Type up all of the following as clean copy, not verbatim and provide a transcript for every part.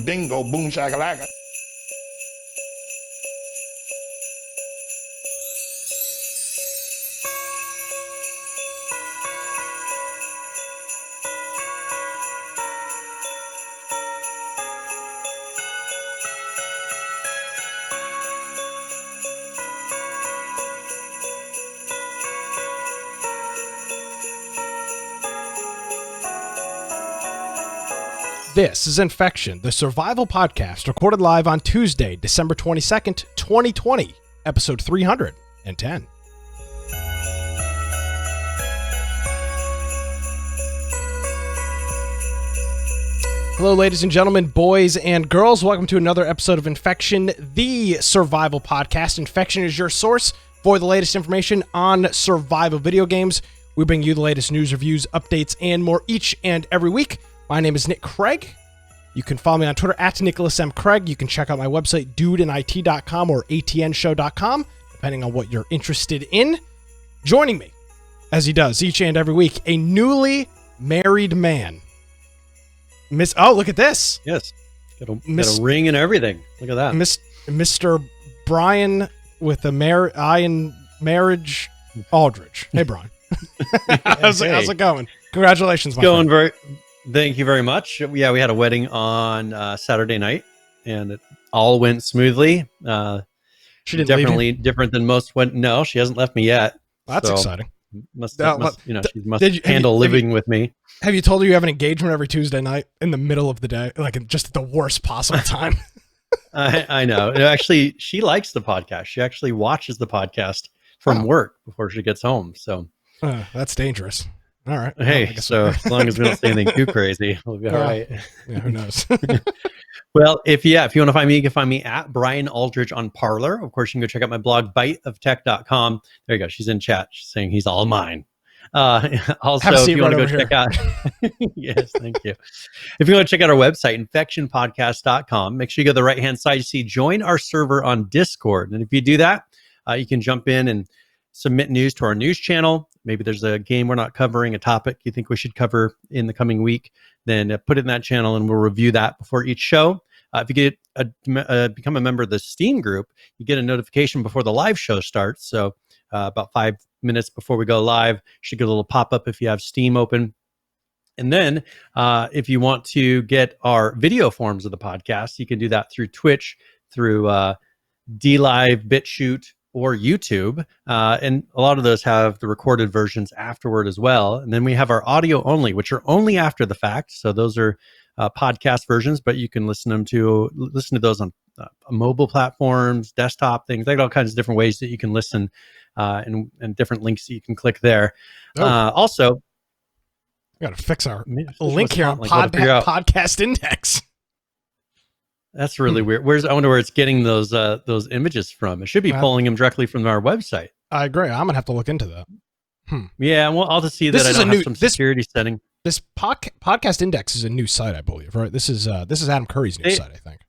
Bingo, boom, shakalaka. This is Infection, the survival podcast recorded live on Tuesday, December 22nd, 2020, episode 310. Hello, ladies and gentlemen, boys and girls. Welcome to another episode of Infection, the survival podcast. Infection is your source for the latest information on survival video games. We bring you the latest news, reviews, updates, and more each and every week. My name is Nick Craig. You can follow me on Twitter at Nicholas M. Craig. You can check out my website, dudeandit.com or atnshow.com, depending on what you're interested in. Joining me, as he does each and every week, a newly married man. Oh, look at this. Yes. Got a ring and everything. Look at that. Mr. Brian with the marriage Aldridge. Hey, Brian. How's it going? Congratulations, my friend. Thank you very much. Yeah, we had a wedding on Saturday night, and it all went smoothly. She didn't definitely different than most. No, she hasn't left me yet. That's exciting. She must handle living with me. Have you told her you have an engagement every Tuesday night in the middle of the day, like just at the worst possible time? I know. Actually, she likes the podcast. She actually watches the podcast from work before she gets home. So that's dangerous. All right. Hey, so as long as we don't say anything too crazy, we'll be all right. Yeah, who knows? Well, if you want to find me, you can find me at Brian Aldridge on Parler. Of course, you can go check out my blog, biteoftech.com. There you go. She's in chat. She's saying he's all mine. Also, if you want to go check out, yes, thank you. If you want to check out our website, infectionpodcast.com, make sure you go to the right-hand side. You see, join our server on Discord. And if you do that, you can jump in and submit news to our news channel. Maybe there's a game we're not covering, a topic you think we should cover in the coming week, then put it in that channel and we'll review that before each show. If you become a member of the Steam group, you get a notification before the live show starts. So about 5 minutes before we go live, you should get a little pop-up if you have Steam open. And then if you want to get our video forms of the podcast, you can do that through Twitch, through DLive, BitChute, or YouTube. And a lot of those have the recorded versions afterward as well. And then we have our audio only, which are only after the fact. So those are podcast versions, but you can listen to those on mobile platforms, desktop things. They got all kinds of different ways that you can listen and different links that you can click there. Also, we got to fix our link here on Podcast Index. That's really weird. I wonder where it's getting those images from. It should be pulling them directly from our website. I agree. I'm gonna have to look into that. Yeah, well, I'll just see that I don't have some security setting. This Podcast Index is a new site, I believe, right? This is Adam Curry's new site, I think.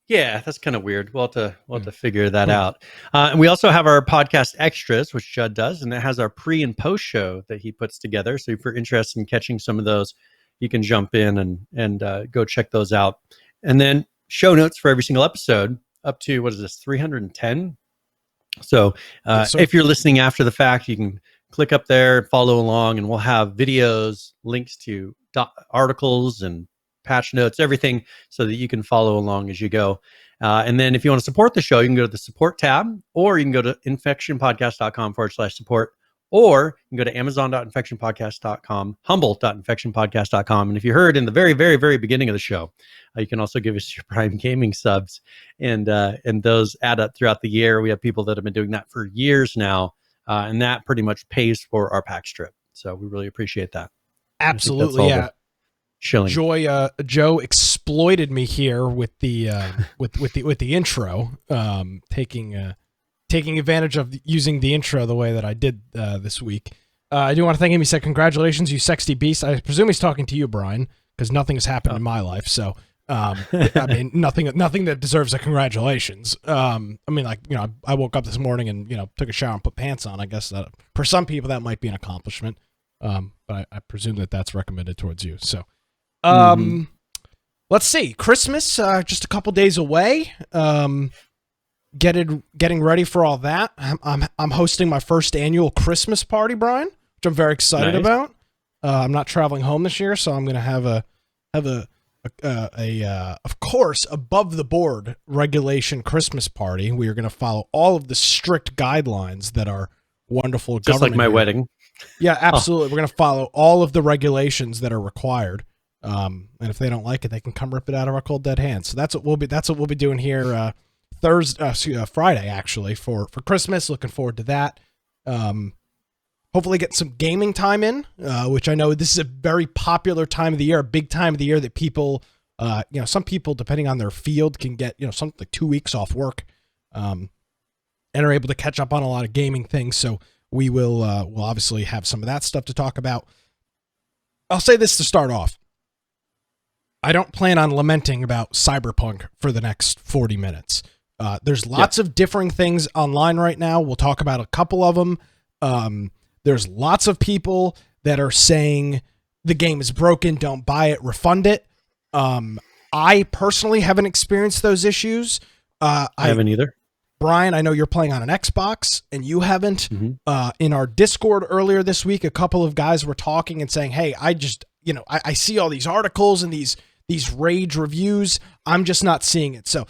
Yeah, that's kind of weird. We'll have to figure that out. And we also have our podcast extras, which Judd does, and it has our pre and post show that he puts together. So if you're interested in catching some of those, you can jump in and go check those out. And then show notes for every single episode up to, 310? So if you're listening after the fact, you can click up there, follow along, and we'll have videos, links to articles and patch notes, everything, so that you can follow along as you go. And then if you want to support the show, you can go to the support tab, or you can go to infectionpodcast.com/support, or you can go to amazon.infectionpodcast.com, humble.infectionpodcast.com. And if you heard in the very, very, very beginning of the show, you can also give us your Prime Gaming subs. And those add up throughout the year. We have people that have been doing that for years now. And that pretty much pays for our pack strip. So we really appreciate that. Absolutely, yeah. Joe exploited me here with the with the intro, taking advantage of using the intro the way that I did this week. I do want to thank him. He said, "Congratulations, you sexy beast." I presume he's talking to you, Brian, because nothing has happened in my life. So, I mean, nothing that deserves a congratulations. I mean, like, you know, I woke up this morning and, you know, took a shower and put pants on. I guess that for some people that might be an accomplishment. But I presume that that's recommended towards you. So, Let's see. Christmas, just a couple days away. Getting ready for all that. I'm hosting my first annual Christmas party, Brian, which I'm very excited about. I'm not traveling home this year, so I'm going to have a of course, above the board regulation Christmas party. We are going to follow all of the strict guidelines that are wonderful. Just like my wedding. Yeah, absolutely. We're going to follow all of the regulations that are required. And if they don't like it, they can come rip it out of our cold dead hands. So that's what we'll be doing here Friday actually for Christmas. Looking forward to that. Hopefully get some gaming time in, which I know this is a very popular time of the year, a big time of the year that people, some people, depending on their field, can get, something like 2 weeks off work, and are able to catch up on a lot of gaming things. So we'll obviously have some of that stuff to talk about. I'll say this to start off. I don't plan on lamenting about Cyberpunk for the next 40 minutes. There's lots of differing things online right now. We'll talk about a couple of them. There's lots of people that are saying the game is broken, don't buy it, refund it. I personally haven't experienced those issues. I haven't either. Brian, I know you're playing on an Xbox and you haven't. Mm-hmm. In our Discord earlier this week, a couple of guys were talking and saying, hey, I just, I see all these articles and these rage reviews. I'm just not seeing it. So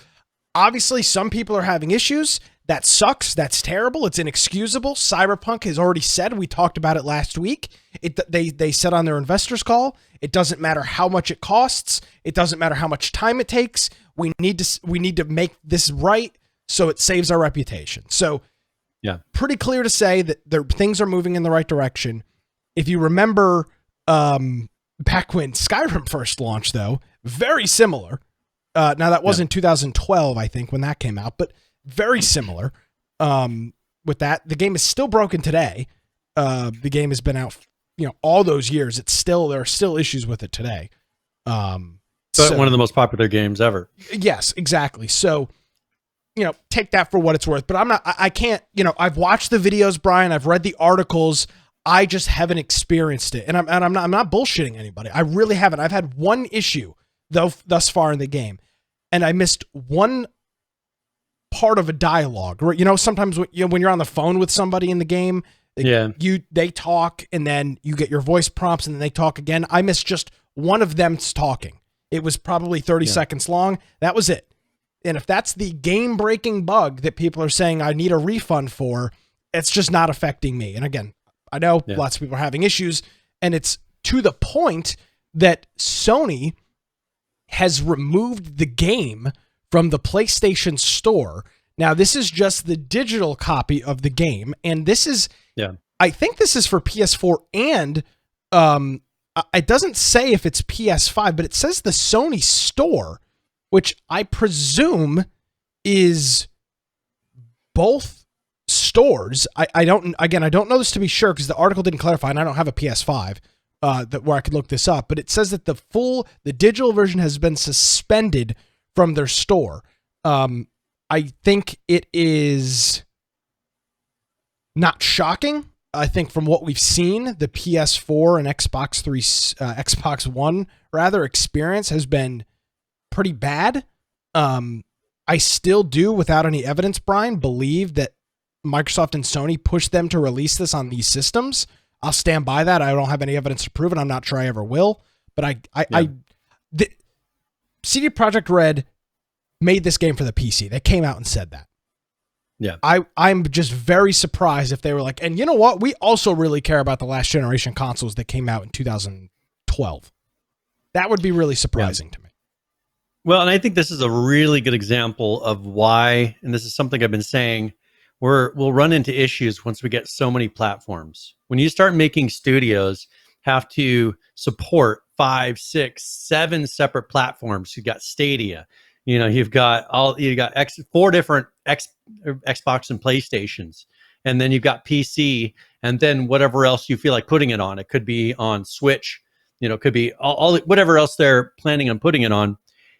obviously some people are having issues. That sucks. That's terrible. It's inexcusable. Cyberpunk has already said, we talked about it last week. They said on their investors call, it doesn't matter how much it costs. It doesn't matter how much time it takes. We need to make this right so it saves our reputation. So yeah, pretty clear to say that things are moving in the right direction. If you remember, back when Skyrim first launched, though, very similar. Now that was in 2012, I think, when that came out, but very similar with that. The game is still broken today. The game has been out, all those years. There are still issues with it today. But one of the most popular games ever. Yes, exactly. So, take that for what it's worth. But I can't, I've watched the videos, Brian. I've read the articles. I just haven't experienced it. And I'm not bullshitting anybody. I really haven't. I've had one issue though thus far in the game, and I missed one part of a dialogue. Sometimes when you're on the phone with somebody in the game, they talk and then you get your voice prompts and then they talk again. I missed just one of them talking. It was probably 30 seconds long. That was it. And if that's the game-breaking bug that people are saying I need a refund for, it's just not affecting me. And again, I know lots of people are having issues, and it's to the point that Sony has removed the game from the PlayStation Store. Now, this is just the digital copy of the game, and this is, I think this is for PS4 and it doesn't say if it's PS5, but it says the Sony Store, which I presume is both stores. I don't know this to be sure because the article didn't clarify, and I don't have a PS5 where I could look this up, but it says that the digital version has been suspended from their store. I think it is not shocking. I think from what we've seen, the PS4 and Xbox One experience has been pretty bad. I still do, without any evidence, Brian, believe that Microsoft and Sony pushed them to release this on these systems. I'll stand by that. I don't have any evidence to prove it. I'm not sure I ever will. But CD Projekt Red made this game for the PC. They came out and said that. Yeah. I'm just very surprised if they were like, and you know what? We also really care about the last generation consoles that came out in 2012. That would be really surprising to me. Well, and I think this is a really good example of why, and this is something I've been saying, we'll run into issues once we get so many platforms. When you start making studios have to support 5, 6, 7 separate platforms, you've got Stadia, you've got 4 different Xbox and PlayStations, and then you've got PC, and then whatever else you feel like putting it on. It could be on Switch, it could be all whatever else they're planning on putting it on.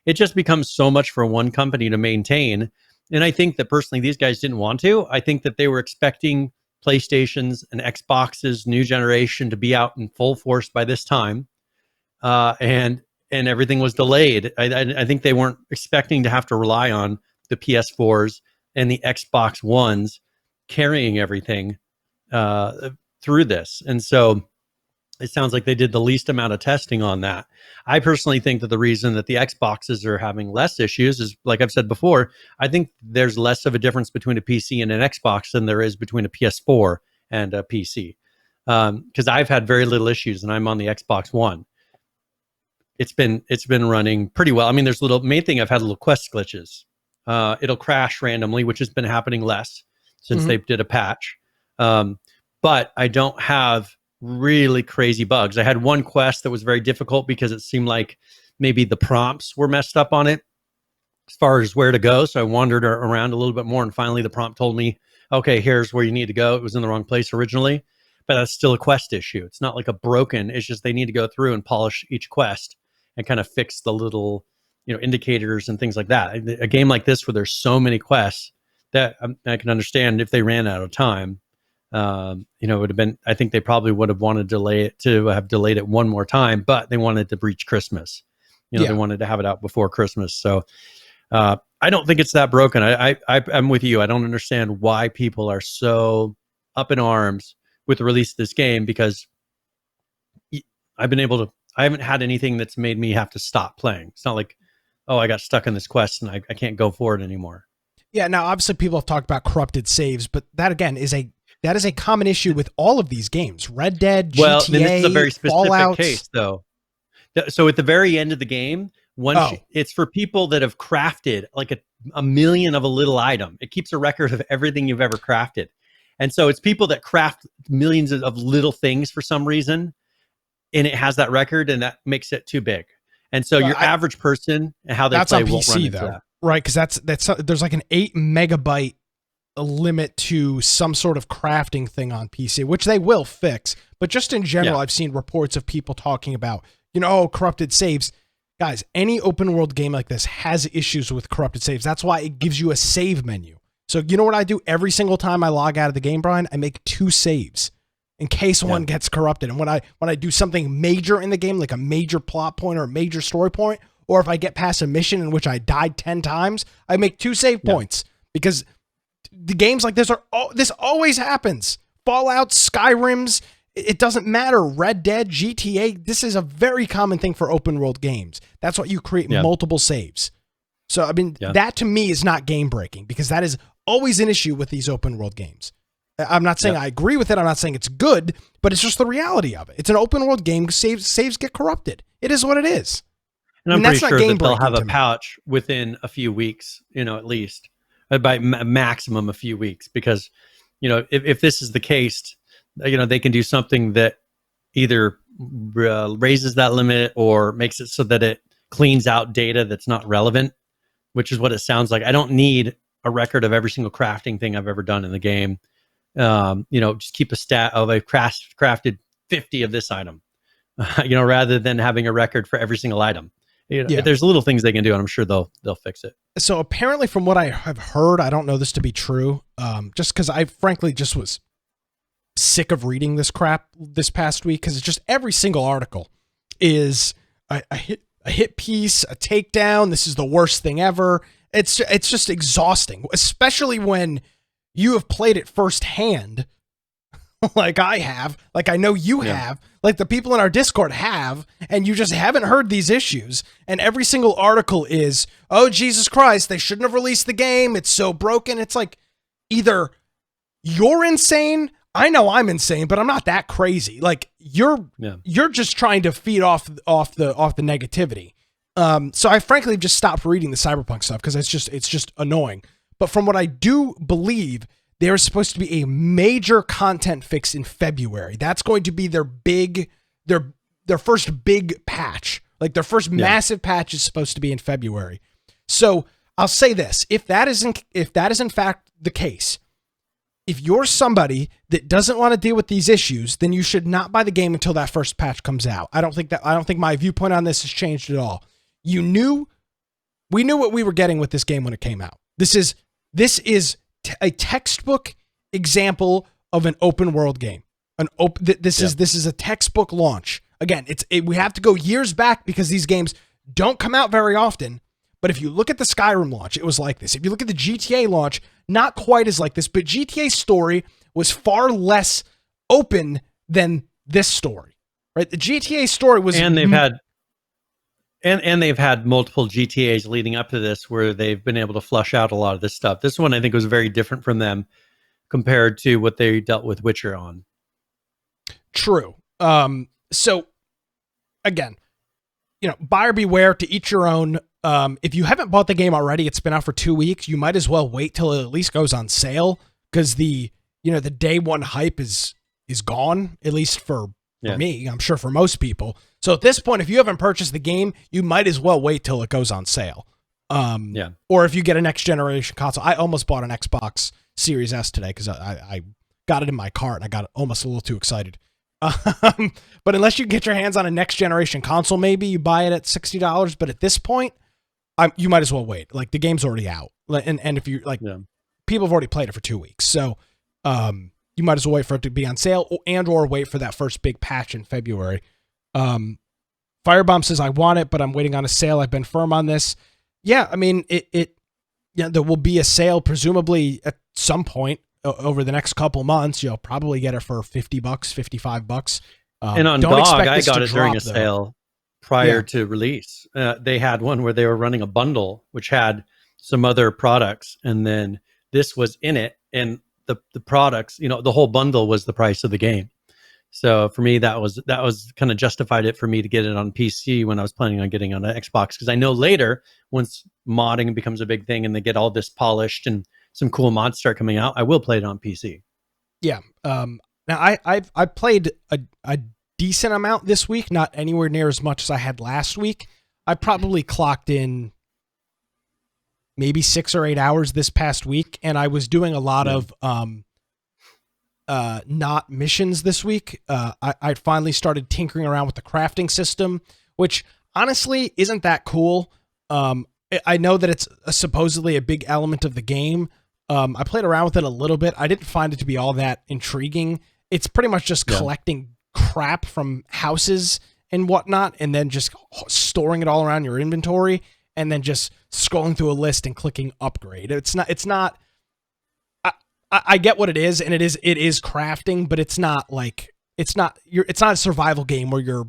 It just becomes so much for one company to maintain. And I think that personally, these guys didn't want to. I think that they were expecting PlayStations and Xbox's new generation to be out in full force by this time. And and everything was delayed. I think they weren't expecting to have to rely on the PS4s and the Xbox Ones carrying everything through this. And so it sounds like they did the least amount of testing on that. I personally think that the reason that the Xboxes are having less issues is, like I've said before, I think there's less of a difference between a PC and an Xbox than there is between a PS4 and a PC. Because I've had very little issues, and I'm on the Xbox One. It's been running pretty well. I mean, there's main thing, I've had little quest glitches. It'll crash randomly, which has been happening less since they did a patch. But I don't have really crazy bugs. I had one quest that was very difficult because it seemed like maybe the prompts were messed up on it as far as where to go. So I wandered around a little bit more, and finally the prompt told me, okay, here's where you need to go. It was in the wrong place originally, but that's still a quest issue. It's not like a broken, it's just they need to go through and polish each quest and kind of fix the little, indicators and things like that. A game like this where there's so many quests, that I can understand if they ran out of time. It would have been, I think they probably would have wanted to have delayed it one more time, but they wanted to reach Christmas. They wanted to have it out before Christmas. So I don't think it's that broken. I'm with you. I don't understand why people are so up in arms with the release of this game, because I haven't had anything that's made me have to stop playing. It's not like, oh, I got stuck in this quest and I can't go forward anymore. Yeah. Now, obviously people have talked about corrupted saves, but that again is a common issue with all of these games. Red Dead, GTA, well, this is a very specific Fallout case, though. So at the very end of the game, it's for people that have crafted like a million of a little item. It keeps a record of everything you've ever crafted. And so it's people that craft millions of little things for some reason, and it has that record, and that makes it too big. And so your average person and how they play won't run into that. Right, because that's there's like an 8 megabyte limit to some sort of crafting thing on PC, which they will fix. But just in general, I've seen reports of people talking about, corrupted saves. Guys, any open world game like this has issues with corrupted saves. That's why it gives you a save menu. So you know what I do every single time I log out of the game, Brian? I make 2 saves in case one gets corrupted. And when I do something major in the game, like a major plot point or a major story point, or if I get past a mission in which I died 10 times, I make 2 save points, because the games like this this always happens. Fallout, Skyrims, it doesn't matter. Red Dead, GTA, this is a very common thing for open world games. That's why you create multiple saves. So, I mean, that to me is not game breaking, because that is always an issue with these open world games. I'm not saying I agree with it. I'm not saying it's good, but it's just the reality of it. It's an open world game. Saves get corrupted. It is what it is. And I'm pretty sure that they'll have a patch within a few weeks, at least by maximum a few weeks, because, if this is the case, they can do something that either raises that limit or makes it so that it cleans out data that's not relevant, which is what it sounds like. I don't need a record of every single crafting thing I've ever done in the game. Just keep a stat of I've crafted 50 of this item, rather than having a record for every single item. There's little things they can do, and I'm sure they'll fix it. So apparently, from what I have heard, I don't know this to be true, just because I frankly just was sick of reading this crap this past week, because it's just every single article is a hit piece, a takedown. This is the worst thing ever. It's just exhausting, especially when you have played it firsthand, like I have, like I know you have, like the people in our Discord have, and you just haven't heard these issues. And every single article is, oh, Jesus Christ, they shouldn't have released the game. It's so broken. It's like, either you're insane. I know I'm insane, but I'm not that crazy. Like you're just trying to feed off the negativity. So I frankly just stopped reading the Cyberpunk stuff, because it's just annoying. But from what I do believe, there's supposed to be a major content fix in February. That's going to be their first big patch. Like their first massive patch is supposed to be in February. So I'll say this: if that is in fact the case, if you're somebody that doesn't want to deal with these issues, then you should not buy the game until that first patch comes out. I don't think my viewpoint on this has changed at all. We knew what we were getting with this game when it came out. This is a textbook example of an open world game. This is a textbook launch again, we have to go years back because these games don't come out very often. But if you look at the Skyrim launch, it was like this. If you look at the GTA launch, not quite as like this, but GTA's story was far less open than this story, right? The GTA story was, and they've had, and they've had multiple GTAs leading up to this where they've been able to flush out a lot of this stuff. This one I think was very different from them compared to what they dealt with Witcher on. True. So again, buyer beware, to each your own. If you haven't bought the game already, it's been out for 2 weeks. You might as well wait till it at least goes on sale, because the day one hype is gone, at least for me. I'm sure for most people. So at this point, if you haven't purchased the game, you might as well wait till it goes on sale. Or if you get a next generation console. I almost bought an Xbox Series S today because I got it in my cart and I got almost a little too excited. But unless you get your hands on a next generation console, maybe you buy it at $60. But at this point, you might as well wait. Like, the game's already out, and if you people have already played it for 2 weeks, so you might as well wait for it to be on sale, or wait for that first big patch in February. Firebomb says, I want it, but I'm waiting on a sale. I've been firm on this. Yeah, I mean, there will be a sale presumably at some point over the next couple months. You'll probably get it for $50, $55. And on GOG, I got it during a sale prior to release. They had one where they were running a bundle which had some other products, and then this was in it, and the products, the whole bundle was the price of the game. So for me, that was kind of justified it for me to get it on PC when I was planning on getting on an Xbox, because I know later, once modding becomes a big thing and they get all this polished and some cool mods start coming out, I will play it on PC. Yeah. Now I played a decent amount this week, not anywhere near as much as I had last week. I probably clocked in maybe 6 or 8 hours this past week, and I was doing a lot of not missions this week. I finally started tinkering around with the crafting system, which honestly isn't that cool. I know that it's supposedly a big element of the game. I played around with it a little bit. I didn't find it to be all that intriguing. It's pretty much just collecting crap from houses and whatnot, and then just storing it all around your inventory, and then just scrolling through a list and clicking upgrade. It's not. I get what it is, and it is crafting, but it's not a survival game where you're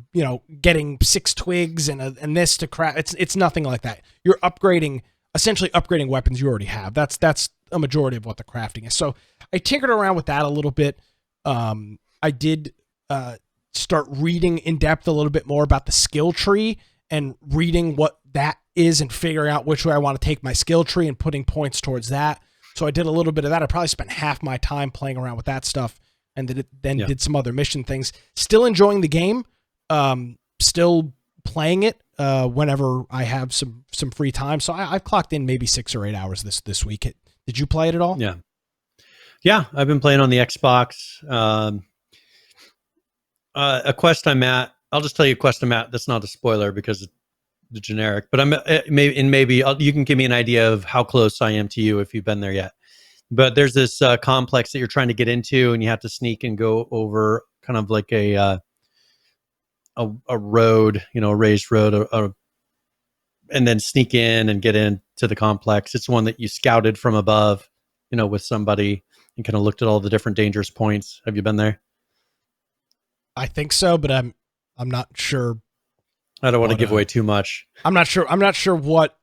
getting 6 twigs and this to craft. It's nothing like that. You're essentially upgrading weapons you already have. That's a majority of what the crafting is. So I tinkered around with that a little bit. I did start reading in depth a little bit more about the skill tree and reading what that is and figuring out which way I want to take my skill tree and putting points towards that. So I did a little bit of that. I probably spent half my time playing around with that stuff, and then did some other mission things. Still enjoying the game. Still playing it whenever I have some free time. So I've clocked in maybe 6 or 8 hours this week. Did you play it at all? Yeah. I've been playing on the Xbox. A quest I'm at. I'll just tell you a quest I'm at. That's not a spoiler because it's the generic. But maybe you can give me an idea of how close I am to you if you've been there yet. But there's this complex that you're trying to get into, and you have to sneak and go over kind of like a road, a raised road, and then sneak in and get into the complex. It's one that you scouted from above, with somebody, and kind of looked at all the different dangerous points. Have you been there? I think so, but I'm not sure. I don't want to give away too much. I'm not sure what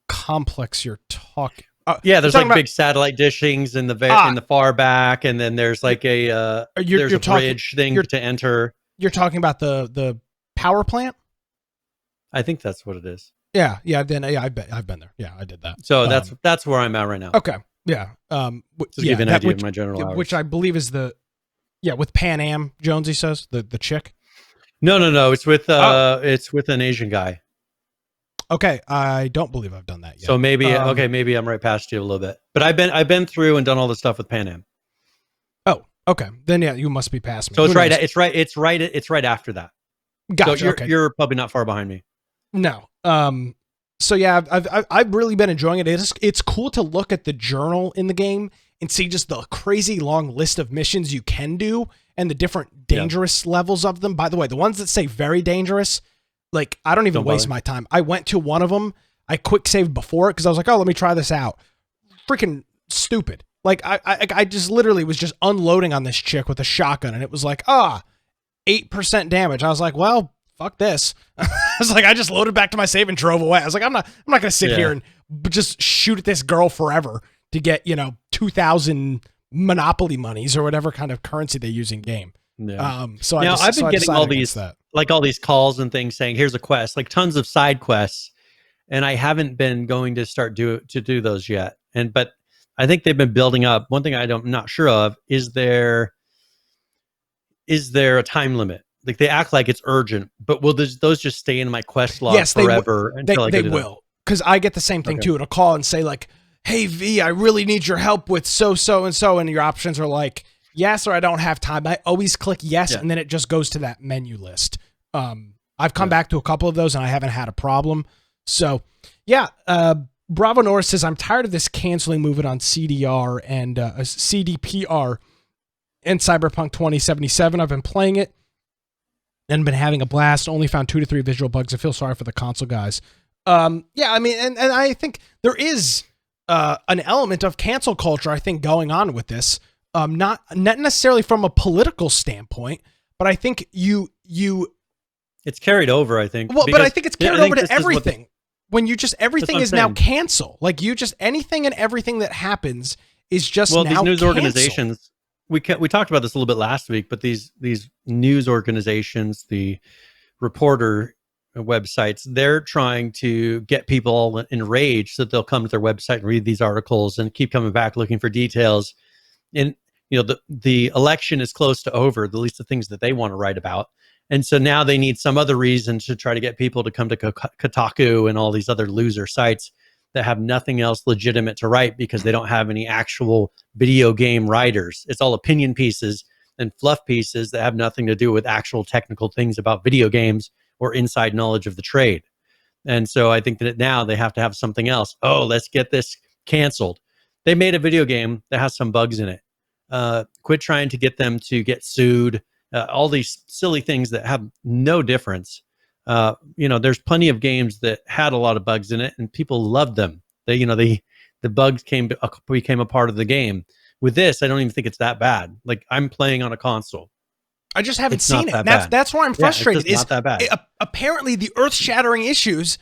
complex you're talking. There's like big satellite dishings in the far back, and then there's like there's a bridge thing to enter. You're talking about the power plant? I think that's what it is. Yeah. I've been there. Yeah, I did that. So that's where I'm at right now. Okay. Yeah. To give an idea of my general hours. Which I believe is with Pan Am, Jonesy says, the chick. No. It's with an Asian guy. Okay, I don't believe I've done that yet. So maybe maybe I'm right past you a little bit. But I've been through and done all the stuff with Pan Am. Oh, okay. Then yeah, you must be past me. So it's right after that. Gotcha. So you're probably not far behind me. No. So yeah, I've really been enjoying it. It's cool to look at the journal in the game and see just the crazy long list of missions you can do, and the different dangerous levels of them. By the way, the ones that say very dangerous, like I don't even waste my time. I went to one of them. I quick saved before it because I was like, oh, let me try this out. Freaking stupid. Like I just literally was just unloading on this chick with a shotgun, and it was like 8% damage. I was like, well, fuck this. I was like, I just loaded back to my save and drove away. I was like, I'm not gonna sit here and just shoot at this girl forever to get 2,000 Monopoly monies or whatever kind of currency they use in game. Yeah. So now I've been getting all these calls and things saying, here's a quest, like tons of side quests, and I haven't been going to start do those yet. But I think they've been building up. One thing I'm not sure of is there a time limit? Like they act like it's urgent, but will those just stay in my quest log forever? They will, because I get the same thing too. It'll call and say like, hey V, I really need your help with so and so, and your options are like yes or I don't have time. I always click yes, and then it just goes to that menu list. I've come back to a couple of those and I haven't had a problem. So Bravo Norris says, I'm tired of this canceling movement on CDR and CDPR and Cyberpunk 2077. I've been playing it and been having a blast. Only found 2 to 3 visual bugs. I feel sorry for the console guys. I mean, and I think there is an element of cancel culture, I think, going on with this. Not necessarily from a political standpoint, but I think it's carried over, I think. Well, but I think it's carried over to everything. When you just, everything is now cancel. Like anything and everything that happens is just now these news cancel. Organizations, we talked about this a little bit last week, but these news organizations, the reporter websites, they're trying to get people enraged so that they'll come to their website and read these articles and keep coming back looking for details. And the election is close to over, at least the things that they want to write about. And so now they need some other reason to try to get people to come to Kotaku and all these other loser sites that have nothing else legitimate to write because they don't have any actual video game writers. It's all opinion pieces and fluff pieces that have nothing to do with actual technical things about video games or inside knowledge of the trade. And so I think that now they have to have something else. Oh, let's get this canceled. They made a video game that has some bugs in it. Quit trying to get them to get sued. All these silly things that have no difference. There's plenty of games that had a lot of bugs in it and people loved them. The bugs became a part of the game. With this, I don't even think it's that bad. Like I'm playing on a console. I just haven't seen it. That's why I'm frustrated. It's not that bad. Apparently the earth-shattering issues.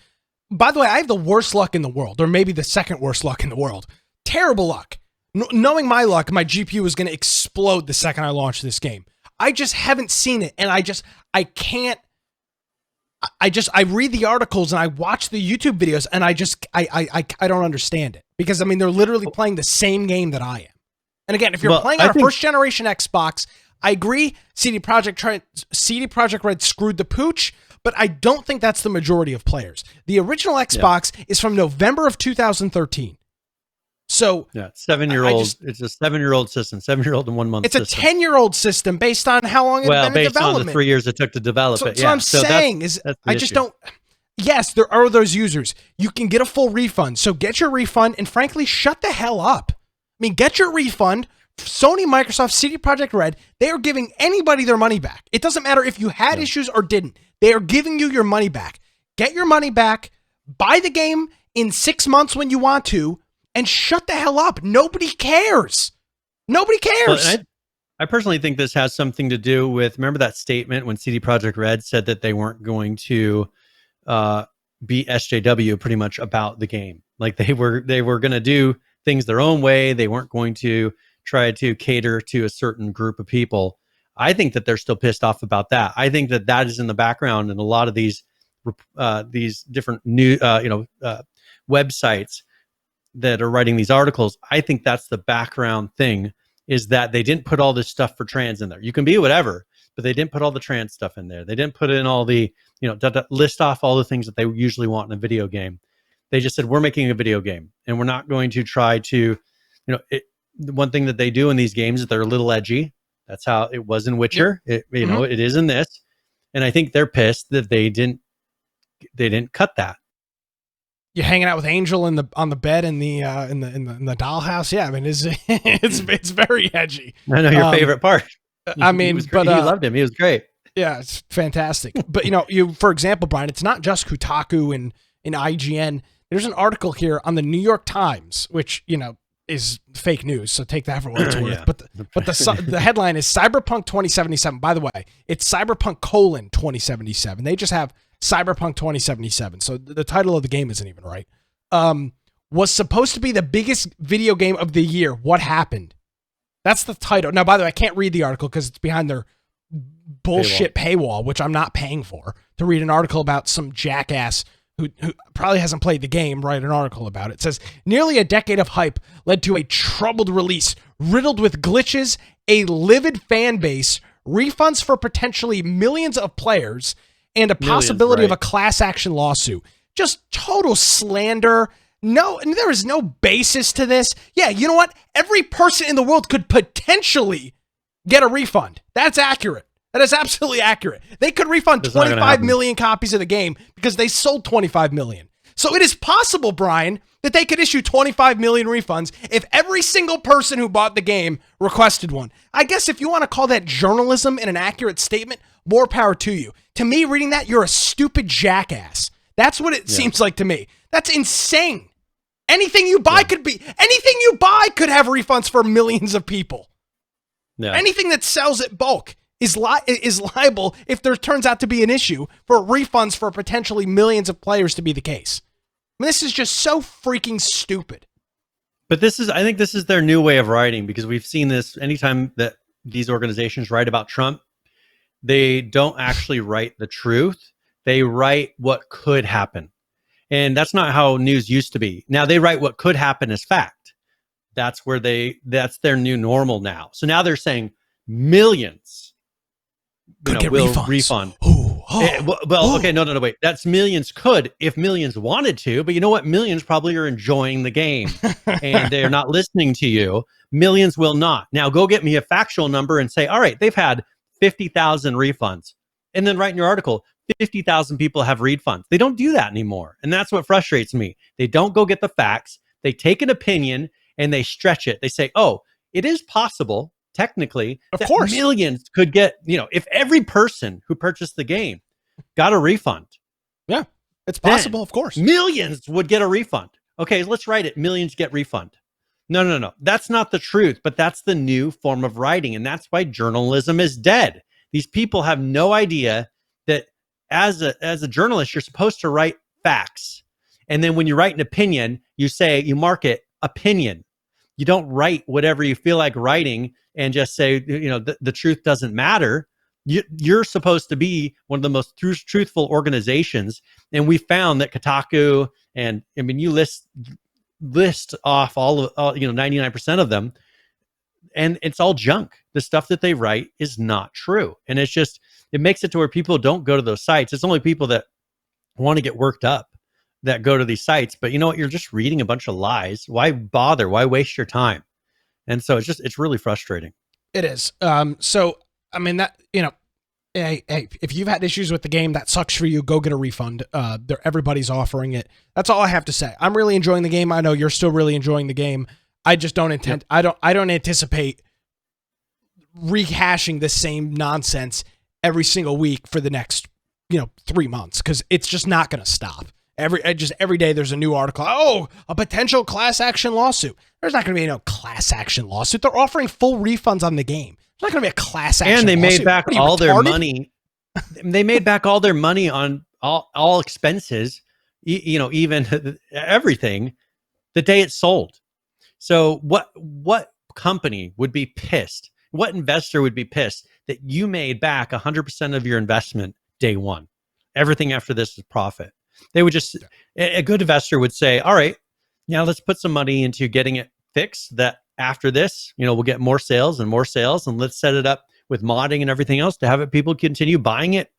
By the way, I have the worst luck in the world, or maybe the second worst luck in the world. Terrible luck. Knowing my luck, my GPU was going to explode the second I launched this game. I just haven't seen it, and I can't. I read the articles and I watch the YouTube videos, and I don't understand it, because I mean they're literally playing the same game that I am. And again, if you're playing on a first generation Xbox, I agree. CD Projekt Red screwed the pooch, but I don't think that's the majority of players. The original Xbox is from November of 2013. So 7-year-old. It's a 7-year-old system, 7-year-old and 1 month. It's a 10-year-old system based on how long it's been in development. Based on the 3 years it took to develop it. So I'm saying is, I just don't. Yes, there are those users. You can get a full refund. So get your refund and frankly, shut the hell up. I mean, get your refund. Sony, Microsoft, CD Projekt Red, they are giving anybody their money back. It doesn't matter if you had issues or didn't. They are giving you your money back. Get your money back. Buy the game in 6 months when you want to. And shut the hell up. Nobody cares. Nobody cares. Well, I personally think this has something to do with, remember that statement when CD Projekt Red said that they weren't going to be SJW pretty much about the game. Like they were going to do things their own way. They weren't going to try to cater to a certain group of people. I think that they're still pissed off about that. I think that that is in the background in a lot of these different new websites that are writing these articles. I think that's the background thing, is that they didn't put all this stuff for trans in there. You can be whatever, but they didn't put all the trans stuff in there. They didn't put in all the, list off all the things that they usually want in a video game. They just said, we're making a video game and we're not going to try to, the one thing that they do in these games is they're a little edgy. That's how it was in Witcher. It is in this. And I think they're pissed that they didn't cut that. You're hanging out with Angel on the bed in the dollhouse. Yeah, I mean, it's very edgy. I know your favorite part. I mean, he loved him. He was great. Yeah, it's fantastic. But for example, Brian, it's not just Kotaku and IGN. There's an article here on the New York Times, which is fake news, so take that for what it's worth. Yeah. But the headline is Cyberpunk 2077. By the way, it's Cyberpunk : 2077. They just have Cyberpunk 2077. So the title of the game isn't even right. Was supposed to be the biggest video game of the year. What happened? That's the title. Now, by the way, I can't read the article because it's behind their bullshit paywall, which I'm not paying for, to read an article about some jackass who probably hasn't played the game, write an article about it. It says, nearly a decade of hype led to a troubled release, riddled with glitches, a livid fan base, refunds for potentially millions of players, and a possibility of a class action lawsuit. Just total slander. No, there is no basis to this. Yeah, you know what? Every person in the world could potentially get a refund. That's accurate. That is absolutely accurate. They could refund 25 million copies of the game because they sold 25 million. So it is possible, Brian, that they could issue 25 million refunds if every single person who bought the game requested one. I guess if you want to call that journalism and an accurate statement, more power to you. To me, reading that, you're a stupid jackass. That's what it seems like to me. That's insane. Anything you buy could have refunds for millions of people. Yeah. Anything that sells at bulk is liable if there turns out to be an issue for refunds for potentially millions of players to be the case. I mean, this is just so freaking stupid. But I think this is their new way of writing, because we've seen this anytime that these organizations write about Trump, they don't actually write the truth. They write what could happen. And that's not how news used to be. Now they write what could happen as fact. That's their new normal now. So now they're saying millions will refund. No, wait. That's millions could, if millions wanted to, but you know what? Millions probably are enjoying the game and they're not listening to you. Millions will not. Now go get me a factual number and say, all right, they've had 50,000 refunds. And then write in your article, 50,000 people have refunds. They don't do that anymore. And that's what frustrates me. They don't go get the facts. They take an opinion and they stretch it. They say, oh, it is possible, technically, of course, millions could get, if every person who purchased the game got a refund. Yeah, it's possible, of course. Millions would get a refund. Okay, let's write it. Millions get refund. No. That's not the truth, but that's the new form of writing. And that's why journalism is dead. These people have no idea that as a journalist, you're supposed to write facts. And then when you write an opinion, you mark it opinion. You don't write whatever you feel like writing and just say, the truth doesn't matter. You're supposed to be one of the most truthful organizations. And we found that Kotaku, and I mean, you list off all 99% of them, and it's all junk. The stuff that they write is not true. And it makes it to where people don't go to those sites. It's only people that want to get worked up that go to these sites. But you know what? You're just reading a bunch of lies. Why bother? Why waste your time? And so it's really frustrating. It is. So, I mean, that, hey, if you've had issues with the game, that sucks for you. Go get a refund. Everybody's offering it. That's all I have to say. I'm really enjoying the game. I know you're still really enjoying the game. I just don't intend. Yep. I don't anticipate rehashing the same nonsense every single week for the next 3 months, because it's just not going to stop. Every day there's a new article. Oh, a potential class action lawsuit. There's not going to be no class action lawsuit. They're offering full refunds on the game. There's not going to be a class action lawsuit. And they made back all their money. They made back all their money on all expenses, even everything, the day it sold. So what company would be pissed? What investor would be pissed that you made back 100% of your investment day one? Everything after this is profit. They would just, a good investor would say, all right, now let's put some money into getting it fixed, that after this, we'll get more sales, and let's set it up with modding and everything else to have people continue buying it,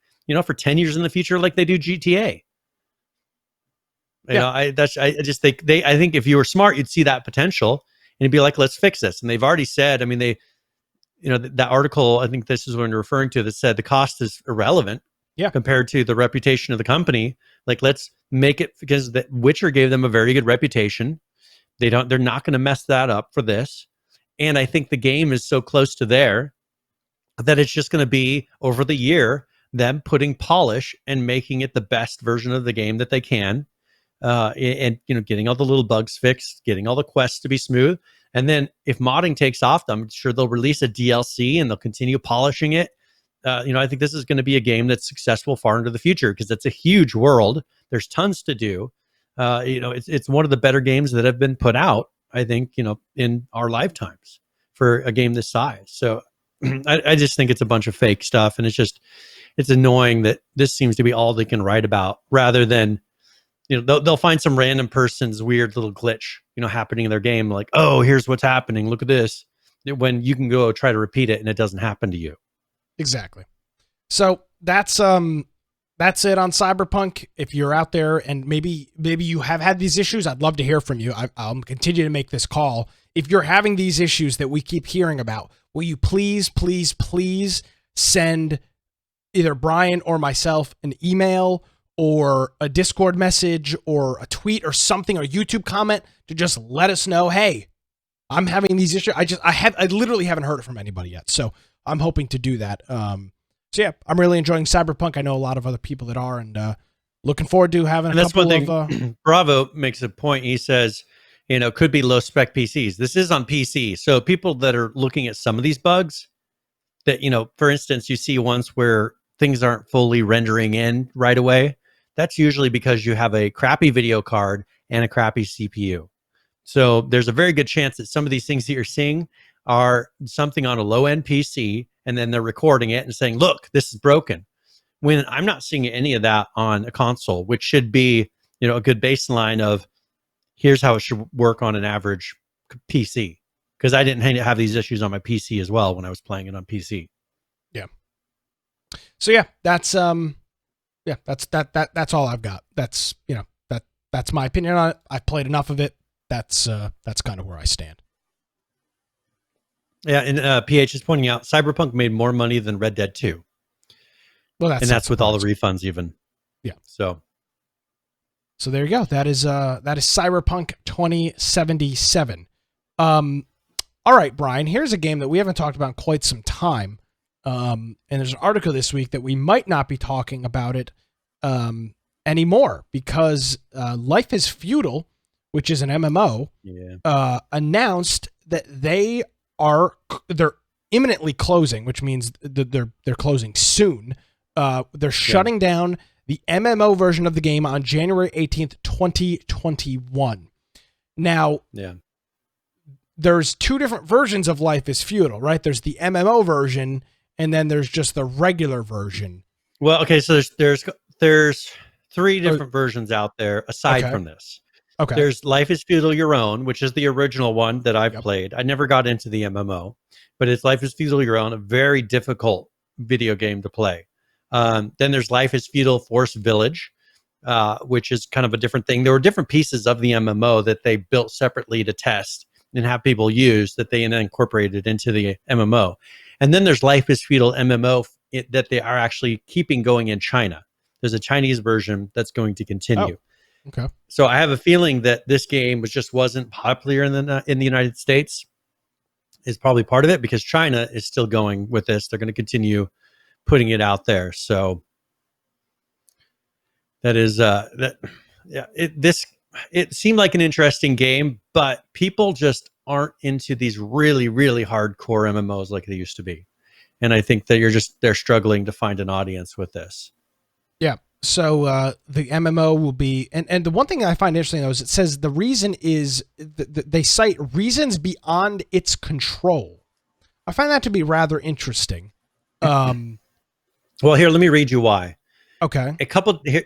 for 10 years in the future, like they do GTA. I think if you were smart, you'd see that potential and be like, let's fix this. And they've already said, I mean, that article, I think this is what you're referring to, that said the cost is irrelevant. Yeah. Compared to the reputation of the company. Like, let's make it, because the Witcher gave them a very good reputation. They're not going to mess that up for this. And I think the game is so close to there that it's just going to be over the year them putting polish and making it the best version of the game that they can, and getting all the little bugs fixed, getting all the quests to be smooth. And then if modding takes off, I'm sure they'll release a DLC and they'll continue polishing it. I think this is going to be a game that's successful far into the future because it's a huge world. There's tons to do. It's one of the better games that have been put out, I think, in our lifetimes for a game this size. So I just think it's a bunch of fake stuff, and it's annoying that this seems to be all they can write about, rather than, they'll find some random person's weird little glitch, happening in their game. Like, oh, here's what's happening. Look at this. When you can go try to repeat it and it doesn't happen to you. Exactly. So that's it on Cyberpunk. If you're out there and maybe you have had these issues, I'd love to hear from you. I'll continue to make this call. If you're having these issues that we keep hearing about, will you please send either Brian or myself an email or a Discord message or a tweet or something, or YouTube comment to just let us know, hey, I'm having these issues. I literally haven't heard it from anybody yet. So I'm hoping to do that. So yeah, I'm really enjoying Cyberpunk. I know a lot of other people that are, and looking forward to having a couple of... Bravo makes a point. He says, could be low spec PCs. This is on PC. So people that are looking at some of these bugs that, for instance, you see ones where things aren't fully rendering in right away. That's usually because you have a crappy video card and a crappy CPU. So there's a very good chance that some of these things that you're seeing are something on a low-end PC, and then they're recording it and saying, look, this is broken. When I'm not seeing any of that on a console, which should be, a good baseline of here's how it should work on an average PC. Because I didn't have these issues on my PC as well when I was playing it on PC. Yeah. So yeah, that's that's all I've got. That's that's my opinion on it. I've played enough of it. That's kind of where I stand. Yeah, and PH is pointing out Cyberpunk made more money than Red Dead 2. Well, that's with all the refunds even. Yeah. So there you go. That is Cyberpunk 2077. All right, Brian, here's a game that we haven't talked about in quite some time. And there's an article this week that we might not be talking about it anymore because Life is Feudal, which is an MMO, announced that they're imminently closing, which means they're closing soon. They're shutting down the MMO version of the game on January 18th, 2021. Now, there's two different versions of Life is Feudal, right? There's the MMO version, and then there's just the regular version. Well, okay, so there's three different versions out there aside from this. Okay. There's Life is Feudal Your Own, which is the original one that I've played. I never got into the MMO, but it's Life is Feudal Your Own, a very difficult video game to play. Then there's Life is Feudal Forest Village, which is kind of a different thing. There were different pieces of the MMO that they built separately to test and have people use that they then incorporated into the MMO. And then there's Life is Feudal MMO that they are actually keeping going in China. There's a Chinese version that's going to continue. Oh, okay. So I have a feeling that this game wasn't popular in the United States. Is probably part of it because China is still going with this. They're going to continue putting it out there. So that is it seemed like an interesting game, but people just aren't into these really, really hardcore MMOs like they used to be. And I think that they're struggling to find an audience with this. Yeah. So the MMO will be, and the one thing I find interesting though is it says the reason is they cite reasons beyond its control. I find that to be rather interesting. Well, here, let me read you why. Okay.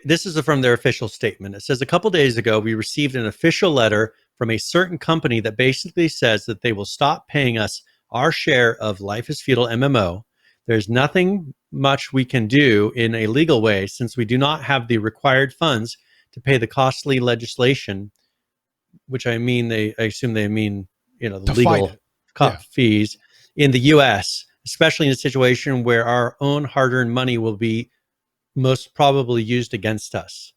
This is from their official statement. It says, a couple days ago, we received an official letter from a certain company that basically says that they will stop paying us our share of Life is Feudal MMO. There's nothing much we can do in a legal way since we do not have the required funds to pay the costly legislation, which I assume they mean, the legal fees in the U.S., especially in a situation where our own hard-earned money will be most probably used against us.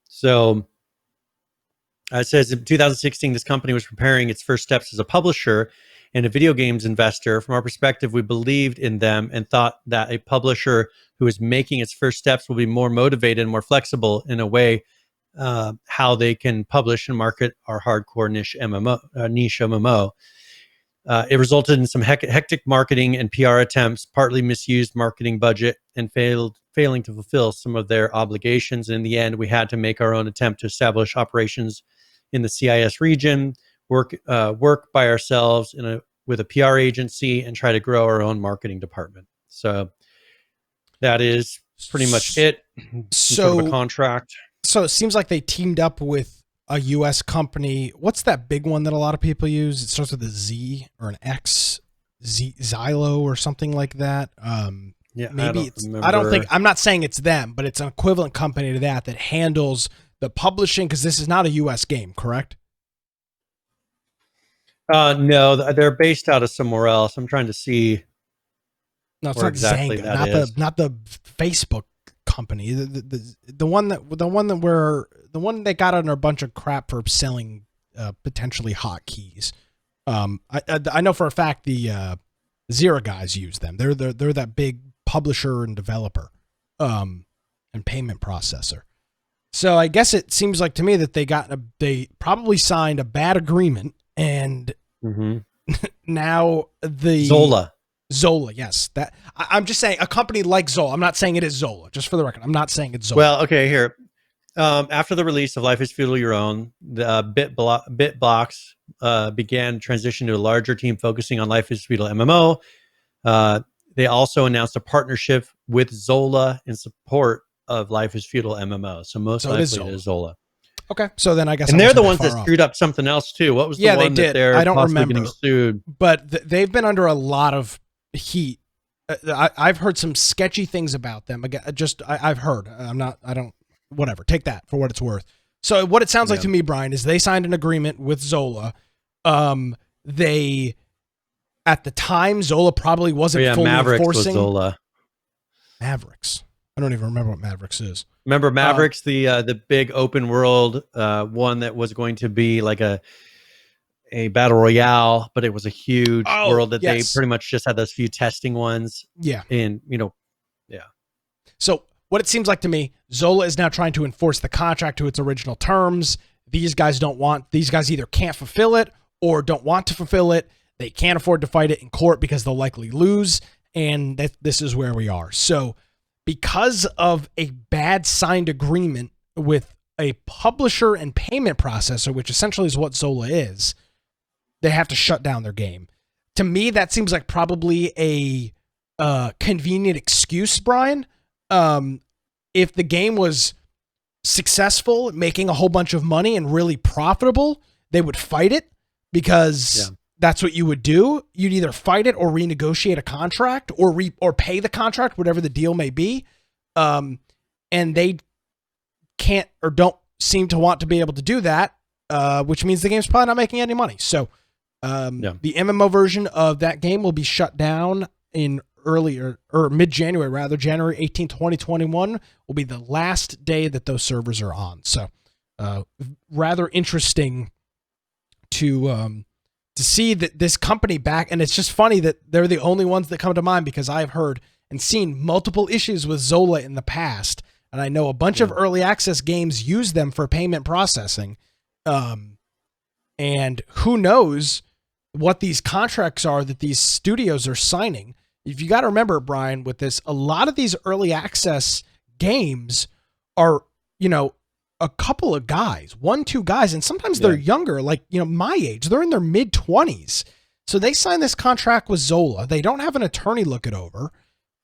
So it says in 2016, this company was preparing its first steps as a publisher and a video games investor. From our perspective, we believed in them and thought that a publisher who is making its first steps will be more motivated and more flexible in a way how they can publish and market our hardcore niche MMO. It resulted in some hectic marketing and PR attempts, partly misused marketing budget, and failing to fulfill some of their obligations. In the end, we had to make our own attempt to establish operations in the CIS region, work by ourselves with a PR agency, and try to grow our own marketing department. So that is pretty much it. Sort of a contract. So it seems like they teamed up with a U.S. company. What's that big one that a lot of people use? It starts with a Z or an X, Xylo or something like that. Yeah, maybe I'm not saying it's them, but it's an equivalent company to that handles the publishing, because this is not a U.S. game, correct? No, they're based out of somewhere else. I'm trying to see. No, it's not exactly Zanga, not the Facebook company. The one that got under a bunch of crap for selling potentially hotkeys. I know for a fact the XERA guys use them. They're that big publisher and developer, and payment processor. So I guess it seems like to me that they probably signed a bad agreement, and now the Zola, yes. That I'm just saying a company like Zola. I'm not saying it is Zola, just for the record. I'm not saying it's Zola. Well, okay, here. After the release of Life is Feudal Your Own, the BitBlox began transition to a larger team focusing on Life is Feudal MMO. They also announced a partnership with Zola in support of Life is Feudal MMO. So likely it is Zola. Okay, so then I guess, and they're the ones that screwed up something else too. What was the one that they're I don't remember getting sued? But they've been under a lot of heat. I've heard some sketchy things about them. I've heard. Whatever. Take that for what it's worth. So what it sounds like to me, Brian, is they signed an agreement with Zola. They, at the time, Zola probably wasn't fully Mavericks enforcing. Was Zola. Mavericks. I don't even remember what Mavericks is. Remember Mavericks, the big open world one that was going to be like a battle royale, but it was a huge world that they pretty much just had those few testing ones. Yeah. And, So what it seems like to me, Zola is now trying to enforce the contract to its original terms. These guys either can't fulfill it or don't want to fulfill it. They can't afford to fight it in court because they'll likely lose. And this is where we are. So because of a bad signed agreement with a publisher and payment processor, which essentially is what Zola is, they have to shut down their game. To me, that seems like probably a convenient excuse, Brian. If the game was successful, making a whole bunch of money and really profitable, they would fight it because that's what you would do. You'd either fight it or renegotiate a contract or pay the contract, whatever the deal may be. And they can't or don't seem to want to be able to do that, which means the game's probably not making any money. So the MMO version of that game will be shut down in mid-January, rather. January 18th, 2021 will be the last day that those servers are on. So rather interesting to see that this company back, and it's just funny that they're the only ones that come to mind because I've heard and seen multiple issues with Zola in the past, and I know a bunch of early access games use them for payment processing, and who knows what these contracts are that these studios are signing. If you got to remember, Brian, with this, a lot of these early access games are, a couple of guys, 1-2 guys, and sometimes they're younger, like, my age. They're in their mid-20s. So they sign this contract with Zola. They don't have an attorney look it over,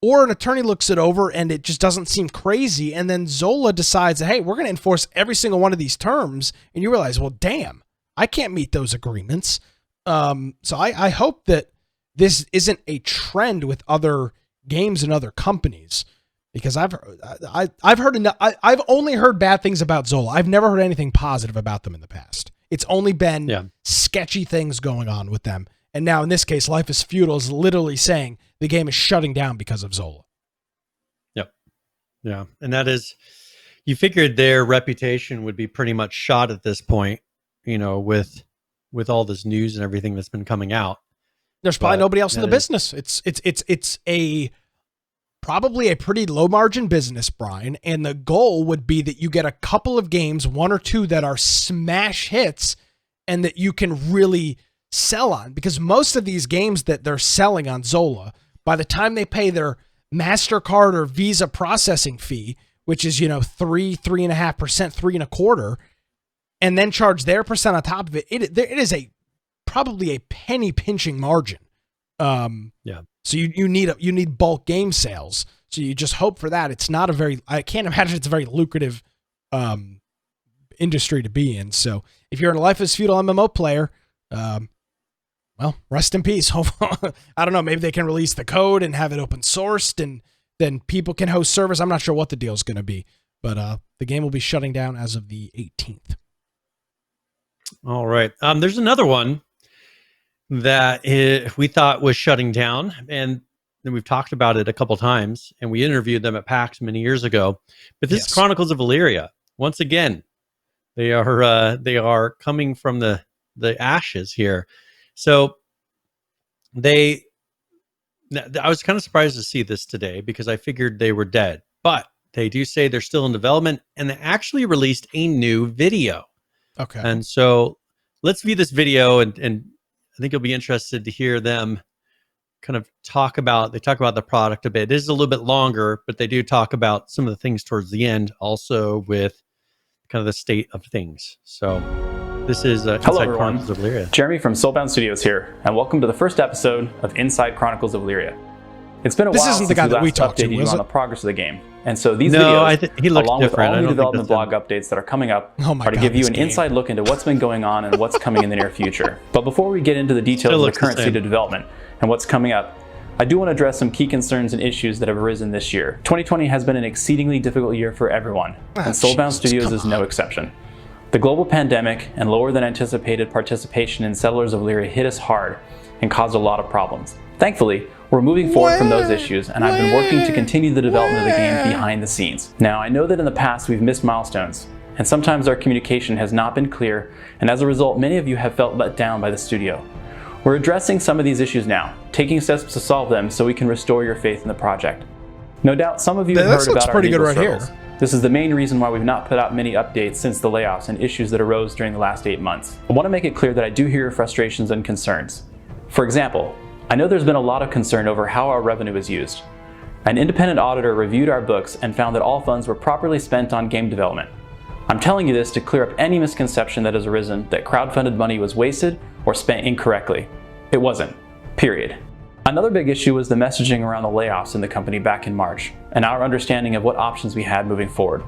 or an attorney looks it over and it just doesn't seem crazy. And then Zola decides, hey, we're going to enforce every single one of these terms. And you realize, well, damn, I can't meet those agreements. So I hope that this isn't a trend with other games and other companies. Because I've heard enough. I've only heard bad things about Zola. I've never heard anything positive about them in the past. It's only been sketchy things going on with them. And now in this case, Life is Feudal is literally saying the game is shutting down because of Zola. Yep. Yeah. And that is, you figured their reputation would be pretty much shot at this point, with all this news and everything that's been coming out. There's probably nobody else in the business. It's probably a pretty low margin business, Brian. And the goal would be that you get a couple of games, 1 or 2 that are smash hits and that you can really sell on, because most of these games that they're selling on Zola, by the time they pay their MasterCard or Visa processing fee, which is, 3.5%, 3.25%, and then charge their percent on top of it, it is probably a penny pinching margin. So you need bulk game sales. So you just hope for that. It's not I can't imagine it's a very lucrative industry to be in. So if you're a Life is Feudal MMO player, well, rest in peace. I don't know. Maybe they can release the code and have it open sourced, and then people can host servers. I'm not sure what the deal is going to be, but the game will be shutting down as of the 18th. All right. There's another one that we thought was shutting down, and then we've talked about it a couple times, and we interviewed them at PAX many years ago. But this is Chronicles of Elyria. Once again, they are coming from the ashes here. So I was kind of surprised to see this today, because I figured they were dead, but they do say they're still in development, and they actually released a new video. Okay. And so let's view this video, and I think you'll be interested to hear them kind of talk about the product a bit. This is a little bit longer, but they do talk about some of the things towards the end, also with kind of the state of things. So this is Hello Inside everyone. Chronicles of Elyria. Jeremy from Soulbound Studios here, and welcome to the first episode of Inside Chronicles of Elyria. It's been a while since we last updated you on the progress of the game, and so these videos, he looks along with different. all new development blog updates that are coming up, are to give you an inside look into what's been going on and what's coming in the near future. But before we get into the details of the current state of development and what's coming up, I do want to address some key concerns and issues that have arisen this year. 2020 has been an exceedingly difficult year for everyone, and Soulbound Studios is no exception. The global pandemic and lower than anticipated participation in Settlers of Elyria hit us hard and caused a lot of problems. Thankfully, we're moving forward from those issues, and I've been working to continue the development of the game behind the scenes. Now, I know that in the past we've missed milestones, and sometimes our communication has not been clear, and as a result, many of you have felt let down by the studio. We're addressing some of these issues now, taking steps to solve them so we can restore your faith in the project. No doubt some of you have heard about our legal struggles. This is the main reason why we've not put out many updates since the layoffs and issues that arose during the last 8 months. I want to make it clear that I do hear your frustrations and concerns. For example, I know there's been a lot of concern over how our revenue is used. An independent auditor reviewed our books and found that all funds were properly spent on game development. I'm telling you this to clear up any misconception that has arisen that crowdfunded money was wasted or spent incorrectly. It wasn't. Period. Another big issue was the messaging around the layoffs in the company back in March, and our understanding of what options we had moving forward.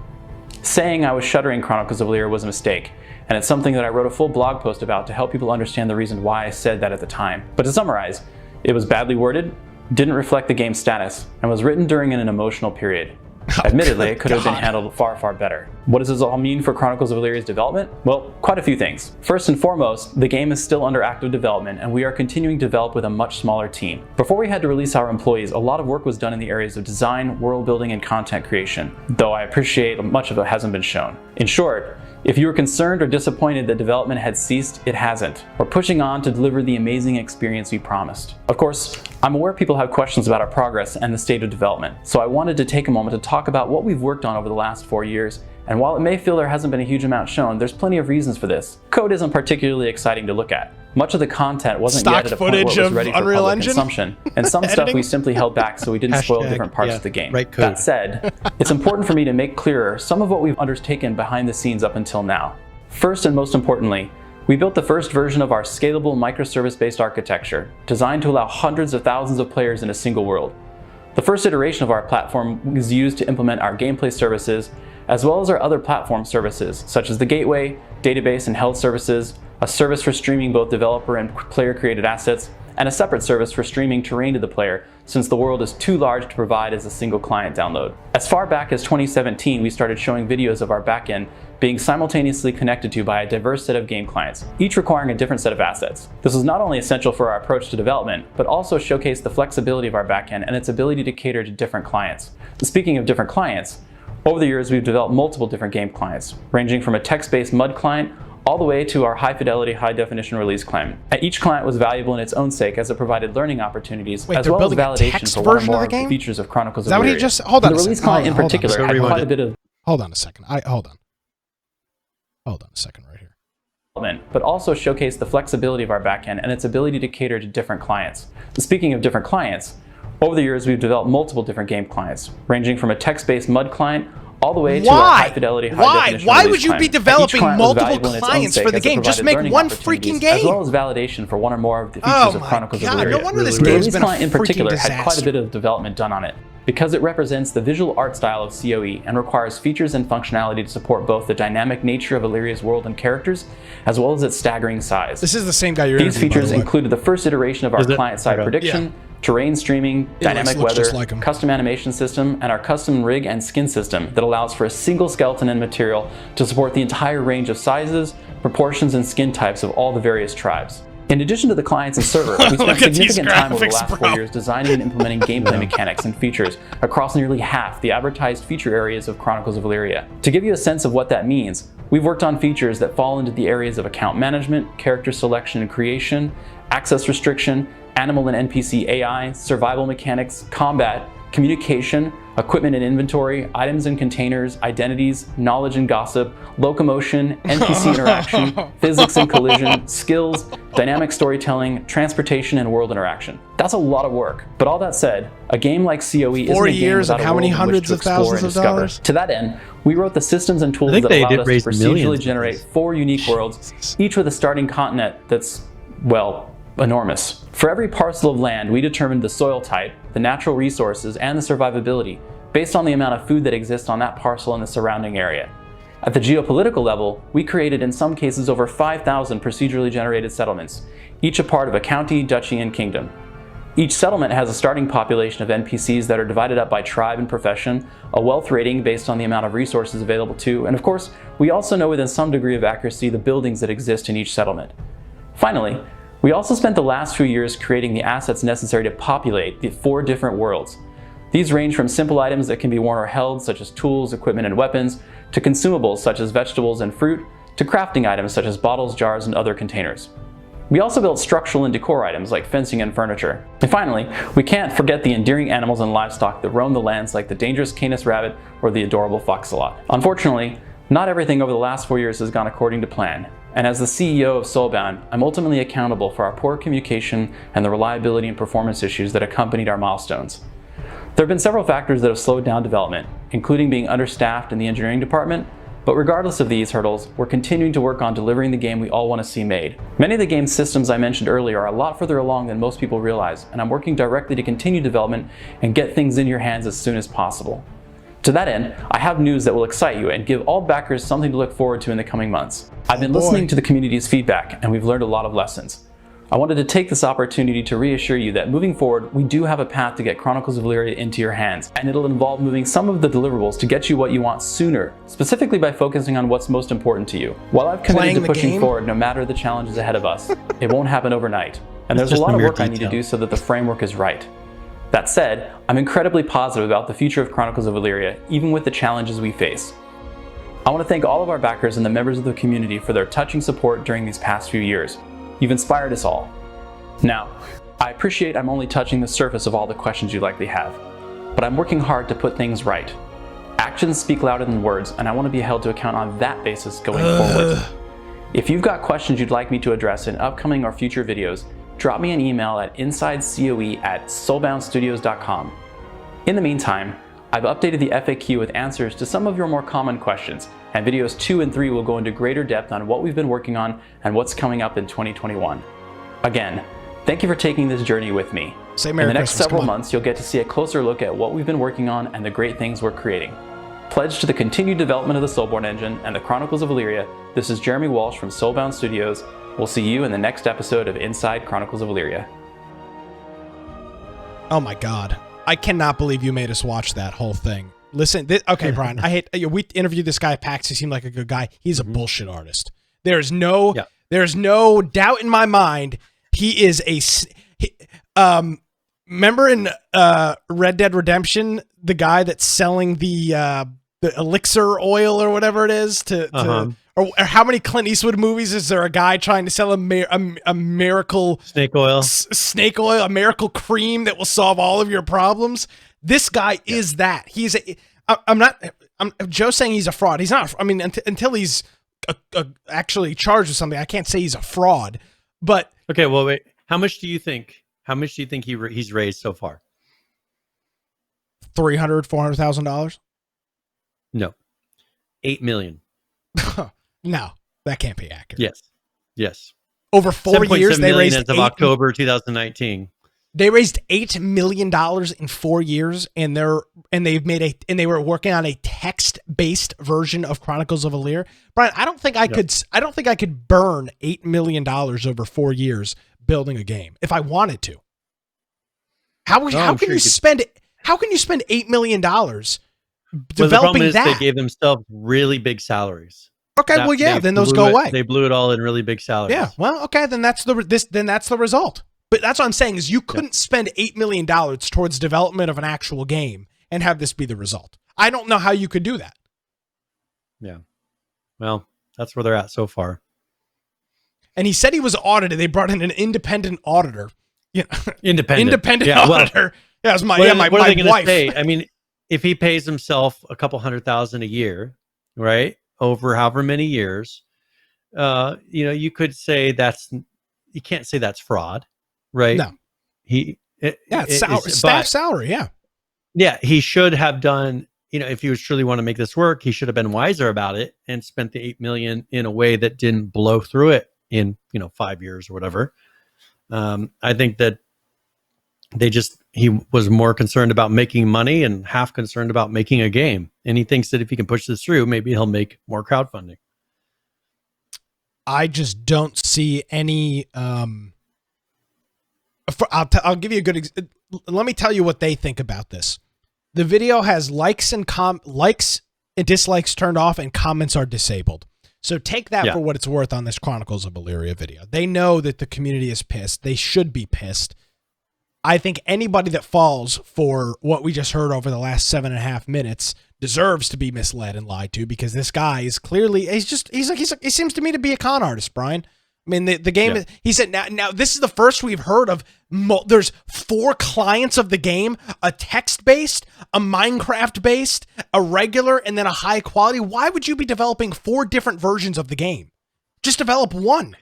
Saying I was shuttering Chronicles of Elyria was a mistake, and it's something that I wrote a full blog post about to help people understand the reason why I said that at the time. But to summarize, it was badly worded, didn't reflect the game's status, and was written during an emotional period. Admittedly, it could have been handled far, far better. What does this all mean for Chronicles of Elyria's development? Well, quite a few things. First and foremost, the game is still under active development, and we are continuing to develop with a much smaller team. Before we had to release our employees, a lot of work was done in the areas of design, world building, and content creation, though I appreciate much of it hasn't been shown. In short, if you were concerned or disappointed that development had ceased, it hasn't. We're pushing on to deliver the amazing experience we promised. Of course, I'm aware people have questions about our progress and the state of development, so I wanted to take a moment to talk about what we've worked on over the last 4 years. And while it may feel there hasn't been a huge amount shown, there's plenty of reasons for this. Code isn't particularly exciting to look at. Much of the content wasn't yet at a point where it was ready for public consumption, and some stuff we simply held back so we didn't spoil different parts of the game. That said, it's important for me to make clearer some of what we've undertaken behind the scenes up until now. First and most importantly, we built the first version of our scalable microservice-based architecture, designed to allow hundreds of thousands of players in a single world. The first iteration of our platform was used to implement our gameplay services, as well as our other platform services, such as the gateway, database and health services, a service for streaming both developer and player-created assets, and a separate service for streaming terrain to the player, since the world is too large to provide as a single client download. As far back as 2017, we started showing videos of our backend being simultaneously connected to by a diverse set of game clients, each requiring a different set of assets. This was not only essential for our approach to development, but also showcased the flexibility of our backend and its ability to cater to different clients. Speaking of different clients, over the years we've developed multiple different game clients, ranging from a text-based MUD client all the way to our high-fidelity, high-definition release claim. Each client was valuable in its own sake as it provided learning opportunities, as well as validation for one or more of the features of Chronicles of Elyria. Is that what he just... Hold on the release client in particular had quite a bit of... Hold on a second. Hold on a second right here. But also showcased the flexibility of our backend and its ability to cater to different clients. Speaking of different clients, over the years we've developed multiple different game clients, ranging from a text-based MUD client all the way to a high-fidelity, high-definition Why would you client. be developing multiple clients for the game? Just make one freaking game. As well as validation for one or more of the features of Chronicles of Elyria. No wonder this game's been a client in particular freaking had quite a bit of development done on it, because it represents the visual art style of CoE and requires features and functionality to support both the dynamic nature of Elyria's world and characters, as well as its staggering size. This is the same guy you're These features included the first iteration of our client-side prediction, terrain streaming, dynamic weather, custom animation system, and our custom rig and skin system that allows for a single skeleton and material to support the entire range of sizes, proportions, and skin types of all the various tribes. In addition to the clients and server, we spent significant time over the last 4 years designing and implementing gameplay mechanics and features across nearly half the advertised feature areas of Chronicles of Elyria. To give you a sense of what that means, we've worked on features that fall into the areas of account management, character selection and creation, access restriction, animal and NPC AI, survival mechanics, combat, communication, equipment and inventory, items and containers, identities, knowledge and gossip, locomotion, NPC interaction, physics and collision, skills, dynamic storytelling, transportation, and world interaction. That's a lot of work. But all that said, a game like CoE isn't a game without a world in which to explore and discover. To that end, we wrote the systems and tools that allowed us to procedurally generate 4 unique worlds, each with a starting continent that's, well, enormous. For every parcel of land, we determined the soil type, the natural resources, and the survivability based on the amount of food that exists on that parcel and the surrounding area. At the geopolitical level, we created in some cases over 5,000 procedurally generated settlements, each a part of a county, duchy, and kingdom. Each settlement has a starting population of NPCs that are divided up by tribe and profession, a wealth rating based on the amount of resources available to, and of course, we also know within some degree of accuracy the buildings that exist in each settlement. Finally, we also spent the last few years creating the assets necessary to populate the 4 different worlds. These range from simple items that can be worn or held, such as tools, equipment, and weapons, to consumables such as vegetables and fruit, to crafting items such as bottles, jars, and other containers. We also built structural and decor items like fencing and furniture. And finally, we can't forget the endearing animals and livestock that roam the lands like the dangerous Canis rabbit or the adorable foxalot. Unfortunately, not everything over the last 4 years has gone according to plan. And as the CEO of Soulbound, I'm ultimately accountable for our poor communication and the reliability and performance issues that accompanied our milestones. There have been several factors that have slowed down development, including being understaffed in the engineering department, but regardless of these hurdles, we're continuing to work on delivering the game we all want to see made. Many of the game systems I mentioned earlier are a lot further along than most people realize, and I'm working directly to continue development and get things in your hands as soon as possible. To that end, I have news that will excite you and give all backers something to look forward to in the coming months. I've been listening to the community's feedback, and we've learned a lot of lessons. I wanted to take this opportunity to reassure you that moving forward, we do have a path to get Chronicles of Elyria into your hands, and it'll involve moving some of the deliverables to get you what you want sooner, specifically by focusing on what's most important to you. While I've committed to pushing forward no matter the challenges ahead of us, it won't happen overnight, and there's a lot of work I need to do so that the framework is right. That said, I'm incredibly positive about the future of Chronicles of Elyria, even with the challenges we face. I want to thank all of our backers and the members of the community for their touching support during these past few years. You've inspired us all. Now, I appreciate I'm only touching the surface of all the questions you likely have, but I'm working hard to put things right. Actions speak louder than words, and I want to be held to account on that basis going forward. If you've got questions you'd like me to address in upcoming or future videos, drop me an email at insidecoe@soulboundstudios.com. In the meantime, I've updated the FAQ with answers to some of your more common questions, and videos 2 and 3 will go into greater depth on what we've been working on and what's coming up in 2021. Again, thank you for taking this journey with me. In the next several months, you'll get to see a closer look at what we've been working on and the great things we're creating. Pledged to the continued development of the Soulborn engine and the Chronicles of Elyria, this is Jeremy Walsh from Soulbound Studios. We'll see you in the next episode of Inside Chronicles of Elyria. Oh my God. I cannot believe you made us watch that whole thing. Listen, okay, Brian, we interviewed this guy at PAX. He seemed like a good guy. He's a bullshit artist. There's no doubt in my mind. He is remember in Red Dead Redemption, the guy that's selling the elixir oil or whatever it is Or how many Clint Eastwood movies is there a guy trying to sell a miracle snake oil, a miracle cream that will solve all of your problems? This guy is that. He's Joe's saying he's a fraud. He's not. I mean, until he's actually charged with something, I can't say he's a fraud. But okay, well, wait. How much do you think he's raised so far? $400,000? No, $8 million. No, that can't be accurate. Yes. Over 4 years, they raised as of October 2019. They raised $8 million in 4 years, and they were working on a text-based version of Chronicles of Elyria. Brian, I don't think I could burn $8 million over 4 years building a game if I wanted to. How can you spend $8 million developing the problem is that? They gave themselves really big salaries. Okay, then those go away. They blew it all in really big salaries. Yeah, well, okay, then that's the result. But that's what I'm saying is you couldn't spend $8 million towards development of an actual game and have this be the result. I don't know how you could do that. Yeah. Well, that's where they're at so far. And he said he was audited. They brought in an independent auditor. Independent auditor. Yeah, it was my what are they going to wife. say? I mean, if he pays himself a couple $100,000 a year, right, over however many years, you could say you can't say that's fraud, right? No. Staff salary. Yeah. Yeah, he should have done. If he was truly want to make this work, he should have been wiser about it and spent the $8 million in a way that didn't blow through it in 5 years or whatever. I think that he was more concerned about making money and half concerned about making a game. And he thinks that if he can push this through, maybe he'll make more crowdfunding. I just don't see any. I'll give you a good. Let me tell you what they think about this. The video has likes and dislikes turned off, and comments are disabled. So take that for what it's worth on this Chronicles of Elyria video. They know that the community is pissed. They should be pissed. I think anybody that falls for what we just heard over the last 7.5 minutes deserves to be misled and lied to, because this guy is clearly, he seems to me to be a con artist, Brian. I mean, the game, he said, now this is the first we've heard of, there's 4 clients of the game, a text-based, a Minecraft-based, a regular, and then a high quality. Why would you be developing 4 different versions of the game? Just develop one.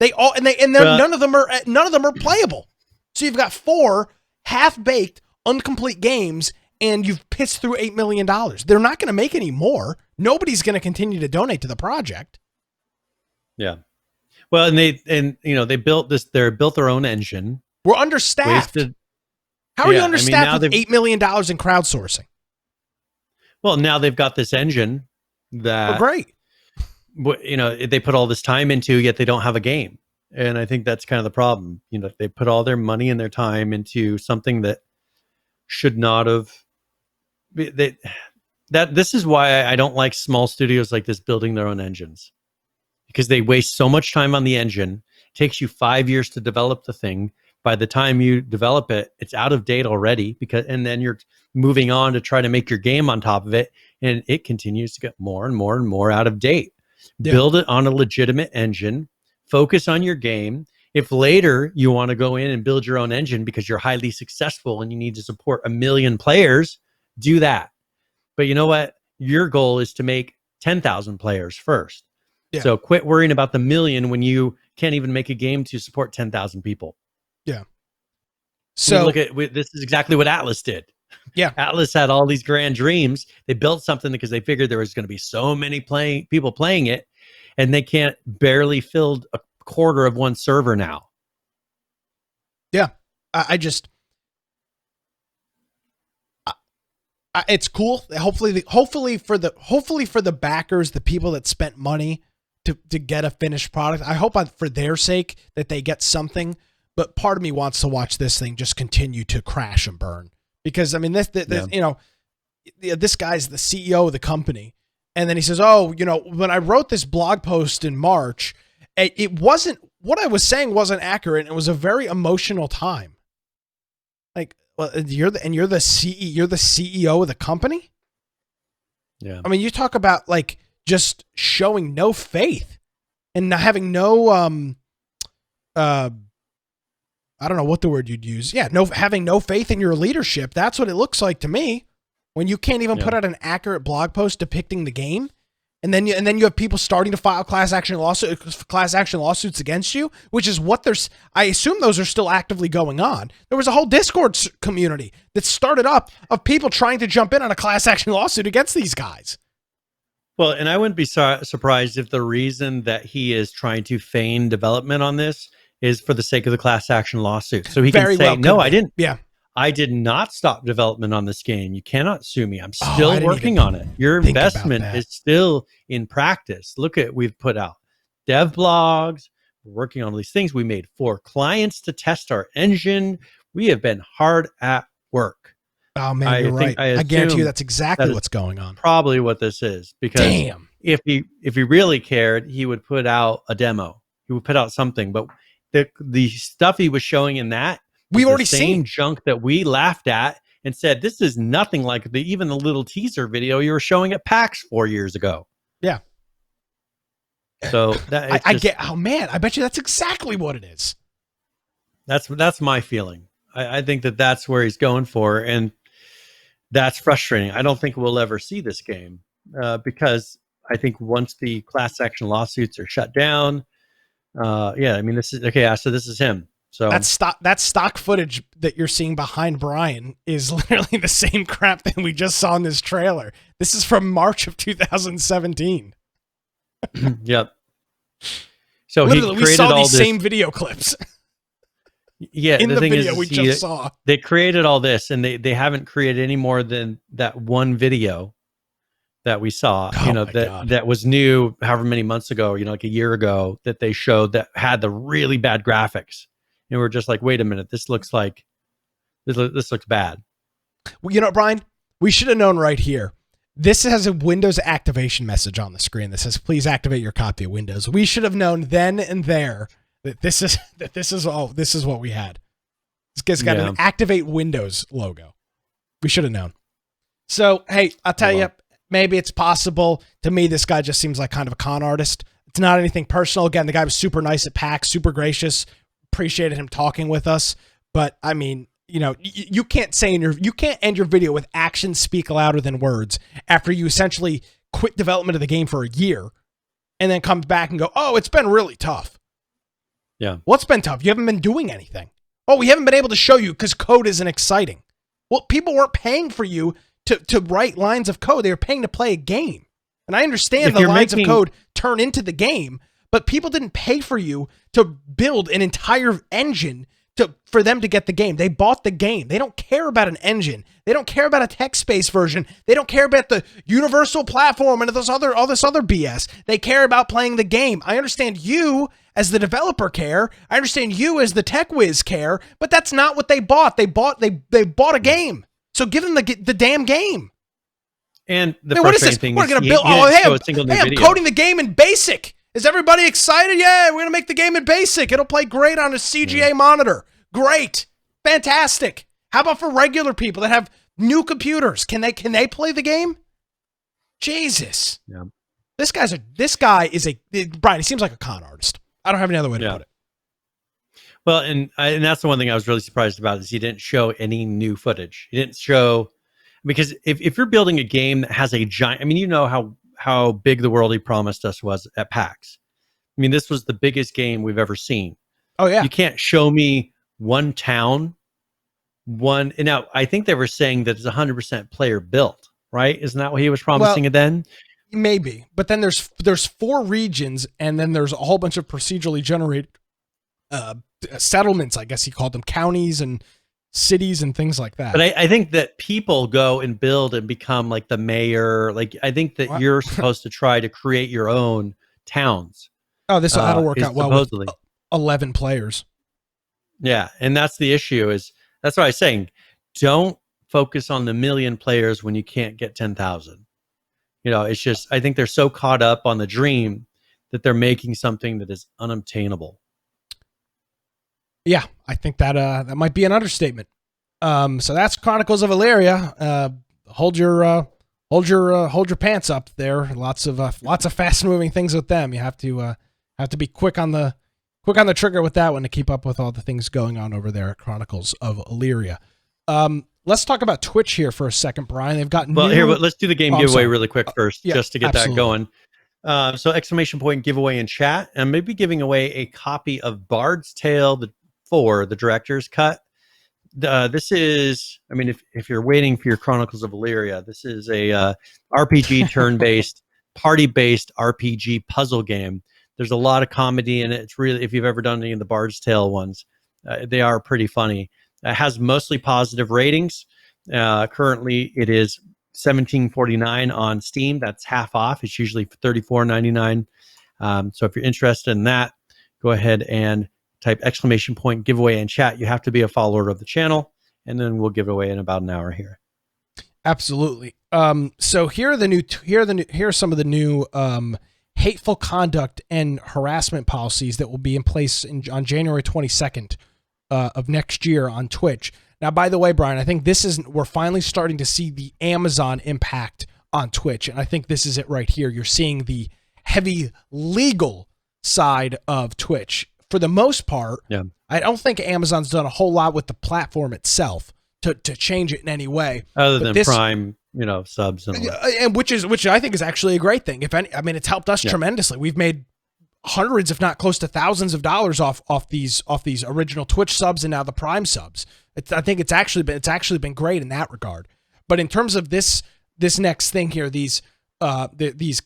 None of them are playable. So you've got 4 half-baked, incomplete games, and you've pissed through $8 million. They're not going to make any more. Nobody's going to continue to donate to the project. Yeah. Well, and they built this. They built their own engine. We're understaffed. How are you understaffed with $8 million in crowdsourcing? Well, now they've got this engine that great. They put all this time into, yet they don't have a game. And I think that's kind of the problem. They put all their money and their time into something that should not have. This is why I don't like small studios like this building their own engines. Because they waste so much time on the engine. It takes you 5 years to develop the thing. By the time you develop it, it's out of date already, and then you're moving on to try to make your game on top of it, and it continues to get more and more and more out of date. Yeah. Build it on a legitimate engine. Focus on your game. If later you want to go in and build your own engine because you're highly successful and you need to support 1 million players, do that. But you know what? Your goal is to make 10,000 players first. Yeah. So quit worrying about the 1 million when you can't even make a game to support 10,000 people. Yeah. So look at this is exactly what Atlas did. Yeah. Atlas had all these grand dreams. They built something because they figured there was going to be so many people playing it, and they can't barely fill a quarter of one server now. Yeah. It's cool. Hopefully for the backers, the people that spent money to get a finished product, I hope for their sake that they get something. But part of me wants to watch this thing just continue to crash and burn, because I mean this guy's the CEO of the company, and then he says, "Oh, when I wrote this blog post in March, it wasn't what I was saying wasn't accurate. It was a very emotional time." Like, well, you're the CEO of the company. Yeah. I mean, you talk about like just showing no faith and not having no, I don't know what the word you'd use. Yeah, having no faith in your leadership. That's what it looks like to me when you can't even put out an accurate blog post depicting the game. And then you have people starting to file class action lawsuits against you, which is what I assume those are still actively going on. There was a whole Discord community that started up of people trying to jump in on a class action lawsuit against these guys. Well, and I wouldn't be surprised if the reason that he is trying to feign development on this is for the sake of the class action lawsuit. So he can say, no, I didn't. Yeah. I did not stop development on this game. You cannot sue me. I'm still working on it. Your investment is still in practice. Look at, we've put out dev blogs. We're working on these things. We made 4 clients to test our engine. We have been hard at work. Oh man, you're right. I guarantee you that's exactly what's going on. Probably what this is. Because if he really cared, he would put out a demo. He would put out something. But the stuff he was showing in that, we've already seen seen junk that we laughed at and said, this is nothing like even the little teaser video you were showing at PAX 4 years ago. Yeah. So that I get, oh man, I bet you that's exactly what it is. That's my feeling. I think that's where he's going for. And that's frustrating. I don't think we'll ever see this game because I think once the class action lawsuits are shut down, I mean, this is okay. So this is him. So that stock footage that you're seeing behind Brian is literally the same crap that we just saw in this trailer. This is from March of 2017. Yep. So literally, we saw these same video clips. Yeah, in the video we just saw. They created all this, and they haven't created any more than that one video that we saw. That was new however many months ago. Like a year ago, that they showed that had the really bad graphics. And we're just like, wait a minute, this looks bad. Well, Brian, we should have known right here. This has a Windows activation message on the screen that says, please activate your copy of Windows. We should have known then and there that this is what we had. This guy's got an activate Windows logo. We should have known. So, hey, I'll tell you, maybe it's possible. To me, this guy just seems like kind of a con artist. It's not anything personal. Again, the guy was super nice at PAX, super gracious. Appreciated him talking with us, but I mean, you can't end your video with actions speak louder than words after you essentially quit development of the game for a year and then come back and go, oh, it's been really tough. Yeah. What's been tough? You haven't been doing anything. Oh, we haven't been able to show you because code isn't exciting. Well, people weren't paying for you to write lines of code. They were paying to play a game. And I understand the lines of code turn into the game, but people didn't pay for you to build an entire engine for them to get the game. They bought the game. They don't care about an engine. They don't care about a text-based version. They don't care about the universal platform and all this other BS. They care about playing the game. I understand you as the developer care. I understand you as the tech whiz care, but that's not what they bought. They bought a game. So give them the damn game. And the frustrating thing is, we're going to build. I'm coding the game in BASIC. Is everybody excited? Yeah, we're going to make the game in BASIC. It'll play great on a CGA monitor. Great. Fantastic. How about for regular people that have new computers? Can they play the game? Jesus. Yeah. This guy is Brian, he seems like a con artist. I don't have any other way to put it. Well, and that's the one thing I was really surprised about is he didn't show any new footage. He didn't show, because if you're building a game that has a giant, I mean, how big the world he promised us was at PAX. I mean, this was the biggest game we've ever seen. Oh, yeah. You can't show me one town, and now I think they were saying that it's 100% player built, right? Isn't that what he was promising it then? Maybe. But then there's 4 regions, and then there's a whole bunch of procedurally generated settlements, I guess he called them, counties and cities and things like that. But I think that people go and build and become like the mayor. Like, I think that you're supposed to try to create your own towns. Oh, this will work out well with 11 players. Yeah, and that's the issue. That's what I was saying. Don't focus on the 1 million players when you can't get 10,000. It's just, I think they're so caught up on the dream that they're making something that is unobtainable. Yeah, I think that might be an understatement. So that's Chronicles of Elyria. Hold your hold your pants up there. Lots of fast moving things with them. You have to be quick on the trigger with that one to keep up with all the things going on over there at Chronicles of Elyria. Let's talk about Twitch here for a second, Brian. They've got let's do the game giveaway really quick first, just to get absolutely. that going. So exclamation point giveaway in chat, and maybe giving away a copy of Bard's Tale the director's cut. This is, I mean, if you're waiting for your Chronicles of Elyria, this is a RPG turn-based, party-based RPG puzzle game. There's a lot of comedy in it. It's really, if you've ever done any of the Bard's Tale ones, they are pretty funny. It has mostly positive ratings. Currently, it is $17.49 on Steam. That's half off. It's usually $34.99. So if you're interested in that, go ahead and type exclamation point giveaway in chat. You have to be a follower of the channel, and then we'll give it away in about an hour here. Absolutely. So here are some of the new hateful conduct and harassment policies that will be in place on January 22nd of next year on Twitch. Now, by the way, Brian, I think we're finally starting to see the Amazon impact on Twitch, and I think this is it right here. You're seeing the heavy legal side of Twitch. For the most part, I don't think Amazon's done a whole lot with the platform itself to change it in any way, other than Prime, subs and which I think is actually a great thing. It's helped us tremendously. We've made hundreds, if not close to thousands of dollars off these original Twitch subs and now the Prime subs. I think it's actually been great in that regard. But in terms of this next thing here, these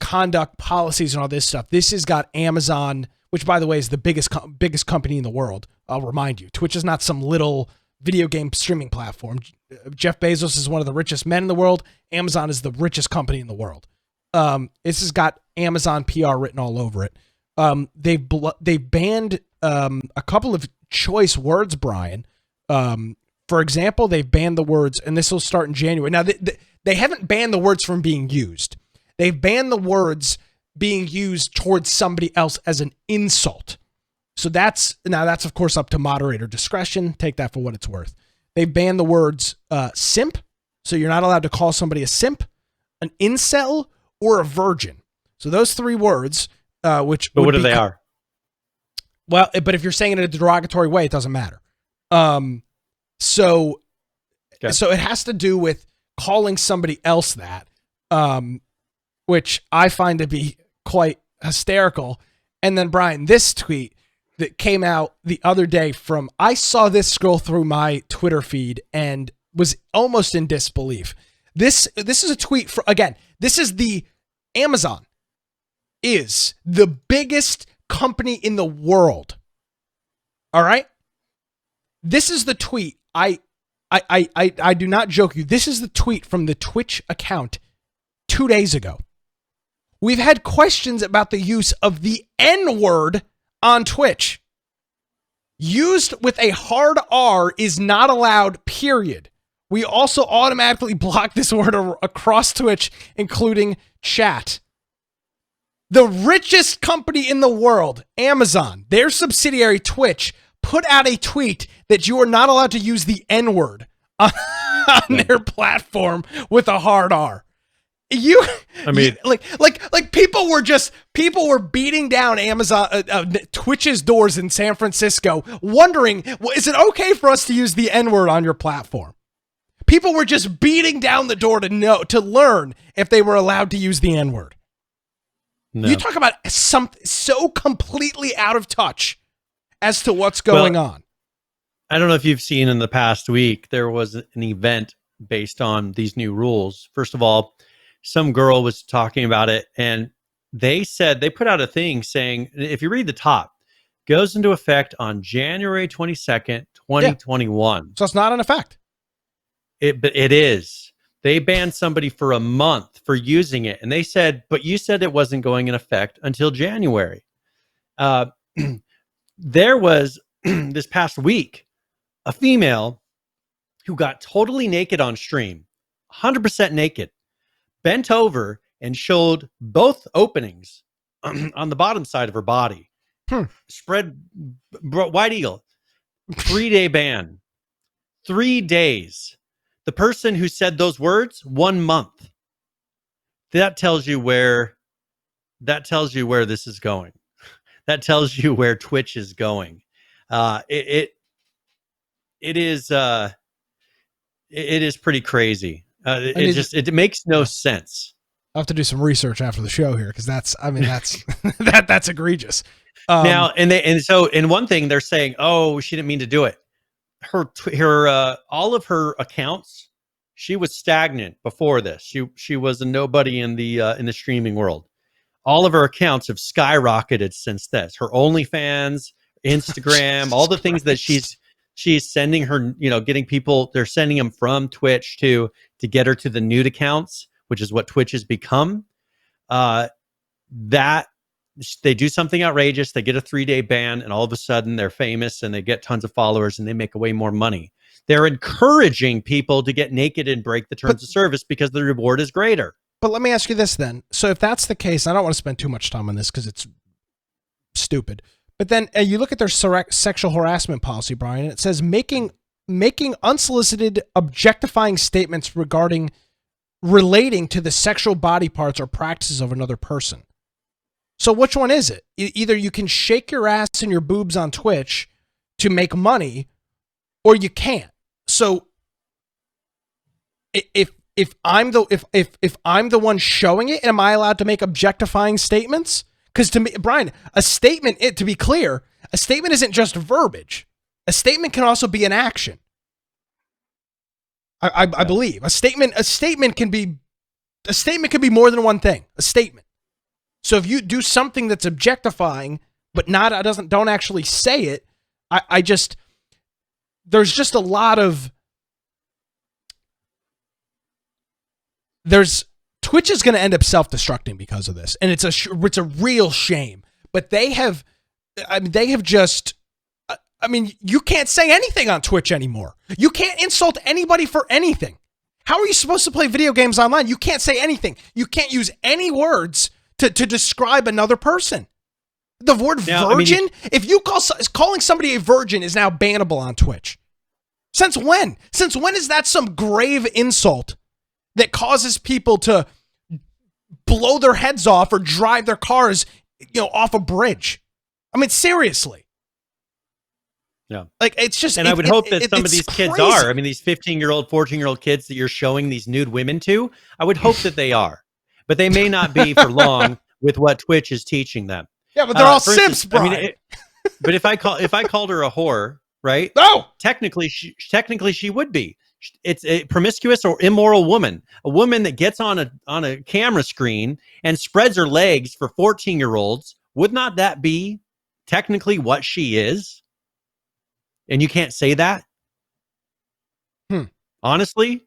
conduct policies and all this stuff, this has got Amazon, which by the way is the biggest company in the world. I'll remind you, Twitch is not some little video game streaming platform. Jeff Bezos is one of the richest men in the world. Amazon is the richest company in the world. This has got Amazon PR written all over it. They banned a couple of choice words, Brian. For example, they've banned the words, and this will start in January. Now, they haven't banned the words from being used. They've banned the words being used towards somebody else as an insult. So that's of course up to moderator discretion. Take that for what it's worth. They banned the words simp. So you're not allowed to call somebody a simp, an incel, or a virgin. So those three words, but what if they are? Well, but if you're saying it in a derogatory way, it doesn't matter. So it has to do with calling somebody else that, which I find to be quite hysterical. And then Brian, this tweet that came out the other day I saw this scroll through my Twitter feed and was almost in disbelief. This is a tweet this is the Amazon is the biggest company in the world. All right. This is the tweet. I do not joke you. This is the tweet from the Twitch account 2 days ago. We've had questions about the use of the N-word on Twitch. Used with a hard R is not allowed, period. We also automatically block this word across Twitch, including chat. The richest company in the world, Amazon, their subsidiary Twitch, put out a tweet that you are not allowed to use the N-word on their platform with a hard R. People were beating down Amazon Twitch's doors in San Francisco, wondering, is it okay for us to use the N-word on your platform? People were just beating down the door to learn if they were allowed to use the N-word. No. You talk about something so completely out of touch as to what's going on. I don't know if you've seen in the past week, there was an event based on these new rules. First of all, some girl was talking about it, and they put out a thing saying, if you read the top, goes into effect on January 22nd, 2021. So it's not in effect. But it is. They banned somebody for a month for using it. And they said, but you said it wasn't going in effect until January. There was, this past week, a female who got totally naked on stream, 100% naked, bent over and showed both openings on the bottom side of her body. Spread White Eagle. 3-day ban. 3 days. The person who said those words, 1 month. that tells you where this is going. That tells you where Twitch is going. It is pretty crazy. It makes no sense. I'll have to do some research after the show here, because that's that's egregious. Now, and one thing they're saying, oh, she didn't mean to do it. Her all of her accounts, she was stagnant before this. She was a nobody in the streaming world. All of her accounts have skyrocketed since this. Her OnlyFans, Instagram, all the things that she's sending her, getting people, they're sending them from Twitch to get her to the nude accounts, which is what Twitch has become. That they do something outrageous, they get a 3-day ban, and all of a sudden they're famous and they get tons of followers and they make way more money. They're encouraging people to get naked and break the terms of service because the reward is greater. But let me ask you this then. So if that's the case, I don't want to spend too much time on this because it's stupid. But then you look at their sexual harassment policy, Brian, and it says making unsolicited objectifying statements relating to the sexual body parts or practices of another person. So which one is it? Either you can shake your ass and your boobs on Twitch to make money, or you can't. So if I'm the one showing it, am I allowed to make objectifying statements? Because to me, Brian, a statement, to be clear, a statement isn't just verbiage. A statement can also be an action. I believe a statement can be more than one thing. A statement. So if you do something that's objectifying, but don't actually say it, there's just a lot of Twitch is going to end up self-destructing because of this, and it's a real shame. But you can't say anything on Twitch anymore. You can't insult anybody for anything. How are you supposed to play video games online? You can't say anything. You can't use any words to describe another person. The word virgin, if you calling somebody a virgin is now bannable on Twitch. Since when? Since when is that some grave insult that causes people to blow their heads off or drive their cars, off a bridge? I mean, seriously. Yeah. Like, it's just... And I would hope that some of these kids are. I mean, these 15-year-old, 14-year-old kids that you're showing these nude women to, I would hope that they are. But they may not be for long with what Twitch is teaching them. Yeah, but they're all simps, Brian. But if I called her a whore, right? No! Technically, she would be. It's a promiscuous or immoral woman, a woman that gets on a camera screen and spreads her legs for 14-year-olds. Would not that be technically what she is? And you can't say that? Honestly?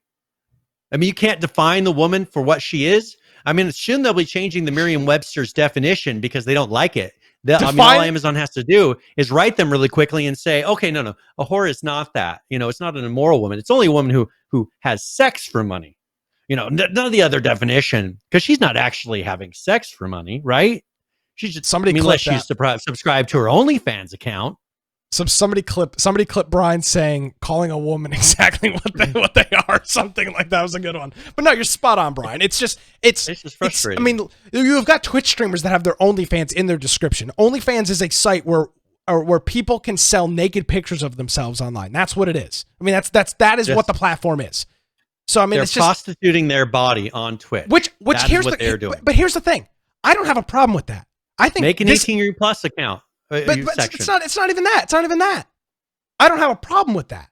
I mean, you can't define the woman for what she is? I mean, shouldn't they be changing the Merriam-Webster's definition because they don't like it? All Amazon has to do is write them really quickly and say, okay, no, a whore is not that. It's not an immoral woman. It's only a woman who has sex for money. None of the other definition, because she's not actually having sex for money, right? She's just unless she's subscribed to her OnlyFans account. So somebody clip Brian calling a woman exactly what they are. Something like that was a good one. But no, you're spot on, Brian. It's just frustrating. I mean, you've got Twitch streamers that have their OnlyFans in their description. OnlyFans is a site where people can sell naked pictures of themselves online. That's what it is. I mean, that is what the platform is. So I mean, they're prostituting their body on Twitch. Which here's what they're doing. But here's the thing. I don't have a problem with that. I think make an 18-year plus account. But it's not even that. It's not even that. I don't have a problem with that.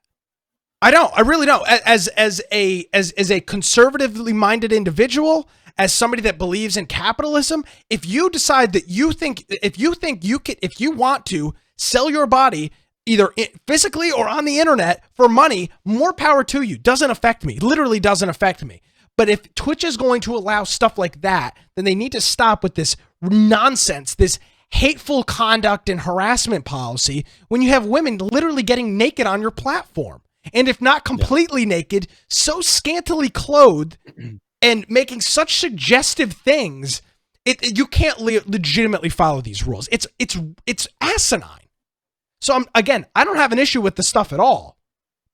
I don't. I really don't. As a conservatively minded individual, as somebody that believes in capitalism, if you decide that if you want to sell your body either physically or on the internet for money, more power to you. Doesn't affect me. Literally doesn't affect me. But if Twitch is going to allow stuff like that, then they need to stop with this nonsense, this hateful conduct and harassment policy when you have women literally getting naked on your platform. And if not completely naked, so scantily clothed and making such suggestive things, you can't legitimately follow these rules. It's asinine. So I don't have an issue with the stuff at all,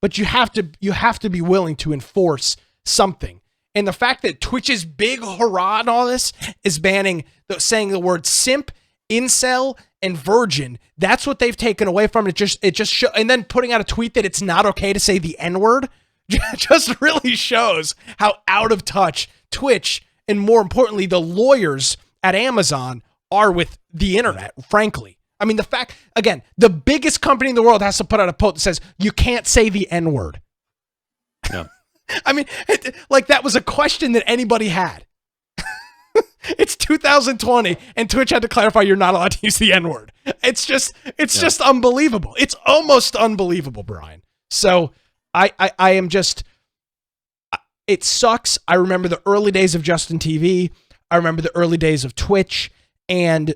but you have to be willing to enforce something. And the fact that Twitch's big hurrah and all this is saying the word simp, incel, and virgin. That's what they've taken away from it. And then putting out a tweet that it's not okay to say the N-word just really shows how out of touch Twitch and, more importantly, the lawyers at Amazon are with the internet, frankly. I mean, the fact, again, the biggest company in the world has to put out a post that says you can't say the N-word. Yeah. I mean, like that was a question that anybody had. It's 2020 and Twitch had to clarify you're not allowed to use the N-word. It's just unbelievable. It's almost unbelievable, Brian. So I am just, it sucks. I remember the early days of Justin TV. I remember the early days of Twitch, and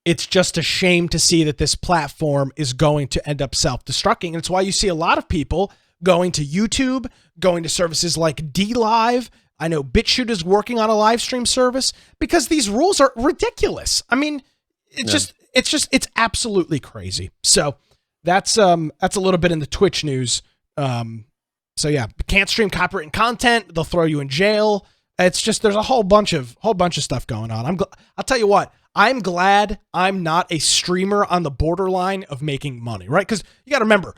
it's just a shame to see that this platform is going to end up self-destructing. And it's why you see a lot of people going to YouTube, going to services like DLive. I know BitChute is working on a live stream service because these rules are ridiculous. I mean, it's absolutely crazy. So that's a little bit in the Twitch news. So yeah, can't stream copyrighted content. They'll throw you in jail. It's just, there's a whole bunch of stuff going on. I'll tell you what, I'm glad I'm not a streamer on the borderline of making money, right? Because you got to remember,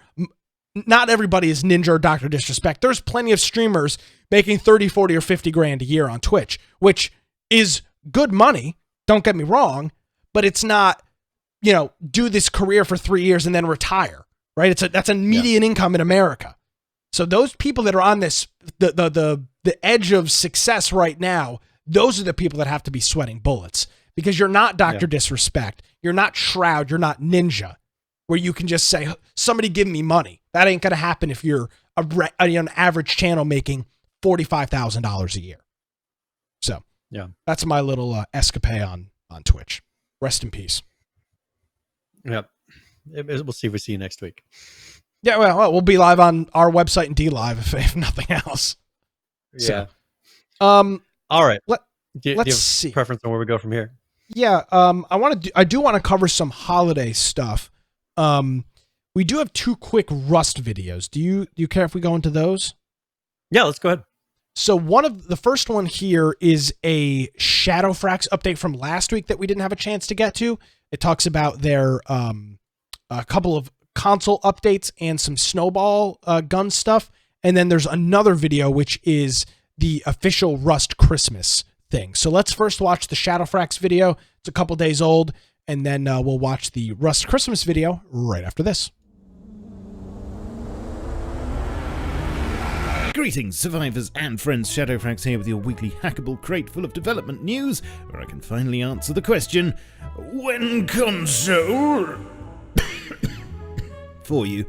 not everybody is Ninja or Dr. Disrespect. There's plenty of streamers making 30, 40, or 50 grand a year on Twitch, which is good money. Don't get me wrong, but it's not, do this career for 3 years and then retire, right? That's a median income in America. So those people that are on this, the edge of success right now, those are the people that have to be sweating bullets, because you're not Dr. Disrespect. You're not Shroud. You're not Ninja, where you can just say, somebody give me money. That ain't going to happen if you're an average channel making $45,000 a year. So that's my little escapade on Twitch. Rest in peace. Yep. We'll see if we see you next week. Yeah, well, we'll be live on our website and DLive if nothing else. Yeah. So, all right. Let's see. Preference on where we go from here? Yeah. I do want to cover some holiday stuff. We do have 2 quick Rust videos. Do you care if we go into those? Yeah, let's go ahead. So the first one here is a Shadowfrax update from last week that we didn't have a chance to get to. It talks about their a couple of console updates and some snowball gun stuff. And then there's another video, which is the official Rust Christmas thing. So let's first watch the Shadowfrax video. It's a couple days old. And then we'll watch the Rust Christmas video right after this. Greetings, survivors and friends. Shadowfrax here with your weekly hackable crate full of development news, where I can finally answer the question, when console? For you.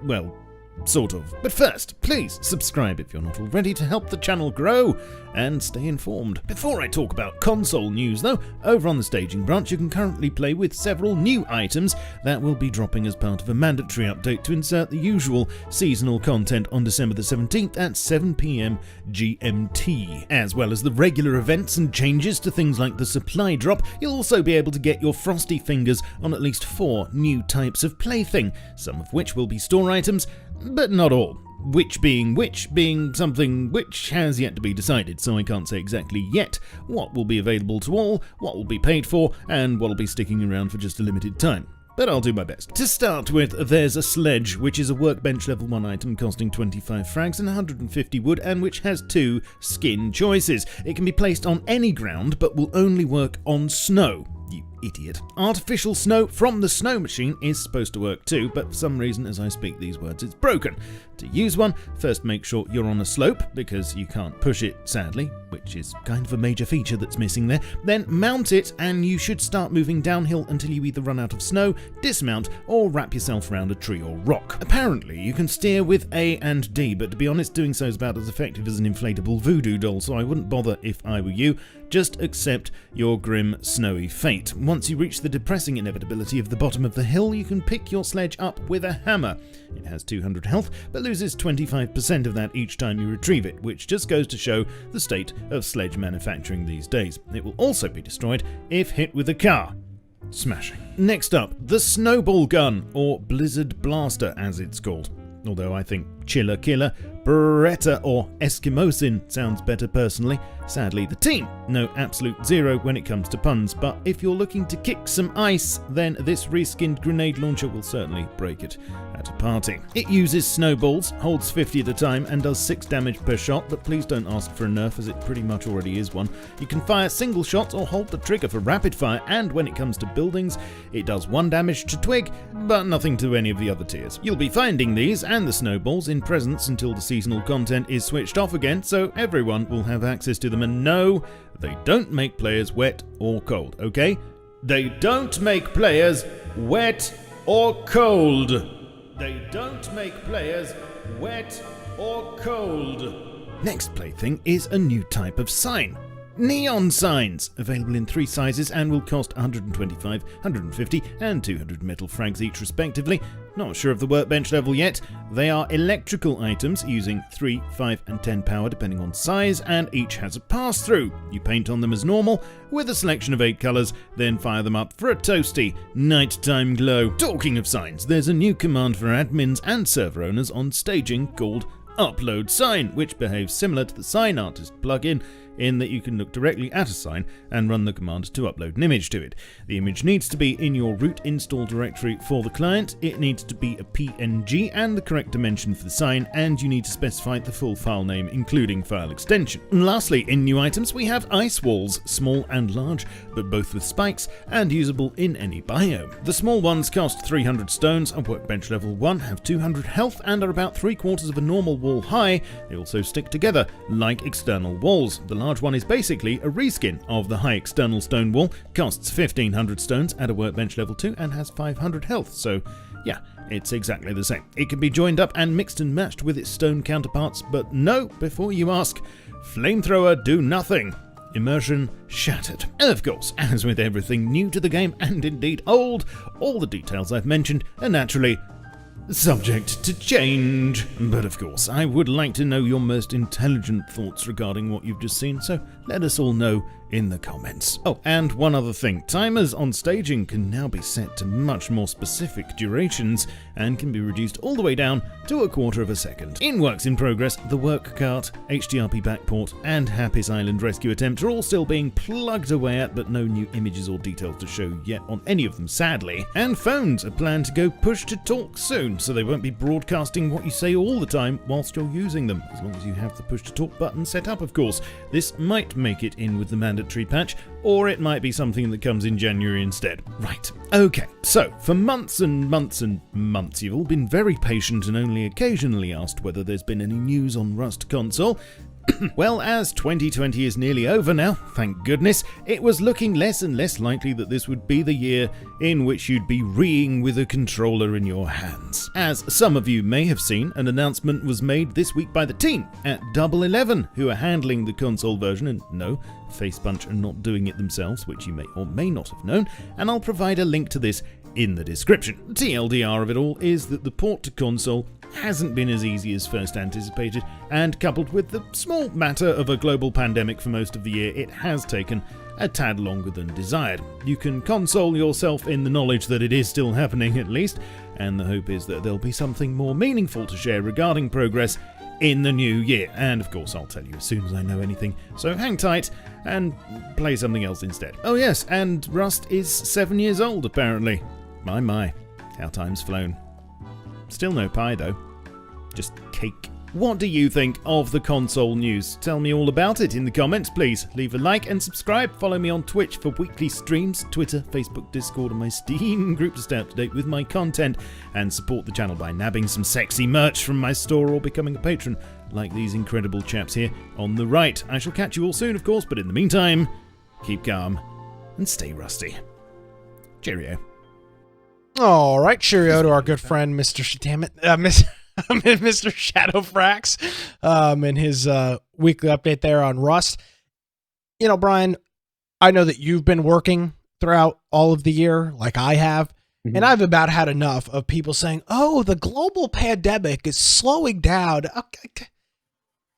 Well, sort of. But first, please subscribe if you're not already to help the channel grow and stay informed. Before I talk about console news though, over on the staging branch you can currently play with several new items that will be dropping as part of a mandatory update to insert the usual seasonal content on December the 17th at 7 PM GMT. As well as the regular events and changes to things like the supply drop, you'll also be able to get your frosty fingers on at least 4 new types of plaything, some of which will be store items, but not all. Which being something which has yet to be decided, so I can't say exactly yet what will be available to all, what will be paid for, and what will be sticking around for just a limited time. But I'll do my best. To start with, there's a sledge, which is a workbench level 1 item costing 25 frags and 150 wood, and which has 2 skin choices. It can be placed on any ground, but will only work on snow. You idiot. Artificial snow from the snow machine is supposed to work too, but for some reason as I speak these words it's broken. To use one, first make sure you're on a slope, because you can't push it, sadly, which is kind of a major feature that's missing there. Then mount it, and you should start moving downhill until you either run out of snow, dismount, or wrap yourself around a tree or rock. Apparently you can steer with A and D, but to be honest, doing so is about as effective as an inflatable voodoo doll, so I wouldn't bother if I were you. Just accept your grim, snowy fate. Once you reach the depressing inevitability of the bottom of the hill, you can pick your sledge up with a hammer. It has 200 health, but loses 25% of that each time you retrieve it, which just goes to show the state of sledge manufacturing these days. It will also be destroyed if hit with a car. Smashing. Next up, the snowball gun, or blizzard blaster as it's called. Although I think Chiller Killer Beretta or Eskimosin sounds better personally. Sadly, the team no absolute zero when it comes to puns, but if you're looking to kick some ice, then this reskinned grenade launcher will certainly break it at a party. It uses snowballs, holds 50 at a time, and does 6 damage per shot, but please don't ask for a nerf as it pretty much already is one. You can fire single shots or hold the trigger for rapid fire, and when it comes to buildings, it does 1 damage to twig, but nothing to any of the other tiers. You'll be finding these and the snowballs in presents until the seasonal content is switched off again, so everyone will have access to them. And no, they don't make players wet or cold, okay? They don't make players wet or cold. They don't make players wet or cold. Next plaything is a new type of sign. Neon signs, available in 3 sizes and will cost 125, 150 and 200 metal frags each respectively. Not sure of the workbench level yet. They are electrical items using 3, 5 and 10 power depending on size, and each has a pass-through. You paint on them as normal with a selection of 8 colours, then fire them up for a toasty nighttime glow. Talking of signs, there's a new command for admins and server owners on staging called Upload Sign, which behaves similar to the Sign Artist plugin in that you can look directly at a sign and run the command to upload an image to it. The image needs to be in your root install directory for the client, it needs to be a PNG and the correct dimension for the sign, and you need to specify the full file name including file extension. And lastly, in new items we have ice walls, small and large, but both with spikes and usable in any biome. The small ones cost 300 stones, are workbench level 1, have 200 health and are about 3/4 of a normal wall high. They also stick together like external walls. The large one is basically a reskin of the high external stone wall, costs 1500 stones at a workbench level 2 and has 500 health, so yeah, it's exactly the same. It can be joined up and mixed and matched with its stone counterparts, but no, before you ask, flamethrower do nothing. Immersion shattered. Of course, as with everything new to the game, and indeed old, all the details I've mentioned are naturally subject to change. But of course, I would like to know your most intelligent thoughts regarding what you've just seen, so let us all know in the comments. Oh, and one other thing. Timers on staging can now be set to much more specific durations and can be reduced all the way down to 1/4 of a second. In works in progress, the work cart, HDRP backport, and Happy's Island rescue attempt are all still being plugged away at, but no new images or details to show yet on any of them, sadly. And phones are planned to go push to talk soon, so they won't be broadcasting what you say all the time whilst you're using them, as long as you have the push to talk button set up, of course. This might make it in with the mandatory patch, or it might be something that comes in January instead. Right, okay, so for months and months and months, you've all been very patient and only occasionally asked whether there's been any news on Rust console. Well, as 2020 is nearly over now, thank goodness, it was looking less and less likely that this would be the year in which you'd be reeing with a controller in your hands. As some of you may have seen, an announcement was made this week by the team at Double 11, who are handling the console version, and no, Facepunch are not doing it themselves, which you may or may not have known, and I'll provide a link to this in the description. TLDR of it all is that the port to console hasn't been as easy as first anticipated, and coupled with the small matter of a global pandemic for most of the year, it has taken a tad longer than desired. You can console yourself in the knowledge that it is still happening at least, and the hope is that there'll be something more meaningful to share regarding progress in the new year. And of course I'll tell you as soon as I know anything, so hang tight and play something else instead. Oh yes, and Rust is 7 years old apparently. My, how time's flown. Still no pie though, just cake. What do you think of the console news? Tell me all about it in the comments, please. Leave a like and subscribe. Follow me on Twitch for weekly streams, Twitter, Facebook, Discord, and my Steam group to stay up to date with my content, and support the channel by nabbing some sexy merch from my store or becoming a patron, like these incredible chaps here on the right. I shall catch you all soon, of course, but in the meantime, keep calm and stay rusty. Cheerio. All right, cheerio to our good friend, Mr. Mr. Shadowfrax, and his weekly update there on Rust. You know, Brian, I know that you've been working throughout all of the year, like I have, and I've about had enough of people saying, "Oh, the global pandemic is slowing down." Okay.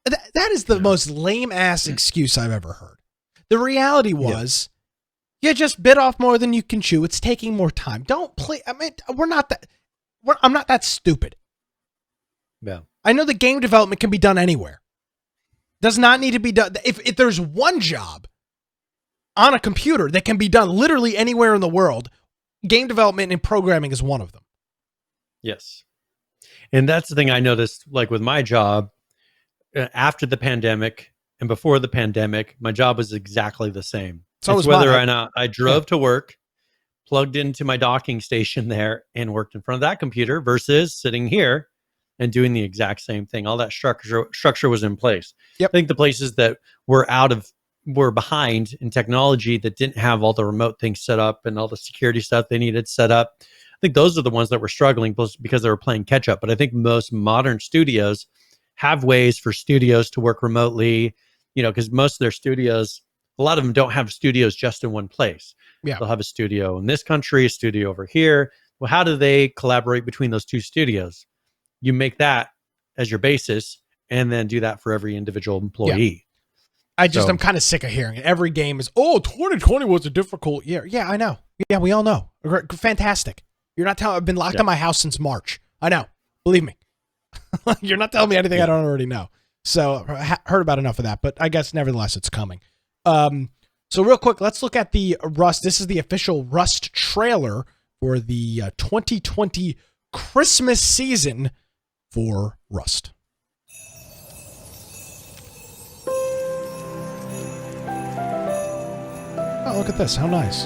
That is the most lame-ass excuse I've ever heard. The reality was, you just bit off more than you can chew. It's taking more time. Don't play. I mean, I'm not that stupid. Yeah. I know that game development can be done anywhere. Does not need to be done. If there's one job on a computer that can be done literally anywhere in the world, game development and programming is one of them. Yes. And that's the thing I noticed, like with my job, after the pandemic and before the pandemic, my job was exactly the same. So it's whether or not I drove to work, plugged into my docking station there, and worked in front of that computer versus sitting here and doing the exact same thing. All that structure was in place. Yep. I think the places that were behind in technology that didn't have all the remote things set up and all the security stuff they needed set up, I think those are the ones that were struggling because they were playing catch up. But I think most modern studios have ways for studios to work remotely, because most of their studios, a lot of them don't have studios just in one place. Yeah. They'll have a studio in this country, a studio over here. Well, how do they collaborate between those two studios? You make that as your basis and then do that for every individual employee. Yeah. I'm kind of sick of hearing it. Every game is, 2020 was a difficult year. Yeah, I know. Yeah, we all know. Fantastic. You're not telling, I've been locked in my house since March. I know. Believe me. You're not telling me anything I don't already know. So I heard about enough of that, but I guess nevertheless it's coming. So real quick, let's look at the Rust. This is the official Rust trailer for the 2020 Christmas season for Rust. Oh, look at this. How nice.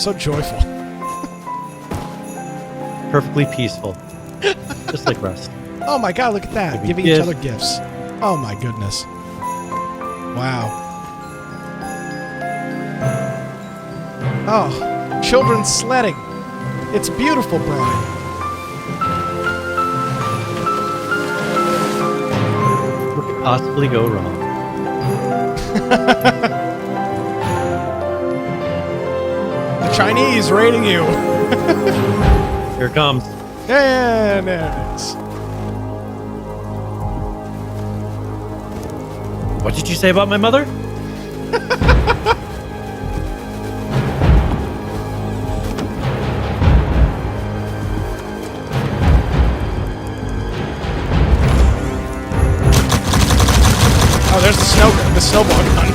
So joyful. Perfectly peaceful. Just like Rust. Oh my God, look at that. Giving each other gifts. Oh my goodness. Wow. Oh, children sledding. It's beautiful, Brian. What could possibly go wrong? The Chinese raiding you. Here it comes. Yeah, there it is. What did you say about my mother? Oh, there's the snowball gun.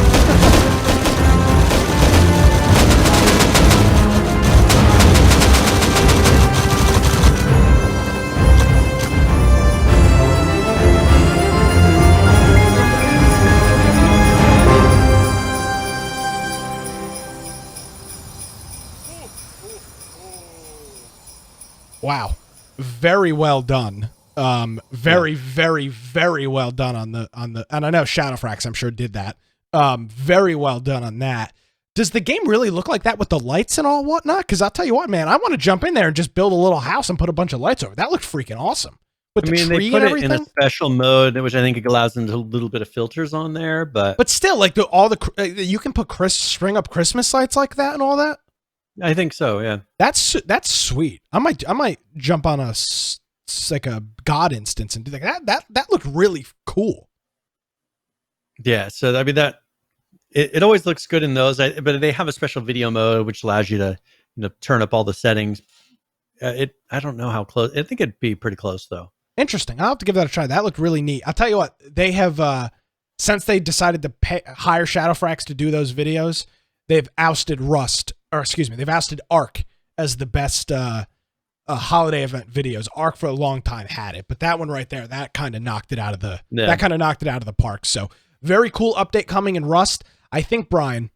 Wow. Very well done. Very well done on the, and I know Shadowfrax, I'm sure, did that. Very well done on that. Does the game really look like that with the lights and all whatnot? Because I'll tell you what, man, I want to jump in there and just build a little house and put a bunch of lights over. That looked freaking awesome. With the tree they put and it everything. in a special mode, which I think allows them to a little bit of filters on there, but still, like you can put string up Christmas lights like that and all that. I think so. Yeah, that's sweet. I might jump on like a God instance and do that. That looked really cool. Yeah. So I mean it always looks good in those, but they have a special video mode which allows you to turn up all the settings. I don't know how close. I think it'd be pretty close though. Interesting. I'll have to give that a try. That looked really neat. I'll tell you what, they have since they decided to hire Shadowfrax to do those videos, they've ousted they've ousted Ark as the best holiday event videos. Ark for a long time had it, but that one right there, that kind of knocked it out of the park. So very cool update coming in Rust. I think, Brian,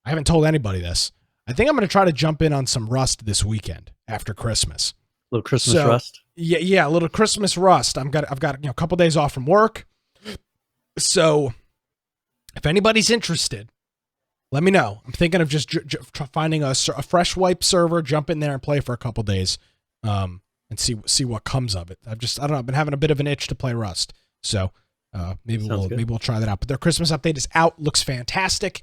I haven't told anybody this. I think I'm going to try to jump in on some Rust this weekend after Christmas. A little Christmas Rust. Yeah, a little Christmas Rust. I've got a couple days off from work. So if anybody's interested, let me know. I'm thinking of just finding a fresh wipe server, jump in there and play for a couple days, and see what comes of it. I don't know. I've been having a bit of an itch to play Rust, so maybe we'll try that out. But their Christmas update is out. Looks fantastic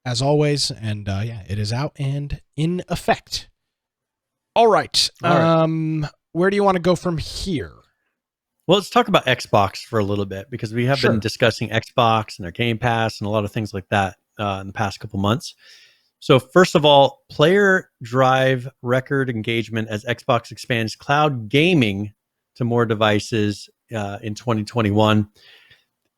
as always, and it is out and in effect. All right. Where do you want to go from here? Well, let's talk about Xbox for a little bit, because we have been discussing Xbox and their Game Pass and a lot of things like that in the past couple months. So first of all, player drive record engagement as Xbox expands cloud gaming to more devices in 2021.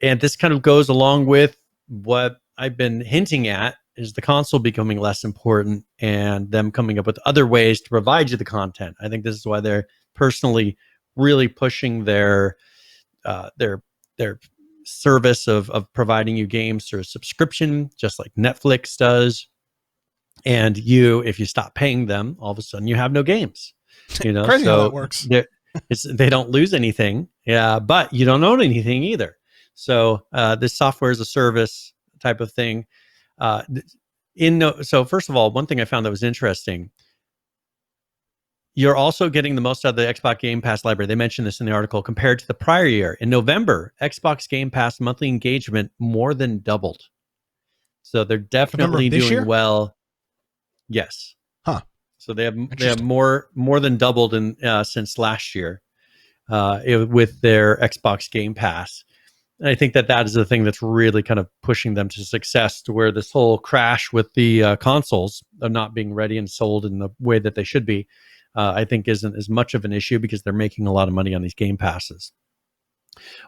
And this kind of goes along with what I've been hinting at, is the console becoming less important and them coming up with other ways to provide you the content. I think this is why they're personally really pushing their service of providing you games through a subscription, just like Netflix does. And if you stop paying them, all of a sudden you have no games. Crazy how that works. They don't lose anything, but you don't own anything either. So this software as a service type of thing. So first of all, one thing I found that was interesting, you're also getting the most out of the Xbox Game Pass library. They mentioned this in the article. Compared to the prior year, in November, Xbox Game Pass monthly engagement more than doubled. So they're definitely doing well. Yes. Huh. So they have more than doubled since last year with their Xbox Game Pass. And I think that is the thing that's really kind of pushing them to success, to where this whole crash with the consoles of not being ready and sold in the way that they should be, I think isn't as much of an issue, because they're making a lot of money on these Game Passes.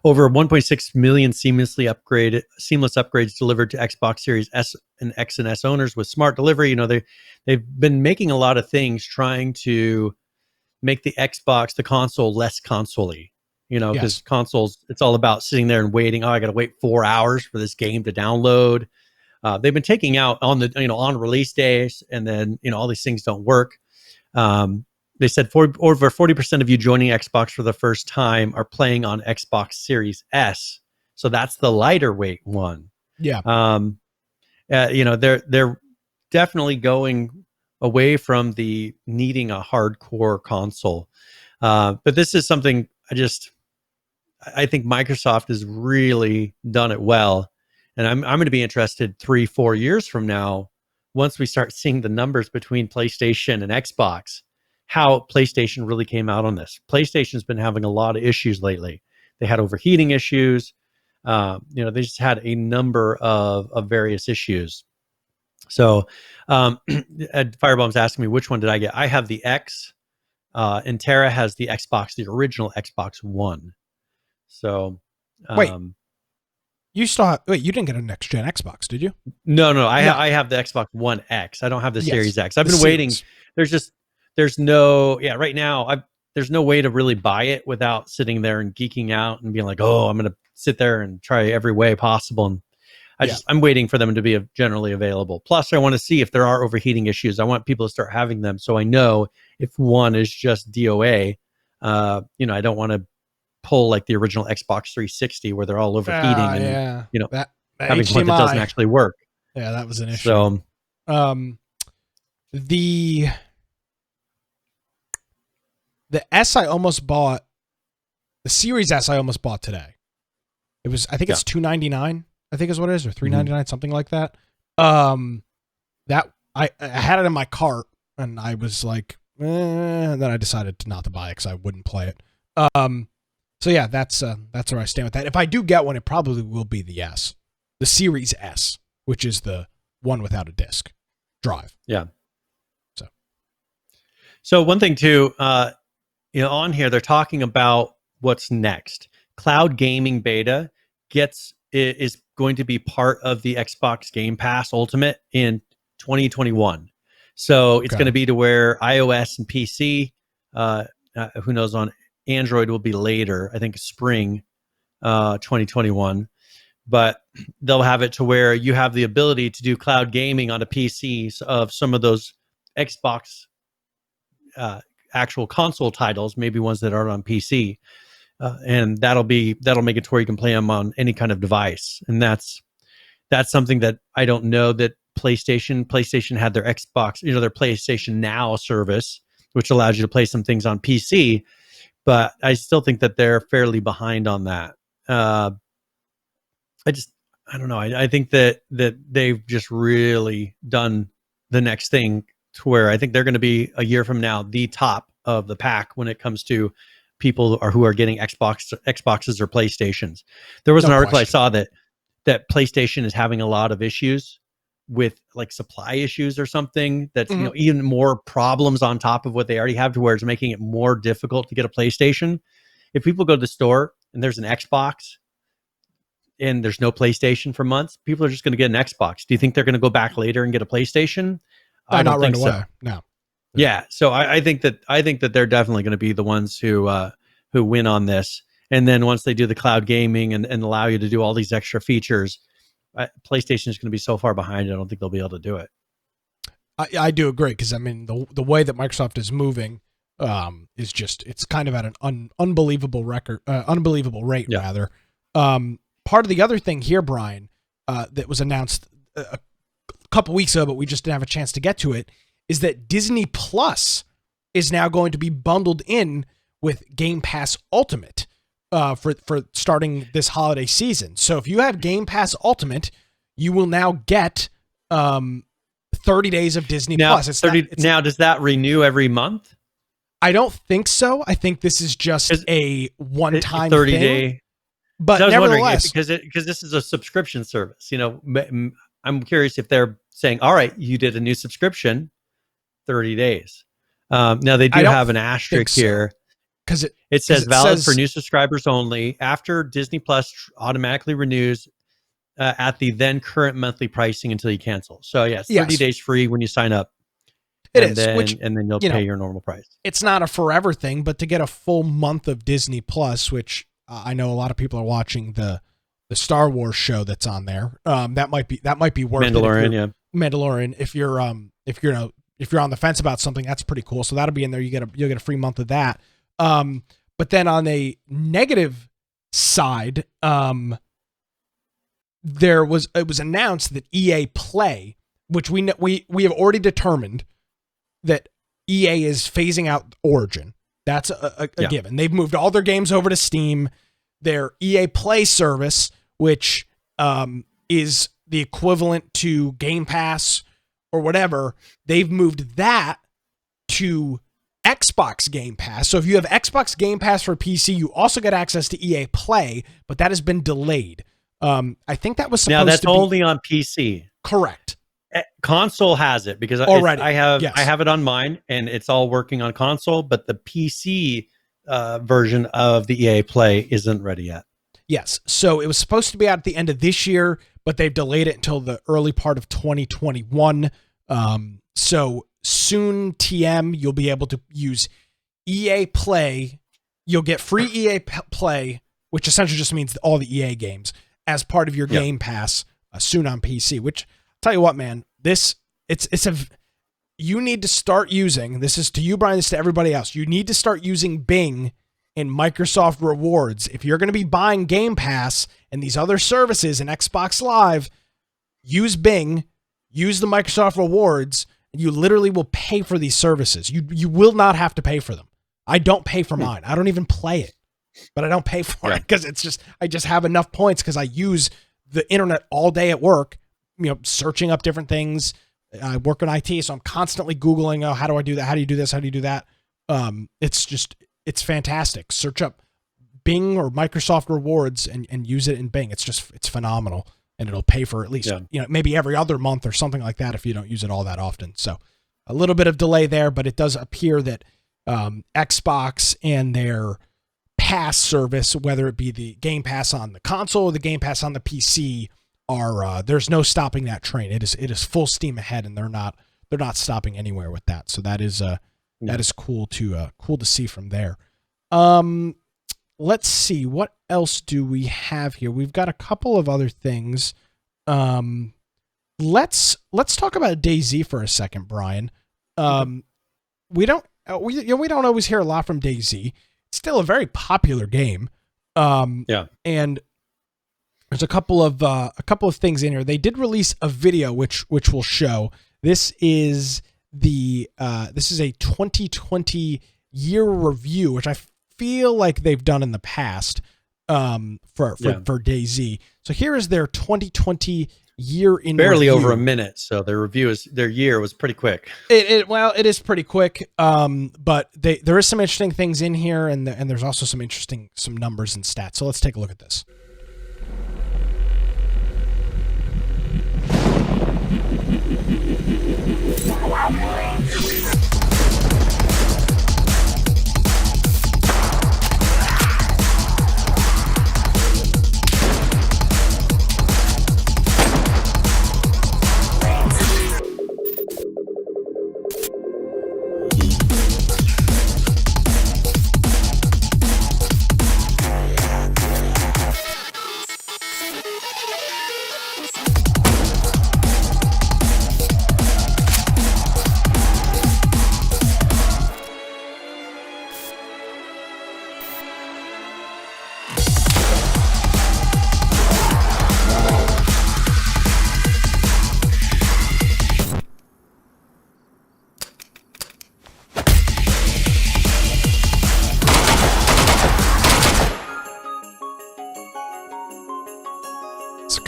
Over 1.6 million seamless upgrades delivered to Xbox Series S and X and S owners with smart delivery. They've been making a lot of things trying to make the console less console-y. Because Yes. consoles, it's all about sitting there and waiting. Oh, I got to wait 4 hours for this game to download. They've been taking out on release days, and then all these things don't work. They said over 40% of you joining Xbox for the first time are playing on Xbox Series S. So that's the lighter weight one. Yeah. They're definitely going away from the needing a hardcore console. But this is something I think Microsoft has really done it well. And I'm going to be interested 3-4 years from now, once we start seeing the numbers between PlayStation and Xbox, how PlayStation really came out on this. PlayStation's been having a lot of issues lately. They had overheating issues. They just had a number of various issues. So Firebomb's asking me, which one did I get? I have the X, and Tara has the original Xbox One. So you didn't get a next gen Xbox, did you? No. I have the Xbox One X. I don't have the Series X. I've been waiting. Right now there's no way to really buy it without sitting there and geeking out and being like, oh, I'm going to sit there and try every way possible. And I'm waiting for them to be generally available. Plus, I want to see if there are overheating issues. I want people to start having them, so I know if one is just DOA. I don't want to pull like the original Xbox 360 where they're all overheating and that having HDMI. one that doesn't actually work. Yeah, that was an issue. So, the S I almost bought, the Series S I almost bought today. It was, I think it's $299. I think is what it is, or $399, something like that. That I had it in my cart, and I was like, and then I decided not to buy it because I wouldn't play it. So yeah, that's where I stand with that. If I do get one, it probably will be the S, the Series S, which is the one without a disc drive. Yeah. So one thing too, on here they're talking about what's next. Cloud gaming beta is going to be part of the Xbox Game Pass Ultimate in 2021. So it's going to be to where iOS and PC, who knows, on Android will be later, I think spring 2021. But they'll have it to where you have the ability to do cloud gaming on a PC of some of those Xbox actual console titles, maybe ones that aren't on PC. And that'll make it to where you can play them on any kind of device. And that's something that I don't know that PlayStation had their Xbox, their PlayStation Now service, which allows you to play some things on PC, but I still think that they're fairly behind on that. I don't know. I think that they've just really done the next thing to where I think they're going to be a year from now the top of the pack when it comes to people who are getting Xboxes or PlayStations. There was an article I saw that PlayStation is having a lot of issues with like supply issues or something that's even more problems on top of what they already have, to where it's making it more difficult to get a PlayStation. If people go to the store and there's an Xbox and there's no PlayStation for months, people are just going to get an Xbox. Do you think they're going to go back later and get a PlayStation? I don't think so. No. Yeah. So I think that they're definitely going to be the ones who win on this. And then once they do the cloud gaming and allow you to do all these extra features, PlayStation is going to be so far behind. I don't think they'll be able to do it. I do agree, because I mean the way that Microsoft is moving is just, it's kind of at an unbelievable rate rather. Part of the other thing here, Brian, that was announced a couple weeks ago, but we just didn't have a chance to get to it, is that Disney Plus is now going to be bundled in with Game Pass Ultimate for starting this holiday season. So if you have Game Pass Ultimate, you will now get 30 days of Disney Plus. Now, does that renew every month? I don't think so. I think this is just a one-time 30-day. But nevertheless, because this is a subscription service, I'm curious if they're saying, all right, you did a new subscription, 30 days. Now they do have an asterisk here, because it says valid for new subscribers only. After Disney Plus automatically renews at the then current monthly pricing until you cancel. So yes, 30 days free when you sign up. And then you'll pay your normal price. It's not a forever thing, but to get a full month of Disney Plus, which I know a lot of people are watching the Star Wars show that's on there. That might be worth Mandalorian, Mandalorian. If you're on the fence about something, that's pretty cool. So that'll be in there. You'll get a free month of that. But then on a negative side, it was announced that EA Play, which we have already determined that EA is phasing out Origin. That's a given. They've moved all their games over to Steam. Their EA Play service, which is the equivalent to Game Pass or whatever, they've moved that to Xbox Game Pass. So if you have Xbox Game Pass for PC, you also get access to EA Play, but that has been delayed. I think that was supposed to be... Now that's only on PC. Correct. Console has it, because already I have it on mine and it's all working on console, but the PC version of the EA Play isn't ready yet. Yes. So it was supposed to be out at the end of this year, but they've delayed it until the early part of 2021. So soon, TM, you'll be able to use EA Play. You'll get free EA Play, which essentially just means all the EA games, as part of your Game Pass soon on PC, which... Tell you what, man, you need to start using, this is to you, Brian, this is to everybody else. You need to start using Bing and Microsoft Rewards. If you're going to be buying Game Pass and these other services and Xbox Live, use Bing, use the Microsoft Rewards, and you literally will pay for these services. You will not have to pay for them. I don't pay for mine. I don't even play it, but I don't pay for it because I just have enough points because I use the internet all day at work, searching up different things. I work in IT, so I'm constantly Googling, how do I do that? How do you do this? How do you do that? It's fantastic. Search up Bing or Microsoft Rewards and use it in Bing. It's phenomenal. And it'll pay for at least, maybe every other month or something like that if you don't use it all that often. So a little bit of delay there, but it does appear that Xbox and their Pass service, whether it be the Game Pass on the console or the Game Pass on the PC, there's no stopping that train. It is full steam ahead, and they're not stopping anywhere with that. So that is cool to see from there. Let's see, what else do we have here? We've got a couple of other things. Let's talk about DayZ for a second, Brian. We don't always hear a lot from DayZ. It's still a very popular game. And there's a couple of things in here. They did release a video which we'll show. This is a 2020 year review, which I feel like they've done in the past for DayZ. So here is their 2020 year in barely review. Over a minute. So their year was pretty quick. It is pretty quick. But there is some interesting things in here, and there's also some numbers and stats. So let's take a look at this.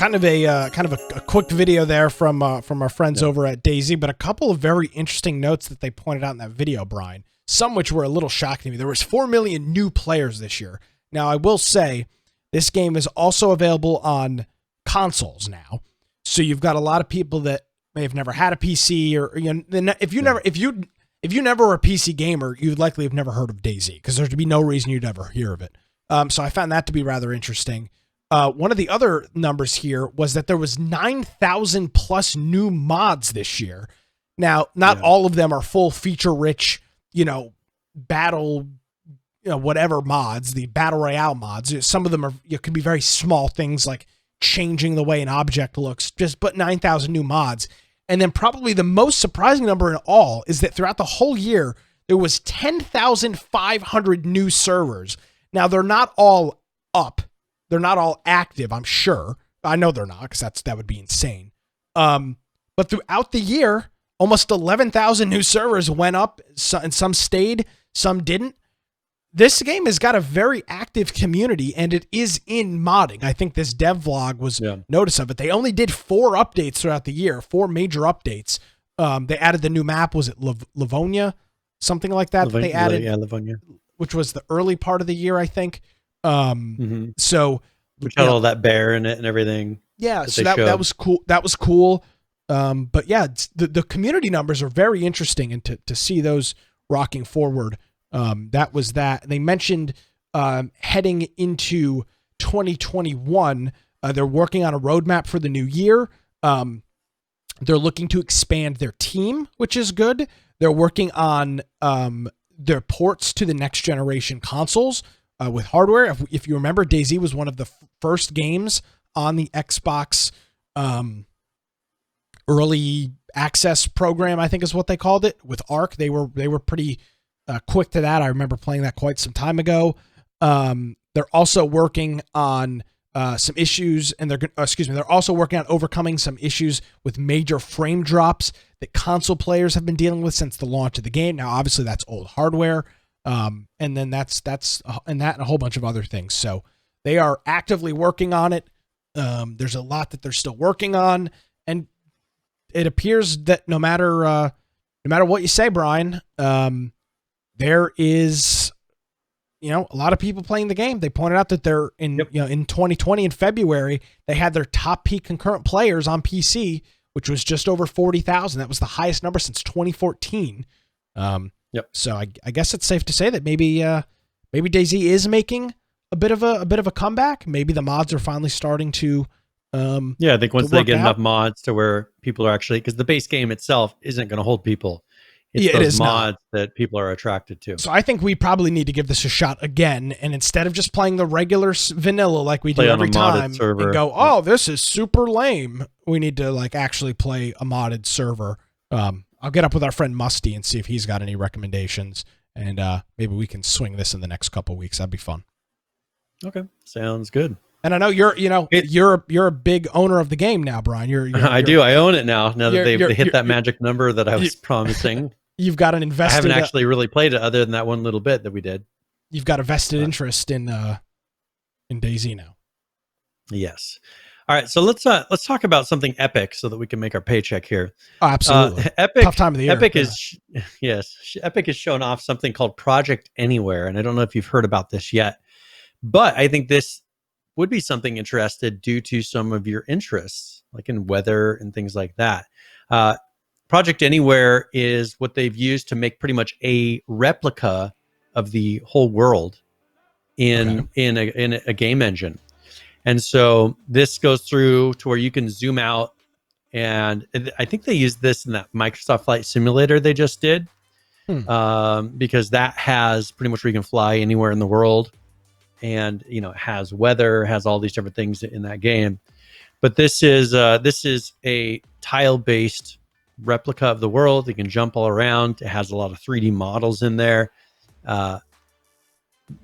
kind of a quick video there from our friends over at DayZ, but a couple of very interesting notes that they pointed out in that video, Brian. Some which were a little shocking to me. There was 4 million new players this year. Now, I will say this game is also available on consoles now. So you've got a lot of people that may have never had a PC, or if you never were a PC gamer, you'd likely have never heard of DayZ because there'd be no reason you'd ever hear of it. So I found that to be rather interesting. One of the other numbers here was that there was 9,000 plus new mods this year. Now, not all of them are full feature-rich, battle, whatever mods, the battle royale mods. Some of them are could be very small things like changing the way an object looks. But 9,000 new mods, and then probably the most surprising number in all is that throughout the whole year there was 10,500 new servers. Now they're not all up. They're not all active, I'm sure. I know they're not, because that would be insane. But throughout the year, almost 11,000 new servers went up, and some stayed, some didn't. This game has got a very active community, and it is in modding. I think this dev vlog was notice of it. They only did 4 updates throughout the year, 4 major updates. They added the new map. Was it Livonia? Something like that they added. Yeah, Livonia. Which was the early part of the year, I think. So which had all that bear in it and everything. Yeah, so that was cool. That was cool. But yeah, the community numbers are very interesting, and to see those rocking forward. That was that. They mentioned heading into 2021, they're working on a roadmap for the new year. They're looking to expand their team, which is good. They're working on their ports to the next generation consoles with hardware. If you remember, DayZ was one of the first games on the Xbox early access program, I think is what they called it, with ARC. They were pretty quick to that. I remember playing that quite some time ago. They're also working on some issues, and they're also working on overcoming some issues with major frame drops that console players have been dealing with since the launch of the game. Now, obviously, that's old hardware, and then that's and a whole bunch of other things. So they are actively working on it. There's a lot that they're still working on, and it appears that no matter what you say, Brian, there is, a lot of people playing the game. They pointed out that they're in 2020 in February, they had their top peak concurrent players on PC, which was just over 40,000. That was the highest number since 2014. So I guess it's safe to say that maybe DayZ is making a bit of a comeback. Maybe the mods are finally starting to. I think once they get enough mods to where people are actually, because the base game itself isn't going to hold people. It's those mods that people are attracted to. So I think we probably need to give this a shot again, and instead of just playing the regular vanilla like we do every time and go, this is super lame, we need to actually play a modded server. I'll get up with our friend Musty and see if he's got any recommendations, and maybe we can swing this in the next couple weeks. That'd be fun. Okay, sounds good. And I know you're a big owner of the game now, Brian. I do. I own it now. Now that they hit that magic number that I was promising. You've got an invested. I haven't actually really played it other than that one little bit that we did. You've got a vested interest in DayZ now. Yes. All right. So let's talk about something epic so that we can make our paycheck here. Oh, absolutely. Epic. Tough time of the year. Epic is Epic has shown off something called Project Anywhere, and I don't know if you've heard about this yet, but I think this would be something interested due to some of your interests, like in weather and things like that. Project Anywhere is what they've used to make pretty much a replica of the whole world in a game engine. And so this goes through to where you can zoom out, and I think they used this in that Microsoft Flight Simulator they just did, because that has pretty much where you can fly anywhere in the world. And it has weather, has all these different things in that game. But this is a tile-based replica of the world. You can jump all around. It has a lot of 3D models in there.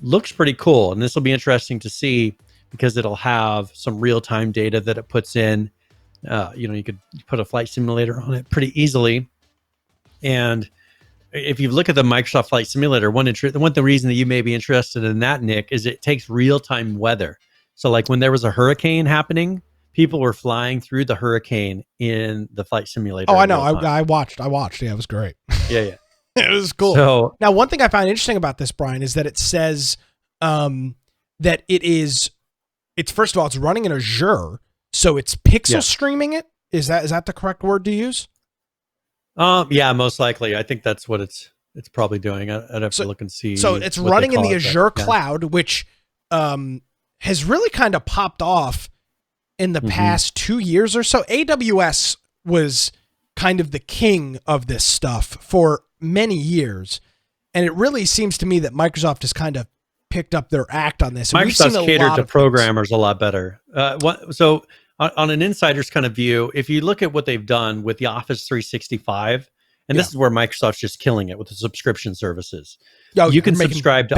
Looks pretty cool, and this will be interesting to see because it'll have some real-time data that it puts in. You could put a flight simulator on it pretty easily, and if you look at the Microsoft Flight Simulator, the reason that you may be interested in that, Nick, is it takes real-time weather. So like when there was a hurricane happening, people were flying through the hurricane in the flight simulator. Oh, I know. I watched. Yeah, it was great. Yeah. It was cool. So now, one thing I find interesting about this, Brian, is that it says that it's first of all, it's running in Azure, so it's pixel streaming it. Is that the correct word to use? Yeah, most likely. I think that's what it's probably doing. I'd have to look and see. So it's running in the Azure cloud, which has really kind of popped off in the past 2 years or so. AWS was kind of the king of this stuff for many years, and it really seems to me that Microsoft has kind of picked up their act on this. And Microsoft's catered to programmers a lot better. So on an insider's kind of view, if you look at what they've done with the Office 365, and this is where Microsoft's just killing it with the subscription services. You can subscribe to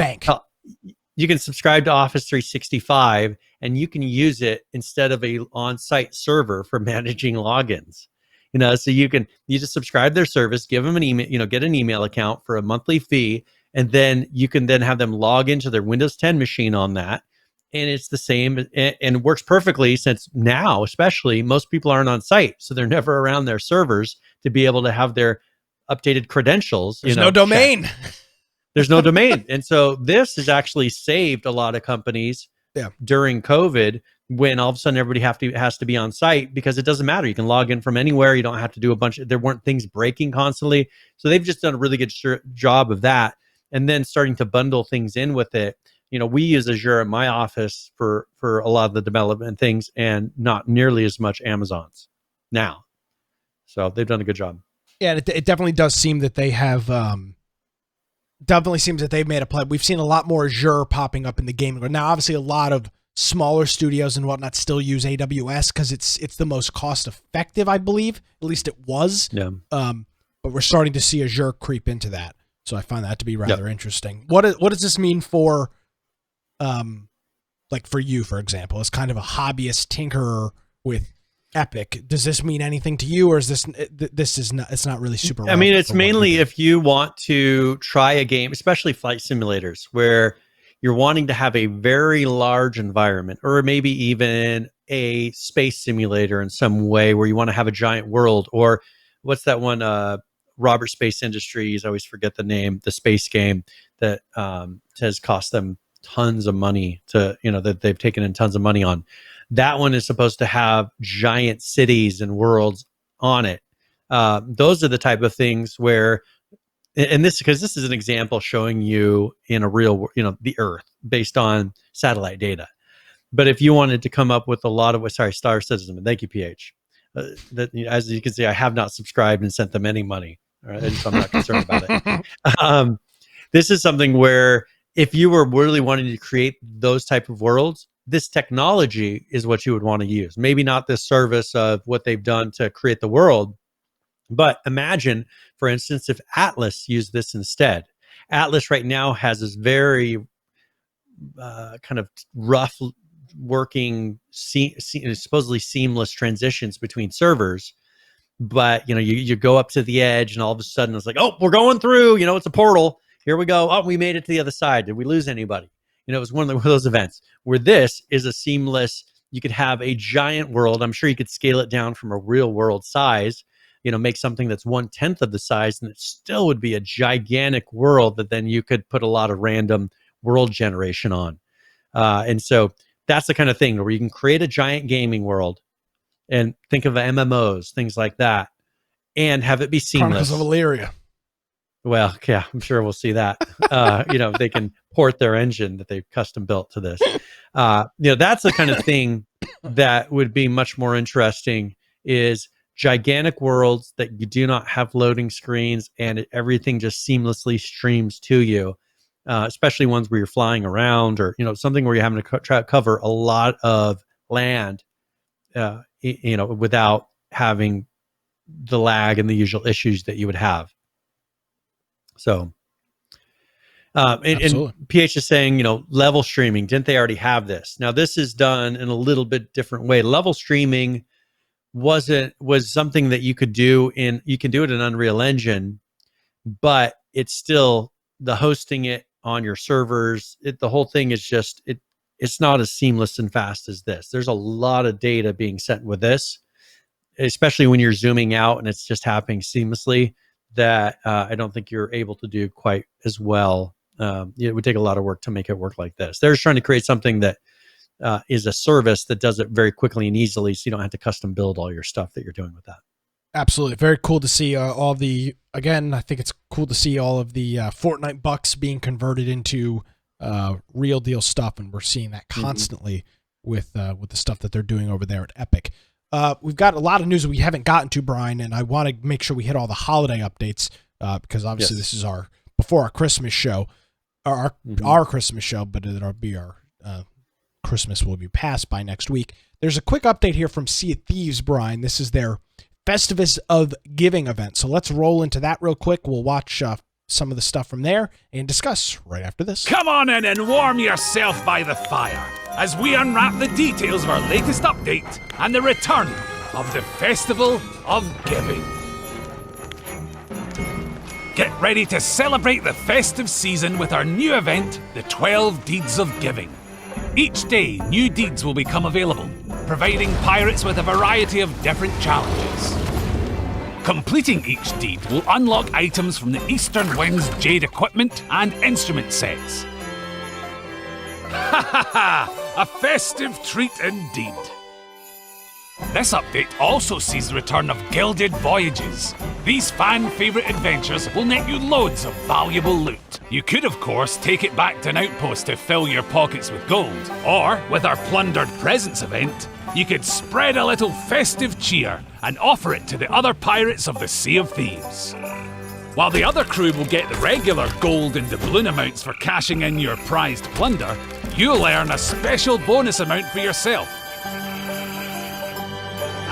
Office 365, and you can use it instead of a on-site server for managing logins. So you just subscribe their service, give them an email, get an email account for a monthly fee, and then you can then have them log into their Windows 10 machine on that. And it's the same and works perfectly, since now, especially, most people aren't on site. So they're never around their servers to be able to have their updated credentials. There's no domain. There's no domain. And so this has actually saved a lot of companies during COVID, when all of a sudden everybody has to be on site, because it doesn't matter. You can log in from anywhere. You don't have to do there weren't things breaking constantly. So they've just done a really good job of that. And then starting to bundle things in with it. We use Azure at my office for a lot of the development things, and not nearly as much Amazon's now. So they've done a good job. Yeah, it definitely does seem that they have they've made a play. We've seen a lot more Azure popping up in the gaming world. Now, obviously, a lot of smaller studios and whatnot still use AWS because it's the most cost effective, I believe. At least it was. Yeah. But we're starting to see Azure creep into that. So I find that to be rather interesting. What does this mean for, like for you, for example, as kind of a hobbyist tinkerer with Epic? Does this mean anything to you, or is it's not really super? I mean, it's mainly if you want to try a game, especially flight simulators, where you're wanting to have a very large environment, or maybe even a space simulator in some way, where you want to have a giant world. Or what's that one? Robert Space Industries, I always forget the name, the space game that has cost them tons of money that they've taken in tons of money on. That one is supposed to have giant cities and worlds on it. Those are the type of things where, because this is an example showing you in a real, the Earth based on satellite data. But if you wanted to come up with a lot of, Star Citizen, thank you, PH. That, as you can see, I have not subscribed and sent them any money. All right, so I'm not concerned about it. This is something where if you were really wanting to create those type of worlds, this technology is what you would want to use. Maybe not this service of what they've done to create the world, but imagine, for instance, if Atlas used this instead. Atlas right now has this very kind of rough working, supposedly seamless transitions between servers. But, you go up to the edge and all of a sudden it's like, oh, we're going through, it's a portal. Here we go. Oh, we made it to the other side. Did we lose anybody? It was one of those events where this is a seamless, you could have a giant world. I'm sure you could scale it down from a real world size, make something that's 1/10 of the size, and it still would be a gigantic world that then you could put a lot of random world generation on. And so that's the kind of thing where you can create a giant gaming world and think of MMOs, things like that, and have it be seamless. Chronicles of Elyria. Well, yeah, I'm sure we'll see that. They can port their engine that they've custom built to this. That's the kind of thing that would be much more interesting, is gigantic worlds that you do not have loading screens and everything just seamlessly streams to you, especially ones where you're flying around, or, something where you're having to try to cover a lot of land, without having the lag and the usual issues that you would have. So, and PH is saying, level streaming, didn't they already have this? Now, this is done in a little bit different way. Level streaming was something that you can do it in Unreal Engine, but it's still the hosting it on your servers. The whole thing is just, it's not as seamless and fast as this. There's a lot of data being sent with this, especially when you're zooming out and it's just happening seamlessly, that I don't think you're able to do quite as well. It would take a lot of work to make it work like this. They're just trying to create something that is a service that does it very quickly and easily, so you don't have to custom build all your stuff that you're doing with that. Absolutely. Very cool to see all the, again, I think it's cool to see all of the Fortnite bucks being converted into real deal stuff, and we're seeing that constantly with the stuff that they're doing over there at Epic. We've got a lot of news that we haven't gotten to, Brian, and I want to make sure we hit all the holiday updates because obviously this is before our Christmas show, our Christmas show, but it'll be our Christmas will be passed by next week. There's a quick update here from Sea of Thieves, Brian. This is their Festivus of Giving event. So let's roll into that real quick. We'll watch some of the stuff from there and discuss right after this. Come on in and warm yourself by the fire as we unwrap the details of our latest update and the return of the Festival of Giving. Get ready to celebrate the festive season with our new event, the 12 Deeds of Giving. Each day, new deeds will become available, providing pirates with a variety of different challenges. Completing each deed will unlock items from the Eastern Wind's Jade equipment and instrument sets. Ha ha ha! A festive treat indeed. This update also sees the return of Gilded Voyages. These fan-favourite adventures will net you loads of valuable loot. You could, of course, take it back to an outpost to fill your pockets with gold. Or, with our Plundered Presents event, you could spread a little festive cheer and offer it to the other pirates of the Sea of Thieves. While the other crew will get the regular gold and doubloon amounts for cashing in your prized plunder, you'll earn a special bonus amount for yourself.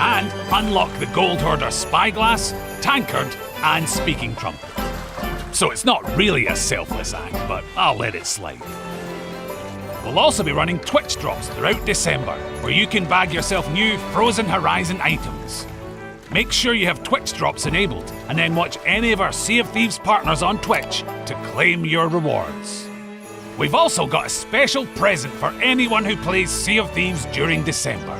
And unlock the Gold Hoarder Spyglass, Tankard, and Speaking Trumpet. So it's not really a selfless act, but I'll let it slide. We'll also be running Twitch drops throughout December, where you can bag yourself new Frozen Horizon items. Make sure you have Twitch drops enabled, and then watch any of our Sea of Thieves partners on Twitch to claim your rewards. We've also got a special present for anyone who plays Sea of Thieves during December.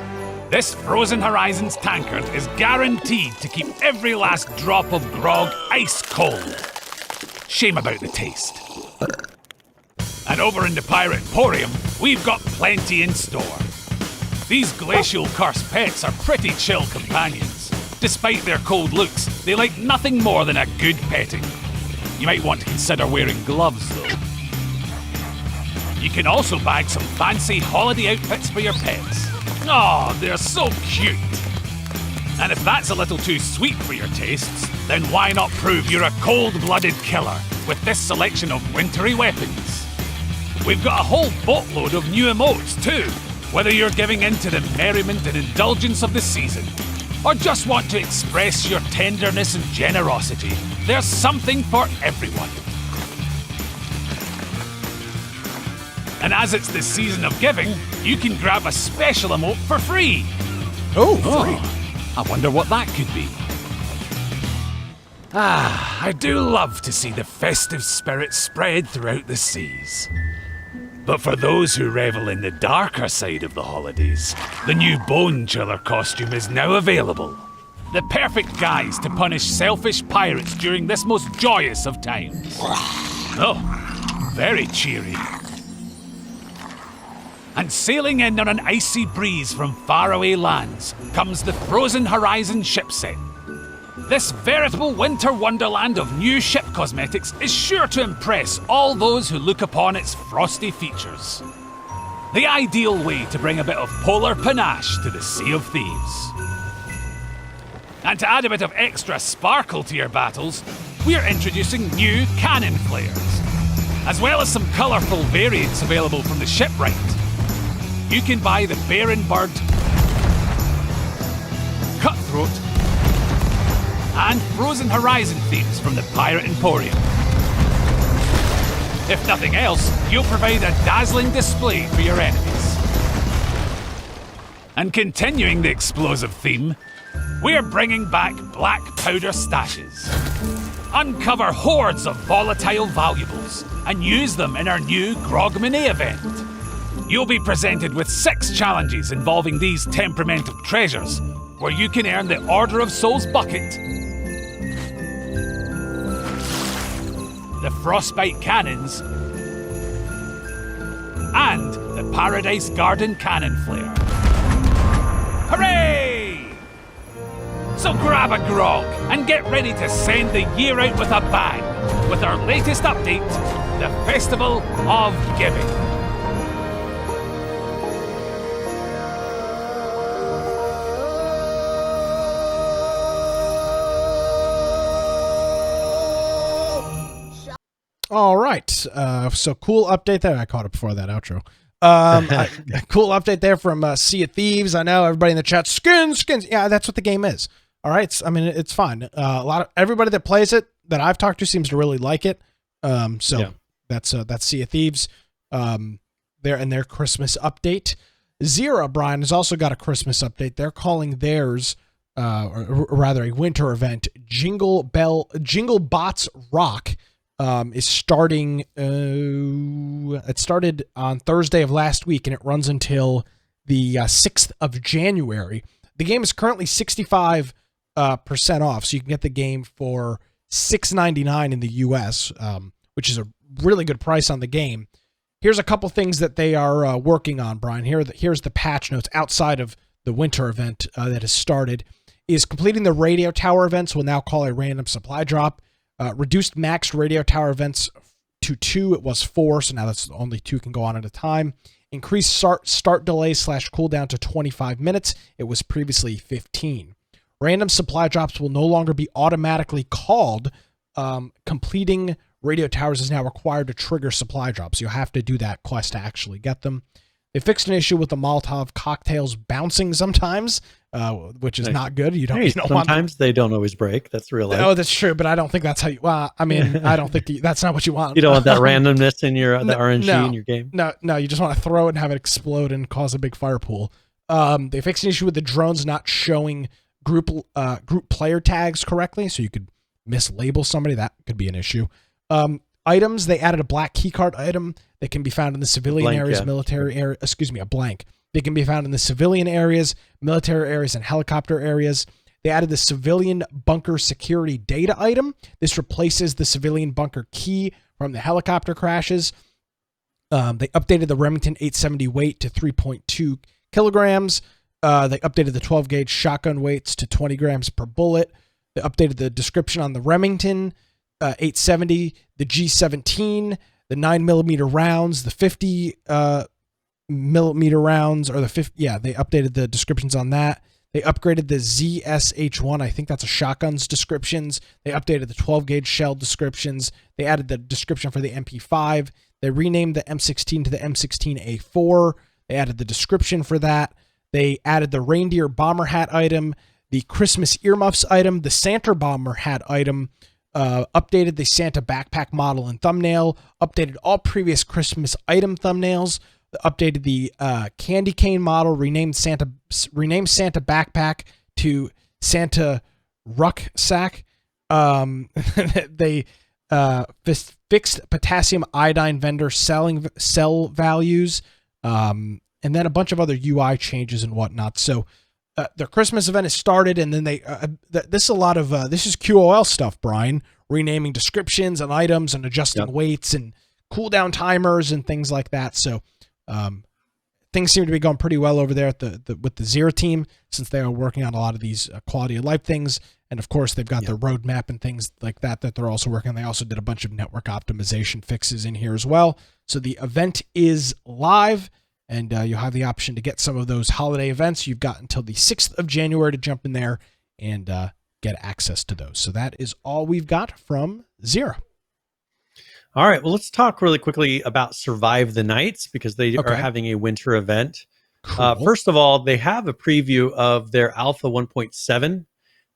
This Frozen Horizons tankard is guaranteed to keep every last drop of grog ice cold. Shame about the taste. And over in the Pirate Emporium, we've got plenty in store. These glacial cursed pets are pretty chill companions. Despite their cold looks, they like nothing more than a good petting. You might want to consider wearing gloves though. You can also bag some fancy holiday outfits for your pets. Oh, they're so cute! And if that's a little too sweet for your tastes, then why not prove you're a cold-blooded killer with this selection of wintry weapons? We've got a whole boatload of new emotes too, whether you're giving in to the merriment and indulgence of the season, or just want to express your tenderness and generosity, there's something for everyone. And as it's the season of giving, you can grab a special emote for free. Oh, free. I wonder what that could be. I do love to see the festive spirit spread throughout the seas. But for those who revel in the darker side of the holidays, the new Bone Chiller costume is now available. The perfect guise to punish selfish pirates during this most joyous of times. Oh, very cheery. And sailing in on an icy breeze from faraway lands comes the Frozen Horizon ship set. This veritable winter wonderland of new ship cosmetics is sure to impress all those who look upon its frosty features. The ideal way to bring a bit of polar panache to the Sea of Thieves. And to add a bit of extra sparkle to your battles, we're introducing new cannon flares, as well as some colourful variants available from the shipwright. You can buy the Baron Bird, Cutthroat, and Frozen Horizon themes from the Pirate Emporium. If nothing else, you'll provide a dazzling display for your enemies. And continuing the explosive theme, we're bringing back black powder stashes. Uncover hordes of volatile valuables and use them in our new Grog Minet event. You'll be presented with 6 challenges involving these temperamental treasures, where you can earn the Order of Souls bucket, the Frostbite cannons, and the Paradise Garden cannon flare. Hooray! So grab a grog and get ready to send the year out with a bang with our latest update, the Festival of Giving. All right. So cool update there. I caught it before that outro. Cool update there from Sea of Thieves. I know everybody in the chat, skins. Yeah, that's what the game is. All right. It's fine. Everybody that plays it that I've talked to seems to really like it. That's Sea of Thieves. There and their Christmas update. XERA, Brian, has also got a Christmas update. They're calling theirs, or rather, a winter event. Jingle Bots Rock. Is starting, it started on Thursday of last week, and it runs until the 6th of January. The game is currently 65% off, so you can get the game for $6.99 in the US, which is a really good price on the game. Here's a couple things that they are working on, Brian. Here's the patch notes outside of the winter event that has started. Is completing the radio tower events will now call a random supply drop. Reduced maxed radio tower events to 2. It was 4, so now that's only 2 can go on at a time. Increased start delay / cooldown to 25 minutes. It was previously 15. Random supply drops will no longer be automatically called. Completing radio towers is now required to trigger supply drops. You'll have to do that quest to actually get them. They fixed an issue with the Molotov cocktails bouncing sometimes, which is not good. You don't sometimes they don't always break. That's real life. Oh, that's true, but I don't think that's how you. Well, I mean, I don't think that's not what you want. You don't want that randomness in your the RNG in your game. No, you just want to throw it and have it explode and cause a big fire pool. They fixed an issue with the drones not showing group player tags correctly, so you could mislabel somebody. That could be an issue. Items, they added a black keycard item that can be found in the civilian areas, military area. A blank. They can be found in the civilian areas, military areas, and helicopter areas. They added the civilian bunker security data item. This replaces the civilian bunker key from the helicopter crashes. They updated the Remington 870 weight to 3.2 kilograms. They updated the 12-gauge shotgun weights to 20 grams per bullet. They updated the description on the Remington 870, the G17, the 9mm rounds, the 50 millimeter rounds, or the 50. Yeah, they updated the descriptions on that. They upgraded the ZSH1. I think that's a shotgun's descriptions. They updated the 12-gauge shell descriptions. They added the description for the MP5. They renamed the M16 to the M16A4. They added the description for that. They added the reindeer bomber hat item, the Christmas earmuffs item, the Santa bomber hat item, updated the Santa backpack model and thumbnail, updated all previous Christmas item thumbnails, updated the candy cane model, renamed Santa backpack to Santa rucksack. They fixed potassium iodine vendor cell values, and then a bunch of other UI changes and whatnot. So their Christmas event has started, and then this is QOL stuff, Brian, renaming descriptions and items and adjusting weights and cooldown timers and things like that. So things seem to be going pretty well over there at with the XERA team, since they are working on a lot of these quality of life things. And of course, they've got their roadmap and things like that they're also working on. They also did a bunch of network optimization fixes in here as well. So the event is live, and you'll have the option to get some of those holiday events. You've got until the 6th of January to jump in there and get access to those. So that is all we've got from XERA. All right, well, let's talk really quickly about Survive the Nights, because they are having a winter event. Cool. First of all, they have a preview of their Alpha 1.7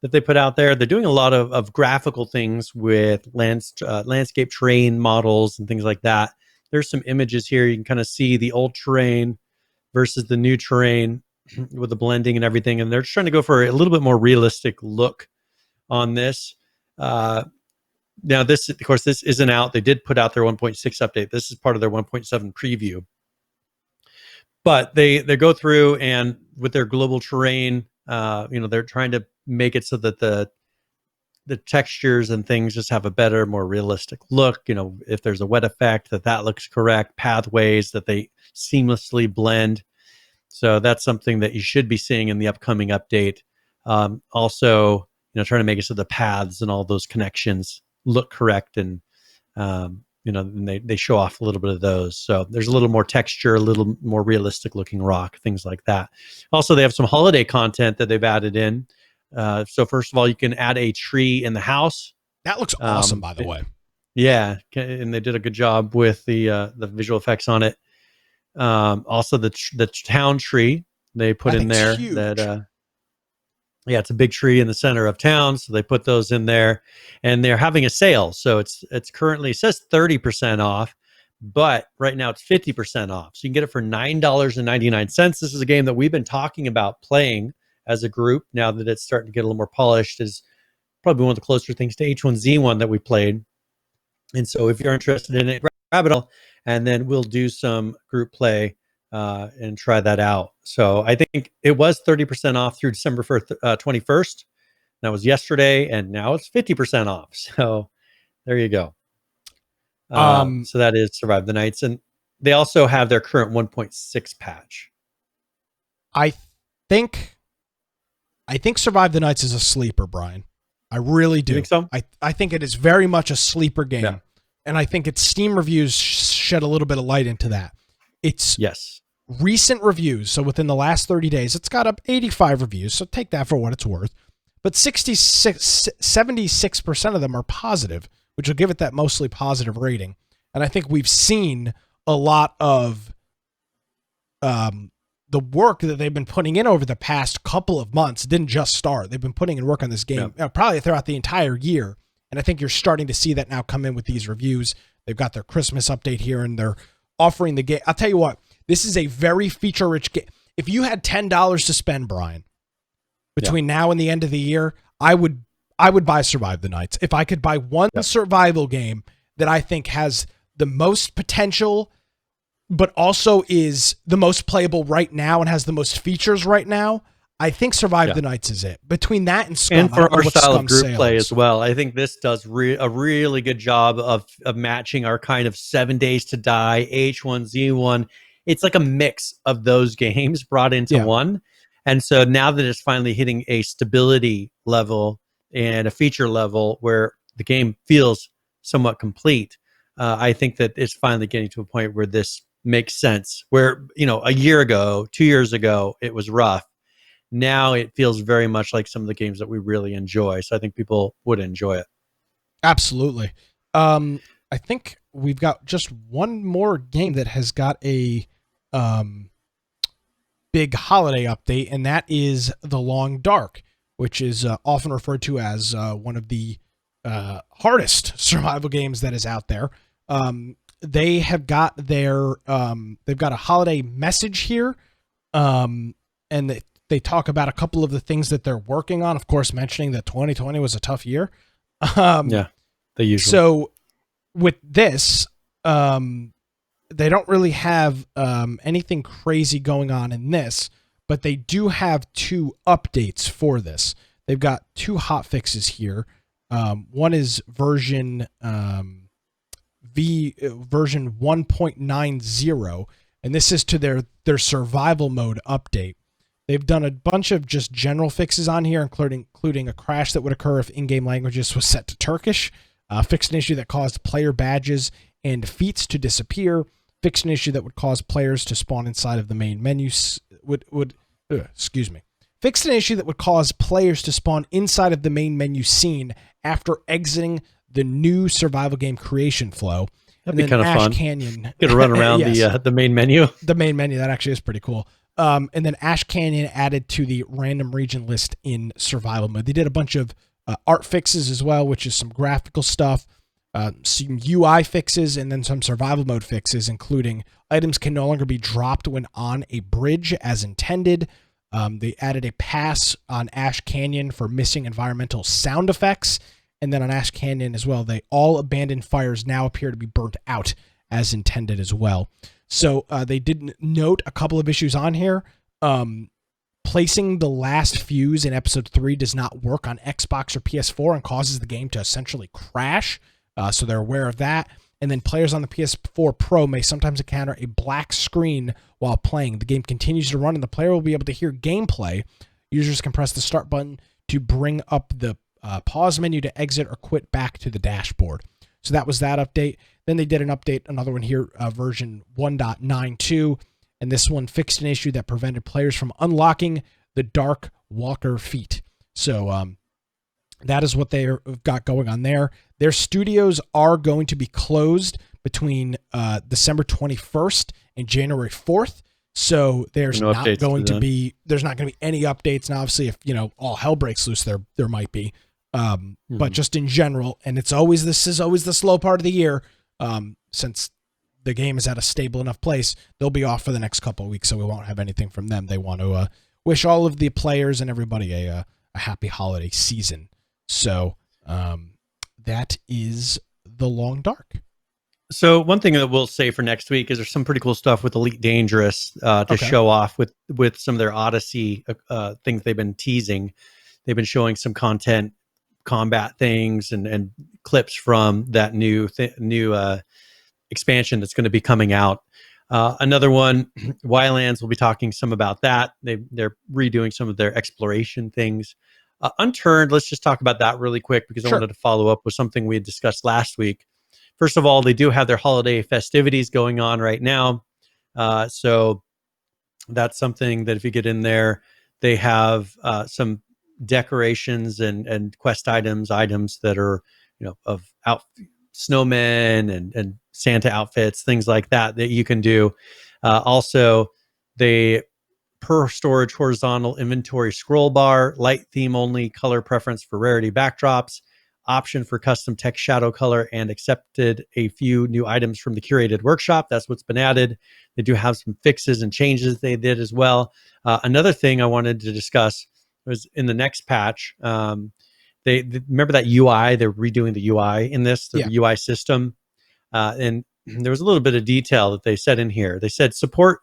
that they put out there. They're doing a lot of graphical things with landscape terrain models and things like that. There's some images here. You can kind of see the old terrain versus the new terrain with the blending and everything. And they're just trying to go for a little bit more realistic look on this. Now, this, of course, this isn't out. They did put out their 1.6 update. This is part of their 1.7 preview. but they go through, and with their global terrain, they're trying to make it so that the textures and things just have a better, more realistic look. If there's a wet effect, that looks correct, pathways that they seamlessly blend. So that's something that you should be seeing in the upcoming update. Also, trying to make it so the paths and all those connections look correct, and and they show off a little bit of those. So there's a little more texture, a little more realistic looking rock, things like that. Also, they have some holiday content that they've added in. So first of all, you can add a tree in the house. That looks awesome, by the way. Yeah, and they did a good job with the visual effects on it. Also, the town tree they put in there. Huge. It's a big tree in the center of town, so they put those in there, and they're having a sale. So it's currently, it says 30% off, but right now it's 50% off. So you can get it for $9.99. This is a game that we've been talking about playing as a group. Now that it's starting to get a little more polished, is probably one of the closer things to H1Z1 that we played. And so if you're interested in it, grab it all, and then we'll do some group play and try that out. So I think it was 30% off through December 21st. That was yesterday, and now it's 50% off. So there you go. So that is Survive the Nights, and they also have their current 1.6 patch. I think Survive the Nights is a sleeper, Brian. I really do. You think so? I think it is very much a sleeper game. Yeah. And I think its Steam reviews shed a little bit of light into that. It's recent reviews. So within the last 30 days, it's got up 85 reviews. So take that for what it's worth. But 76% of them are positive, which will give it that mostly positive rating. And I think we've seen a lot of the work that they've been putting in over the past couple of months. It didn't just start. They've been putting in work on this game probably throughout the entire year. And I think you're starting to see that now come in with these reviews. They've got their Christmas update here, and they're offering the game. I'll tell you what, this is a very feature-rich game. If you had $10 to spend, Brian, between now and the end of the year, I would buy Survive the Nights. If I could buy one survival game that I think has the most potential, but also is the most playable right now and has the most features right now, I think Survive the Nights is it. Between that and Scum, and for our style of group play is. as well, I think this does a really good job of matching our kind of 7 Days to Die, H1Z1. It's like a mix of those games brought into one. And so now that it's finally hitting a stability level and a feature level where the game feels somewhat complete, I think that it's finally getting to a point where this makes sense. Where, a year ago, 2 years ago, it was rough. Now it feels very much like some of the games that we really enjoy. So I think people would enjoy it. Absolutely. I think we've got just one more game that has got a big holiday update, and that is The Long Dark, which is often referred to as one of the hardest survival games that is out there. They have got they've got a holiday message here, and they talk about a couple of the things that they're working on, of course, mentioning that 2020 was a tough year. The usual. So with this, they don't really have anything crazy going on in this, but they do have 2 updates for this. They've got 2 hot fixes here. One is version 1.90, and this is to their survival mode update. They've done a bunch of just general fixes on here, including a crash that would occur if in-game languages was set to Turkish, fixed an issue that caused player badges and feats to disappear, fixed an issue that would cause players to spawn inside of the main menu, fixed an issue that would cause players to spawn inside of the main menu scene after exiting the new survival game creation flow. That'd be kind of fun. Canyon. Get to run around the main menu. The main menu, that actually is pretty cool. And then Ash Canyon added to the random region list in survival mode. They did a bunch of art fixes as well, which is some graphical stuff, some UI fixes, and then some survival mode fixes, including items can no longer be dropped when on a bridge as intended. They added a pass on Ash Canyon for missing environmental sound effects. And then on Ash Canyon as well, all abandoned fires now appear to be burnt out as intended as well. So they did note a couple of issues on here. Placing the last fuse in episode 3 does not work on Xbox or PS4 and causes the game to essentially crash. So they're aware of that. And then players on the PS4 Pro may sometimes encounter a black screen while playing. The game continues to run and the player will be able to hear gameplay. Users can press the start button to bring up the pause menu to exit or quit back to the dashboard. So that was that update. Then they did an update, another one here, version 1.92. And this one fixed an issue that prevented players from unlocking the Dark Walker feat. So that is what they've got going on there. Their studios are going to be closed between December 21st and January 4th. So there's not going to be any updates. Now, obviously, if all hell breaks loose, there might be. But just in general, and this is always the slow part of the year, since the game is at a stable enough place, they'll be off for the next couple of weeks, so we won't have anything from them. They want to wish all of the players and everybody a happy holiday season. So that is the Long Dark. So one thing that we'll say for next week is there's some pretty cool stuff with Elite Dangerous to show off with some of their Odyssey things they've been teasing. They've been showing some combat things and clips from that new expansion that's going to be coming out. Another one, Wildlands, will be talking some about that. They're redoing some of their exploration things. Unturned, let's just talk about that really quick because I wanted to follow up with something we had discussed last week. First of all, they do have their holiday festivities going on right now. So that's something that if you get in there, they have some decorations and quest items that are, of snowmen and Santa outfits, things like that you can do. Also, they per storage horizontal inventory scroll bar, light theme only, color preference for rarity backdrops, option for custom text shadow color, and accepted a few new items from the curated workshop. That's what's been added. They do have some fixes and changes they did as well. Another thing I wanted to discuss was in the next patch. They remember that UI, they're redoing the UI in this, UI system. And there was a little bit of detail that they said in here. They said support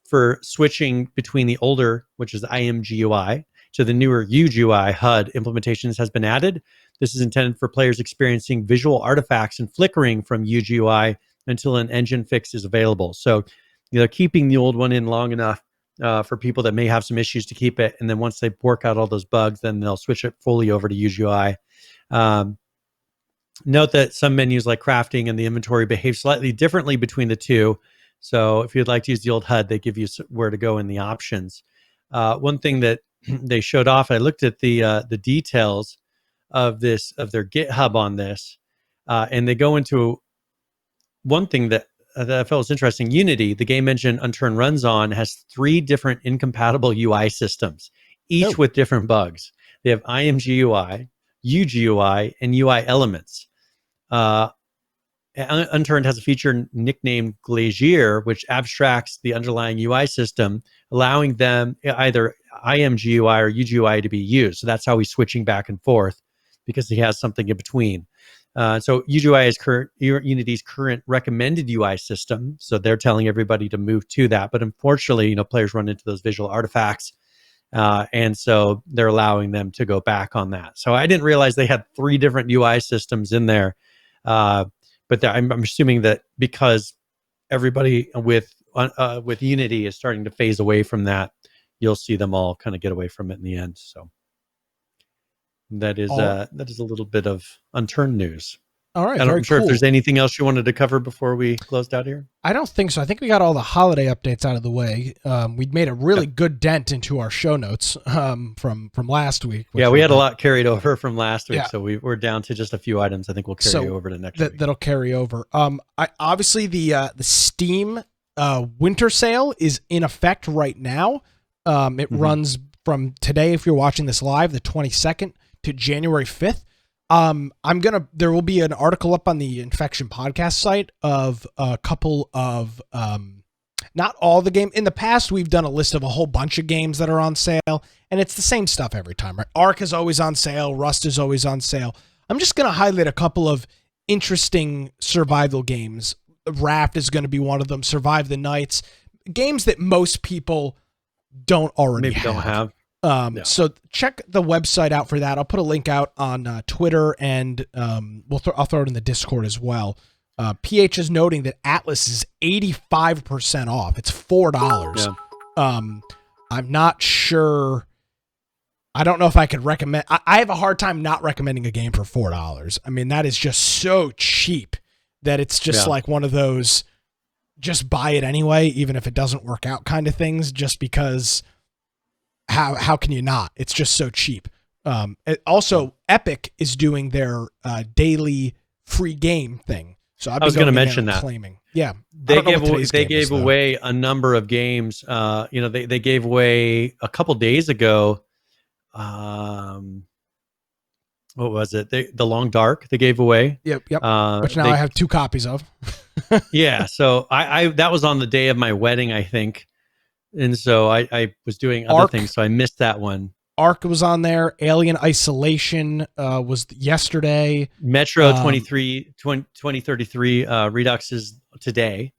for switching between the older, which is IMG UI, to the newer UGUI HUD implementations has been added. This is intended for players experiencing visual artifacts and flickering from UGUI until an engine fix is available. So they're keeping the old one in long enough for people that may have some issues to keep it. And then once they work out all those bugs, then they'll switch it fully over to UGUI. Note that some menus like crafting and the inventory behave slightly differently between the two. So if you'd like to use the old HUD, they give you where to go in the options. One thing that they showed off, I looked at the details of their GitHub on this, and they go into one thing that I felt was interesting. Unity, the game engine Unturned runs on, has 3 different incompatible UI systems, each with different bugs. They have IMG UI, UGUI, and UI elements. Unturned has a feature nicknamed Glacier, which abstracts the underlying UI system, allowing them either IMG UI or UGUI to be used. So that's how he's switching back and forth because he has something in between. So UGUI is Unity's current recommended UI system. So they're telling everybody to move to that. But unfortunately, players run into those visual artifacts. And so they're allowing them to go back on that. So I didn't realize they had 3 different UI systems in there. But I'm assuming that because everybody with Unity is starting to phase away from that, you'll see them all kind of get away from it in the end. So that is a little bit of Unturned news. All right. I'm sure if there's anything else you wanted to cover before we closed out here. I don't think so. I think we got all the holiday updates out of the way. We'd made a really good dent into our show notes from last week. Yeah, we had a lot carried over from last week, so we're down to just a few items. I think we'll carry over to next week. That'll carry over. Obviously the Steam winter sale is in effect right now. It runs from today, if you're watching this live, the 22nd to January 5th. There will be an article up on the Infection podcast site of a couple of, not all the game. In the past, we've done a list of a whole bunch of games that are on sale, and it's the same stuff every time, right? Ark is always on sale. Rust is always on sale. I'm just going to highlight a couple of interesting survival games Raft is going to be one of them. Survive the Nights, games that most people don't already have. So check the website out for that. I'll put a link out on Twitter, and I'll throw it in the Discord as well. PH is noting that Atlas is 85% off. It's $4. Yeah. I'm not sure. I don't know if I could recommend. I have a hard time not recommending a game for $4. I mean, that is just so cheap that it's just like one of those just buy it anyway, even if it doesn't work out kind of things, just because how can you not? It's just so cheap. Also, Epic is doing their daily free game thing. So I was going to mention that. Claiming. Yeah. They gave away a number of games. They gave away a couple days ago. What was it? The Long Dark they gave away. Yep. Which now I have 2 copies of. Yeah. So I that was on the day of my wedding, I think. And so I was doing other things, so I missed that one. Ark was on there. Alien Isolation was yesterday. Metro 2033 Redux is today.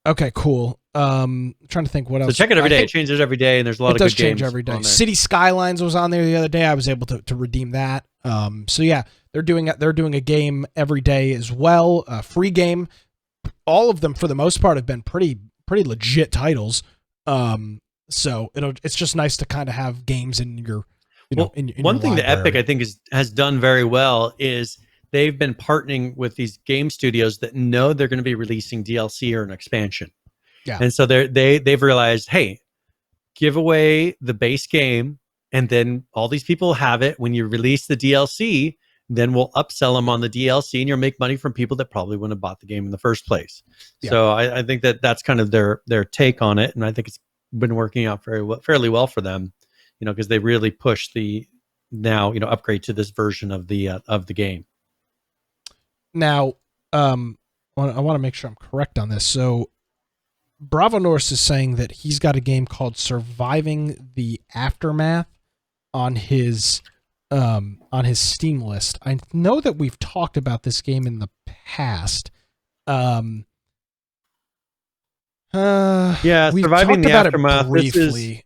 Okay, cool. I'm trying to think what else. So check it every day. It changes every day, and there's a lot of good games. It does change every day. City Skylines was on there the other day. I was able to redeem that. So yeah, they're doing a game every day as well. Free game. All of them for the most part have been pretty legit titles. So it's just nice to kind of have games in your, one thing that Epic I think has done very well is they've been partnering with these game studios that know they're going to be releasing DLC or an expansion. Yeah. And so they've realized, hey, give away the base game, and then all these people have it. When you release the DLC, then we'll upsell them on the DLC, and you'll make money from people that probably wouldn't have bought the game in the first place. Yeah. So I think that's kind of their take on it, and I think it's been working out fairly well for them, because they really push the upgrade to this version of the game. Now, I want to make sure I'm correct on this. So, Bravo Norse is saying that he's got a game called Surviving the Aftermath on his Steam list. I know that we've talked about this game in the past. Surviving the Aftermath briefly.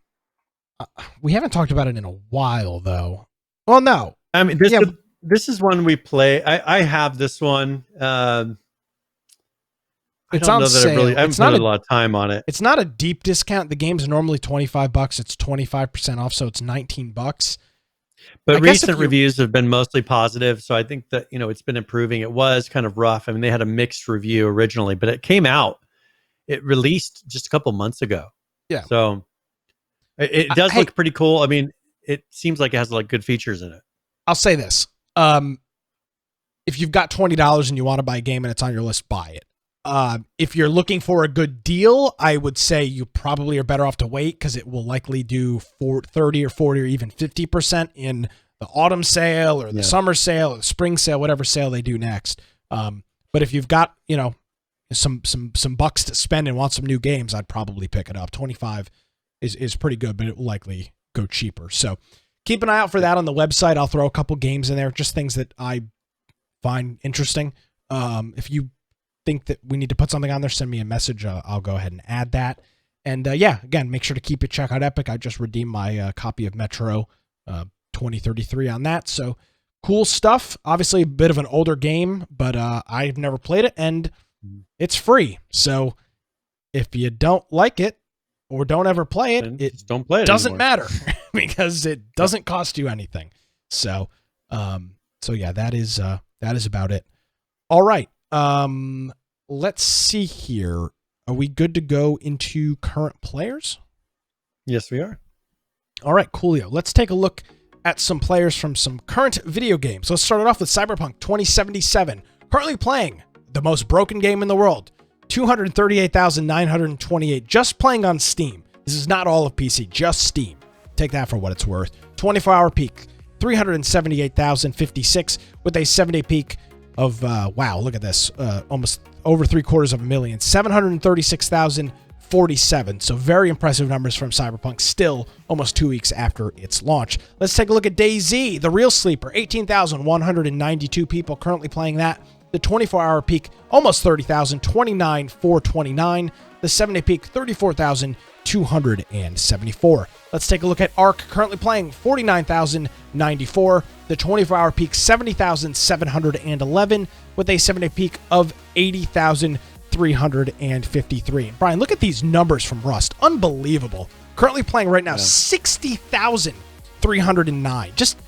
We haven't talked about it in a while, though. Well, no. I mean, this is one we play. I have this one. It's on sale. I haven't spent a lot of time on it. It's not a deep discount. The game's normally $25. It's 25% off, so it's $19. But recent reviews have been mostly positive, so I think that it's been improving. It was kind of rough. I mean, they had a mixed review originally, but it came out. It released just a couple months ago. Yeah. So it does look pretty cool. I mean, it seems like it has good features in it. I'll say this. If you've got $20 and you want to buy a game and it's on your list, buy it. If you're looking for a good deal, I would say you probably are better off to wait, because it will likely do 30 or 40 or even 50% in the autumn sale or the summer sale or the spring sale, whatever sale they do next. But if you've got, some bucks to spend and want some new games, I'd probably pick it up. 25 is pretty good, but it will likely go cheaper. So keep an eye out for that on the website. I'll throw a couple games in there, just things that I find interesting. If you think that we need to put something on there, send me a message. I'll go ahead and add that. And again, make sure to check out Epic. I just redeemed my copy of Metro 2033 on that. So cool stuff. Obviously a bit of an older game, but I've never played it, and it's free. So if you don't like it or don't ever play it, it doesn't matter because it doesn't cost you anything. So yeah, that is about it. All right. Let's see here. Are we good to go into current players? Yes, we are. All right, coolio. Let's take a look at some players from some current video games. Let's start it off with Cyberpunk 2077. Currently playing the most broken game in the world. 238,928 just playing on Steam. This is not all of PC, just Steam. Take that for what it's worth. 24-hour peak, 378,056 with a 7-day peak of, wow, look at this, almost over 750,000, 736,047. So very impressive numbers from Cyberpunk, still almost 2 weeks after its launch. Let's take a look at DayZ, the real sleeper. 18,192 people currently playing that. The 24-hour peak, almost 30,000, 29,429. The 7-day peak, 34,274. Let's take a look at ARC, currently playing 49,094. The 24-hour peak, 70,711, with a 7-day peak of 80,353. Brian, look at these numbers from Rust. Unbelievable. Currently playing right now, 60,309. Just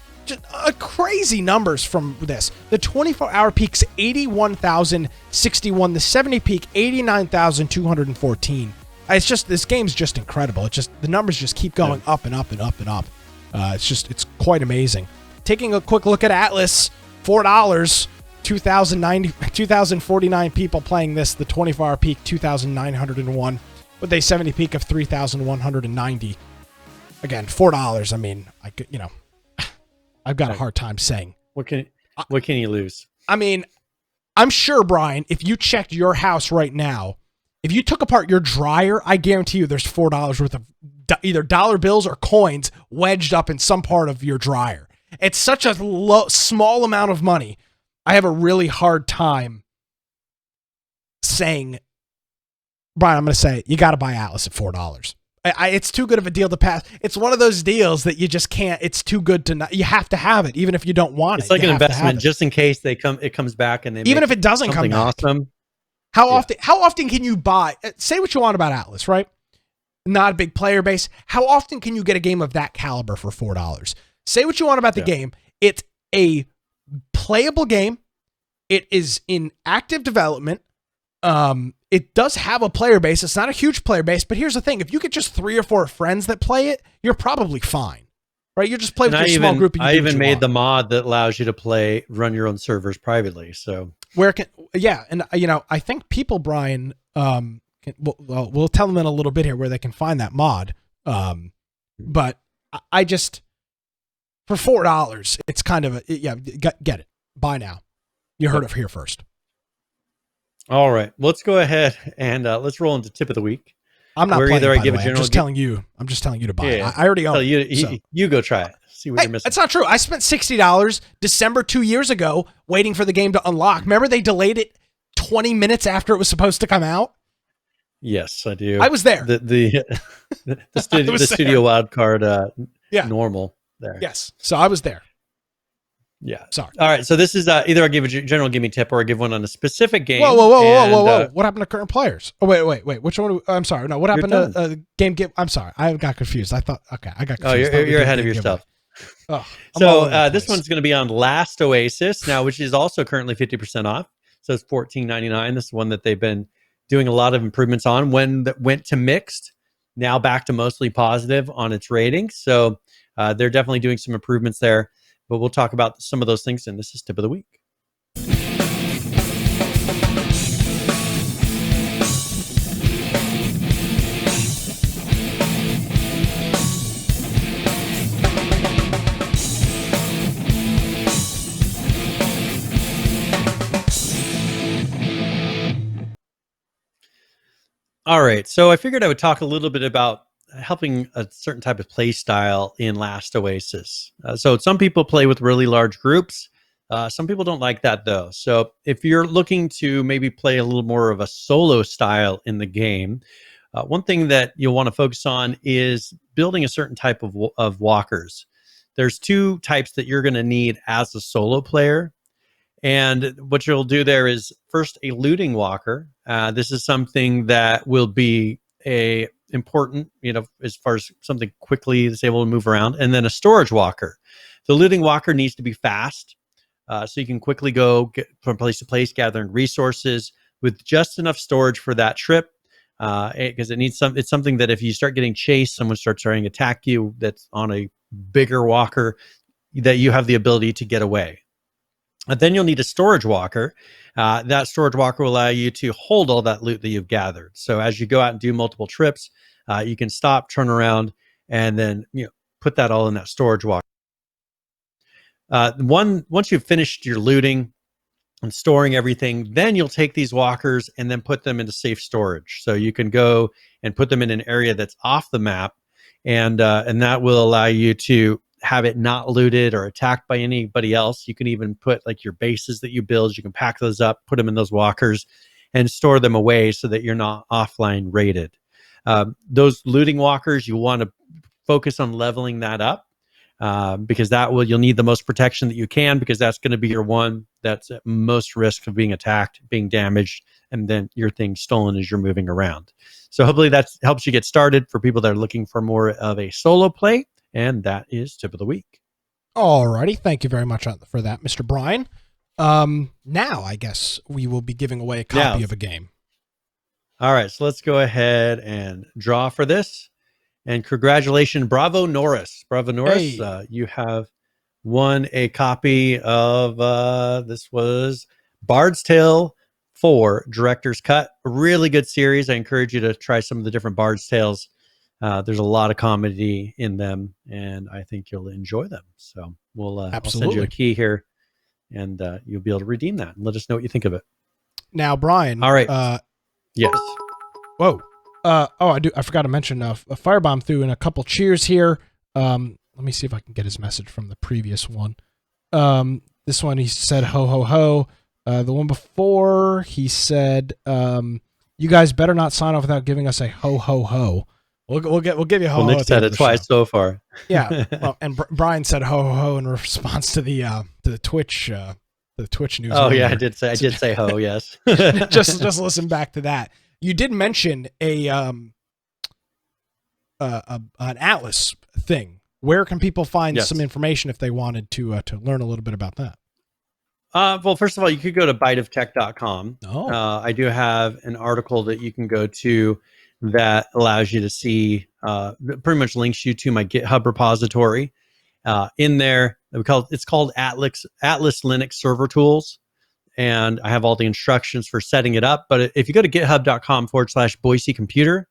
crazy numbers from this. The 24-hour peak's 81,061. The 70 peak, 89,214. It's just, this game's just incredible. It's just, the numbers just keep going up and up and up and up. It's quite amazing. Taking a quick look at Atlas, $4, 2,049 people playing this. The 24-hour peak, 2,901, with a 70 peak of 3,190. Again, $4. I mean, I could, I've got a hard time saying. What can you lose? I mean, I'm sure, Brian, if you checked your house right now, if you took apart your dryer, I guarantee you there's $4 worth of either dollar bills or coins wedged up in some part of your dryer. It's such a small amount of money. I have a really hard time saying, Brian, I'm going to say, you got to buy Atlas at $4. It's too good of a deal to pass. It's one of those deals that you just can't. It's too good to not. You have to have it, even if you don't want it. It's like an investment, just in case it comes back and they even if it doesn't come back. Awesome. How often can you buy? Say what you want about Atlas, right? Not a big player base. How often can you get a game of that caliber for $4? Say what you want about the game. It's a playable game. It is in active development. It does have a player base. It's not a huge player base, but here's the thing. If you get just 3 or 4 friends that play it, you're probably fine, right? You just play with your small group. I even made the mod that allows you to run your own servers privately. So and I think people, Brian, we'll tell them in a little bit here where they can find that mod. But I just, for $4, it's kind of get it. Buy now. You heard it here first. All right, let's go ahead and let's roll into tip of the week. I'm not playing it, by the way. I'm just telling you to buy it. I already own it. You go try it. See what you're missing. That's not true. I spent $60 December 2 years ago waiting for the game to unlock. Remember they delayed it 20 minutes after it was supposed to come out? Yes, I do. I was there. The studio wildcard normal there. Yes, so I was there. Yeah. Sorry. All right. So this is either I give a general give me tip or I give one on a specific game. Whoa. What happened to current players? Oh, wait. Which one? I'm sorry. No, what happened to game give? I'm sorry. I got confused. I thought, okay, I got confused. Oh, you're ahead of yourself. So this one's going to be on Last Oasis now, which is also currently 50% off. So it's $14.99. This is one that they've been doing a lot of improvements on. When that went to mixed, now back to mostly positive on its ratings. So they're definitely doing some improvements there. But we'll talk about some of those things, and this is Tip of the Week. All right, so I figured I would talk a little bit about helping a certain type of play style in Last Oasis. So some people play with really large groups. Some people don't like that though. So if you're looking to maybe play a little more of a solo style in the game, one thing that you'll want to focus on is building a certain type of walkers. There's 2 types that you're going to need as a solo player. And what you'll do there is first a looting walker. This is something that will be important, as far as something quickly that's able to move around, and then a storage walker. The looting walker needs to be fast, so you can quickly go get from place to place, gathering resources with just enough storage for that trip. Because it's something that if you start getting chased, someone starts trying to attack you that's on a bigger walker, that you have the ability to get away. Then you'll need a storage walker. That storage walker will allow you to hold all that loot that you've gathered. So as you go out and do multiple trips, you can stop, turn around, and then put that all in that storage walker. Once you've finished your looting and storing everything, then you'll take these walkers and then put them into safe storage. So you can go and put them in an area that's off the map, and that will allow you to have it not looted or attacked by anybody else. You can even put like your bases that you build, you can pack those up, put them in those walkers, and store them away so that you're not offline rated. Those looting walkers, you want to focus on leveling that up, because you'll need the most protection that you can, because that's going to be your one that's at most risk of being attacked, being damaged, and then your thing stolen as you're moving around. So hopefully that helps you get started for people that are looking for more of a solo play. And that is tip of the week. Alrighty. Thank you very much for that, Mr. Brian. Now I guess we will be giving away a copy of a game. All right. So let's go ahead and draw for this. And congratulations, Bravo Norris. Bravo Norris, hey. You have won a copy of, this was Bard's Tale 4 Director's Cut. A really good series. I encourage you to try some of the different Bard's Tales. There's a lot of comedy in them, and I think you'll enjoy them. So I'll send you a key here, and you'll be able to redeem that. And let us know what you think of it. Now, Brian. All right. Yes. Whoa. I forgot to mention a Firebomb threw in a couple cheers here. Let me see if I can get his message from the previous one. This one he said ho ho ho. The one before he said, "You guys better not sign off without giving us a ho ho ho." We'll give you ho ho. Nick said it twice so far. Yeah. Well, and Brian said ho ho ho in response to the Twitch news. Oh yeah, I did say ho. Yes. just listen back to that. You did mention an Atlas thing. Where can people find some information if they wanted to learn a little bit about that? Well, first of all, you could go to biteoftech.com. Oh. I do have an article that you can go to that allows you to see, pretty much links you to my GitHub repository. In there, it's called Atlas Linux Server Tools. And I have all the instructions for setting it up. But if you go to github.com/Boise Computer,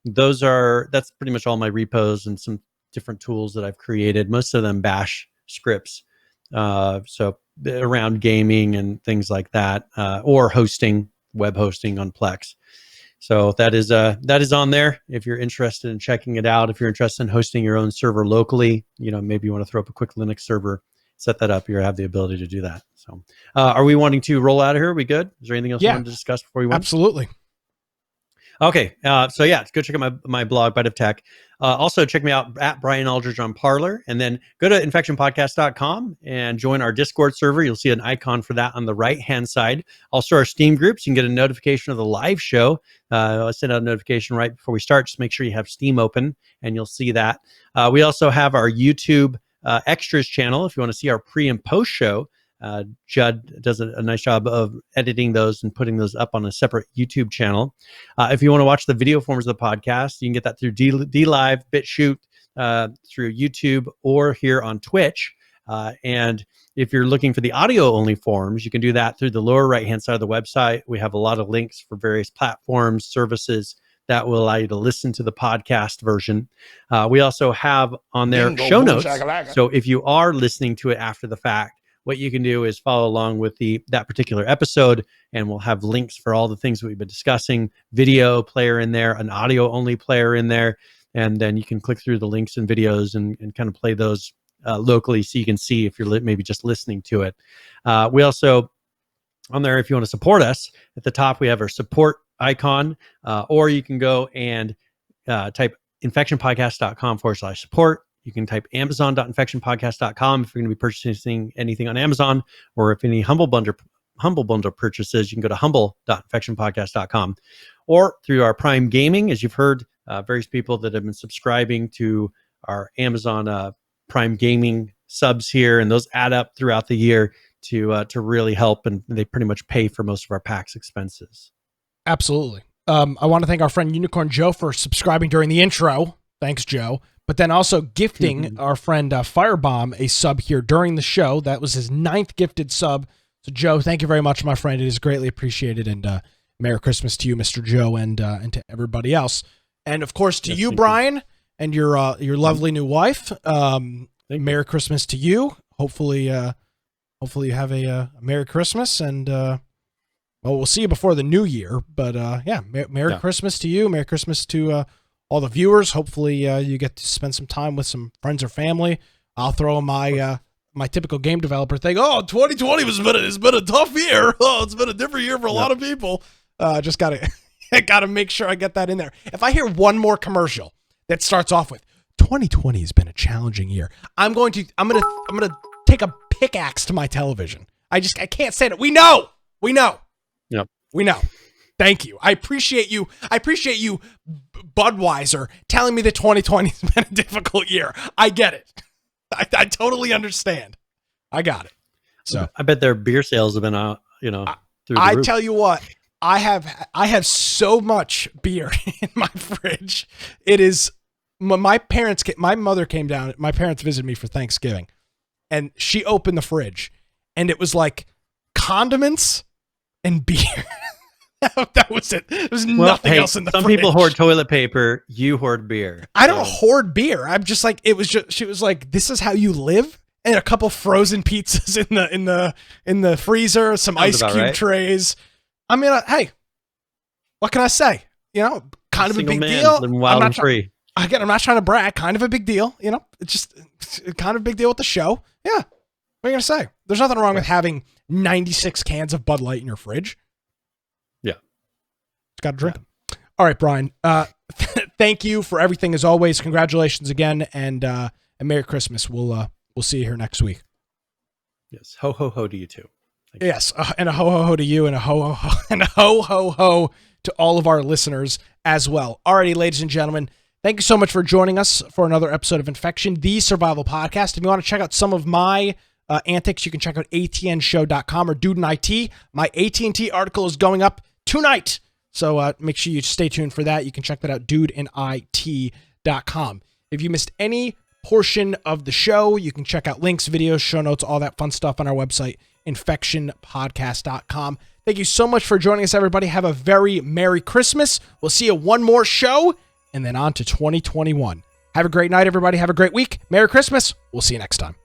that's pretty much all my repos and some different tools that I've created, most of them bash scripts. So around gaming and things like that, or hosting, web hosting on Plex. So that is on there if you're interested in checking it out. If you're interested in hosting your own server locally, maybe you want to throw up a quick Linux server, set that up. You have the ability to do that. So are we wanting to roll out of here? Are we good? Is there anything else you wanted to discuss before we went? Absolutely. Okay. Go check out my blog, Bite of Tech. Also check me out at Brian Aldridge on Parler, and then go to infectionpodcast.com and join our Discord server. You'll see an icon for that on the right-hand side. Also our Steam groups. You can get a notification of the live show. I send out a notification right before we start. Just make sure you have Steam open and you'll see that. We also have our YouTube extras channel. If you want to see our pre and post show, Judd does a nice job of editing those and putting those up on a separate YouTube channel. If you want to watch the video forms of the podcast, you can get that through DLive, BitChute, through YouTube, or here on Twitch. And if you're looking for the audio only forms, you can do that through the lower right hand side of the website. We have a lot of links for various platforms, services that will allow you to listen to the podcast version. We also have on there show notes. So if you are listening to it after the fact, what you can do is follow along with that particular episode, and we'll have links for all the things that we've been discussing, video player in there, an audio only player in there, and then you can click through the links and videos and kind of play those locally so you can see if you're maybe just listening to it. We also, on there, if you want to support us, at the top we have our support icon, or you can go and type infectionpodcast.com/support. You can type amazon.infectionpodcast.com if you're going to be purchasing anything on Amazon, or if any Humble Bundle purchases, you can go to humble.infectionpodcast.com, or through our Prime Gaming. As you've heard, various people that have been subscribing to our Amazon Prime Gaming subs here, and those add up throughout the year to really help, and they pretty much pay for most of our PAX expenses. Absolutely. I want to thank our friend Unicorn Joe for subscribing during the intro. Thanks, Joe. But then also gifting our friend Firebomb a sub here during the show. That was his 9th gifted sub. So, Joe, thank you very much, my friend. It is greatly appreciated. And Merry Christmas to you, Mr. Joe, and to everybody else. And, of course, to you, Brian, and your lovely new wife. Merry Christmas to you. Hopefully you have a Merry Christmas. And, well, we'll see you before the new year. But, Merry Christmas to you. Merry Christmas to all the viewers. Hopefully you get to spend some time with some friends or family. I'll throw my my typical game developer thing. Oh, 2020 has been a tough year. Oh, it's been a different year for a lot of people. Just gotta make sure I get that in there. If I hear one more commercial that starts off with 2020 has been a challenging year, I'm gonna take a pickaxe to my television. I can't say it. We know. Yep. We know. Thank you. I appreciate you, Budweiser, telling me that 2020 has been a difficult year. I get it. I totally understand. I got it. So I bet their beer sales have been out, through the I roof. tell you what, I have so much beer in my fridge. It is my mother came down. My parents visited me for Thanksgiving, and she opened the fridge, and it was like condiments and beer. That was it. There's nothing else in the fridge. Some people hoard toilet paper. You hoard beer. I don't hoard beer. I'm just like, she was like, this is how you live? And a couple frozen pizzas in the freezer, some ice cube trays. I mean, hey, what can I say? Kind of a big deal. I'm not free. Again, I'm not trying to brag. Kind of a big deal. It's kind of a big deal with the show. Yeah. What are you going to say? There's nothing wrong with having 96 cans of Bud Light in your fridge. Yeah. It's got to drink them. All right, Brian. Thank you for everything as always. Congratulations again, and Merry Christmas. We'll see you here next week. Yes. Ho ho ho to you too. Yes, and a ho ho ho to you, and a ho ho ho, and a ho ho ho to all of our listeners as well. Alrighty, ladies and gentlemen, thank you so much for joining us for another episode of Infection, the Survival Podcast. If you want to check out some of my antics, you can check out atnshow.com or Dude in IT. My AT&T article is going up tonight, so make sure you stay tuned for that. You can check that out, dudein.it.com. If you missed any portion of the show, you can check out links, videos, show notes, all that fun stuff on our website, infectionpodcast.com. Thank you so much for joining us, everybody. Have a very Merry Christmas. We'll see you one more show, and then on to 2021. Have a great night, everybody. Have a great week. Merry Christmas. We'll see you next time.